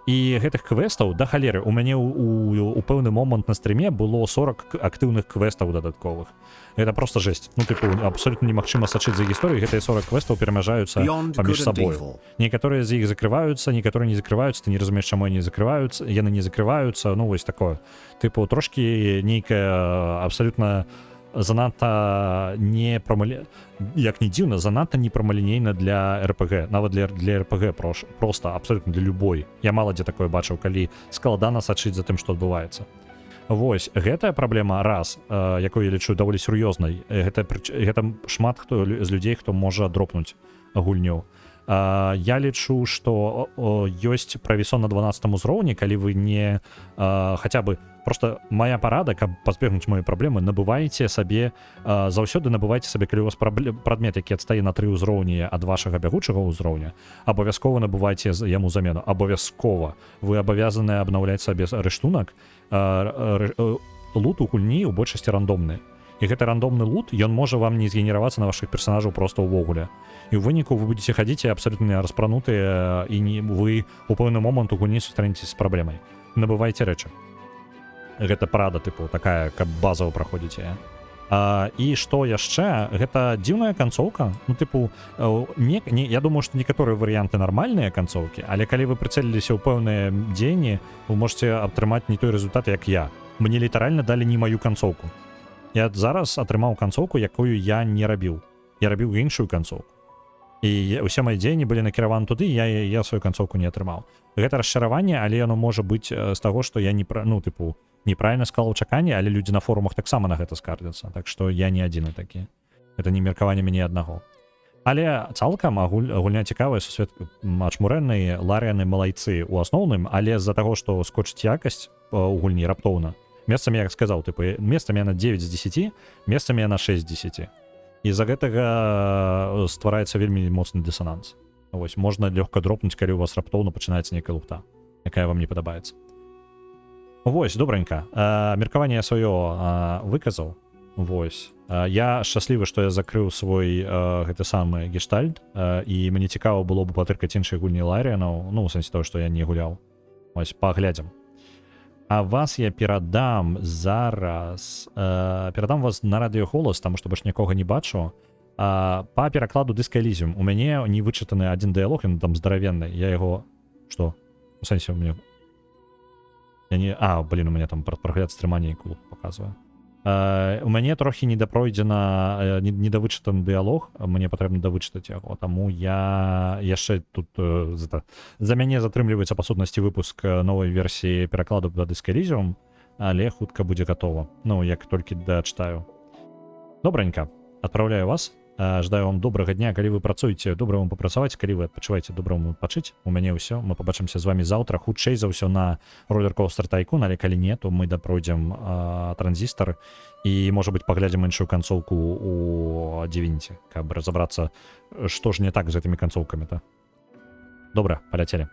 І гэтых квестаў да халеры у мяне у пэўны момант на стрыме было 40 актыўных квестаў дадатковых. Гэта просто жесть. Ну тыпу абсолютна немагчыма сачыць за гісторыяй, гэтыя 40 квестаў перамяжаюцца паміж сабою. Некаторыя з іх закрываюцца, некаторыя не закрываюцца, ты не разумееш, чаму яны не закрываюцца, ну вось такое. Тыпу трошки нейкая абсолютна занадта як не дзіўна, занадта непрамалінейна для РПГ, нават для РПГ просто абсолютно для любой. Я мала дзе такое бачыў, калі складана сачыць за тым, што адбываецца. Вось, гэтая праблема раз, якую я лічу даволі сур'ёзнай, гэта шмат хто з людзей, хто можа дропнуць гульню. Я лічу, што ёсць правісон на 12 узроўні, калі вы не хаця бы просто моя парада, каб пазбегнуць мае праблемы, набывайце сабе, заўсёды набывайце сабе, калі у вас прадмет, які адстае на 3 ўзроўні ад вашага бягучага ўзроўня, абавязкова набывайце яму замену, абавязкова. Вы абавязаны абнаўляць сабе рэштунак. Лут у гульні ў большасці рандомны. І гэты рандомны лут, ён можа вам не згенеравацца на вашых персонажаў просто ўвогуле. І ў выніку вы будете хадзіць абсолютно распранутыя, і вы у пэўны момант у гульні сустранецеся з праблемай. Набывайце рэчы. Гэта парада, тыпу, такая, каб базава праходзіце. І што яшчэ, гэта дзіўная канцоўка. Ну, тыпу, я думаю, што некаторыя варыянты нармальныя канцоўкі, але калі вы прыцэліліся ў пэўныя дзеянні, вы можете атрымаць не той результат, як я. Мне літаральна далі не маю канцоўку. Я зараз атрымаў канцоўку, якую я не рабіў. Я рабіў іншую канцоўку. І ўсе мае дзеянні былі накіраваны туды, я сваю канцоўку не атрымаў. Гэта расчараванне, але яно можа быць з таго, што я неправільна склаў чаканні, але людзі на форумах таксама на гэта скардзяцца. Так што я не адзіны такі. Гэта не меркаванне мяне аднаго. Але цалкам гульня цікавая, сусвет ачмурэнныя, Ларіяны малайцы ў асноўным, але з-за таго, што скочыць якасць у гульні раптоўна, месцамі, як сказаў, месцамі яна 9 з 10, месцамі яна 6 з 10. І з-за гэтага ствараецца вельмі моцны дысананс. Вось, можна лёгка дропнуць, калі у вас раптоўна пачынаецца нейкая лухта, якая вам не падабаецца. Вось, добранька. Меркаванне я сваё выказаў. Вось. Я шчаслівы, што я закрыў свой гэты самы гештальт, і мне цікава было бы патыркаць іншыя гульні Ларіянаў, ну, у сэнсе того, што я не гуляў. Вось, паглядзім. А вас я перадам зараз, перадам вас на радыёголас, таму што больш нікога не бачу, па перакладу Disco Elysium. У мяне не вычытаны адзін дыялог, ён там здаравенны, я яго... Што? У сэнсе у мяне... у мяне там прагляд стрымання і клуб паказвае. У мяне трохі недапройдзена, недавычытаны дыялог, мне патрэбна давычытаць яго, таму я яшчэ тут за мяне затрымліваецца па сутнасці выпуск новай версіі перакладу да Disco Elysium, але хутка будзе гатова. Ну, як толькі дачытаю. Добранька, адпраўляю вас. Жадаю вам добрага дня, калі вы працуеце, добра вам папрацаваць, калі вы адпачываеце, добра вам адпачыць. У мяне ўсё, мы пабачымся з вамі заўтра, хутчэй за ўсё на Roller Coaster Tycoon, але калі не, то мы дапройдзем транзістар і, можа быць, паглядзім іншую канцоўку у Divinity, каб разабрацца, што ж не так з гэтымі канцоўкамі-то. Добра, паляцелі.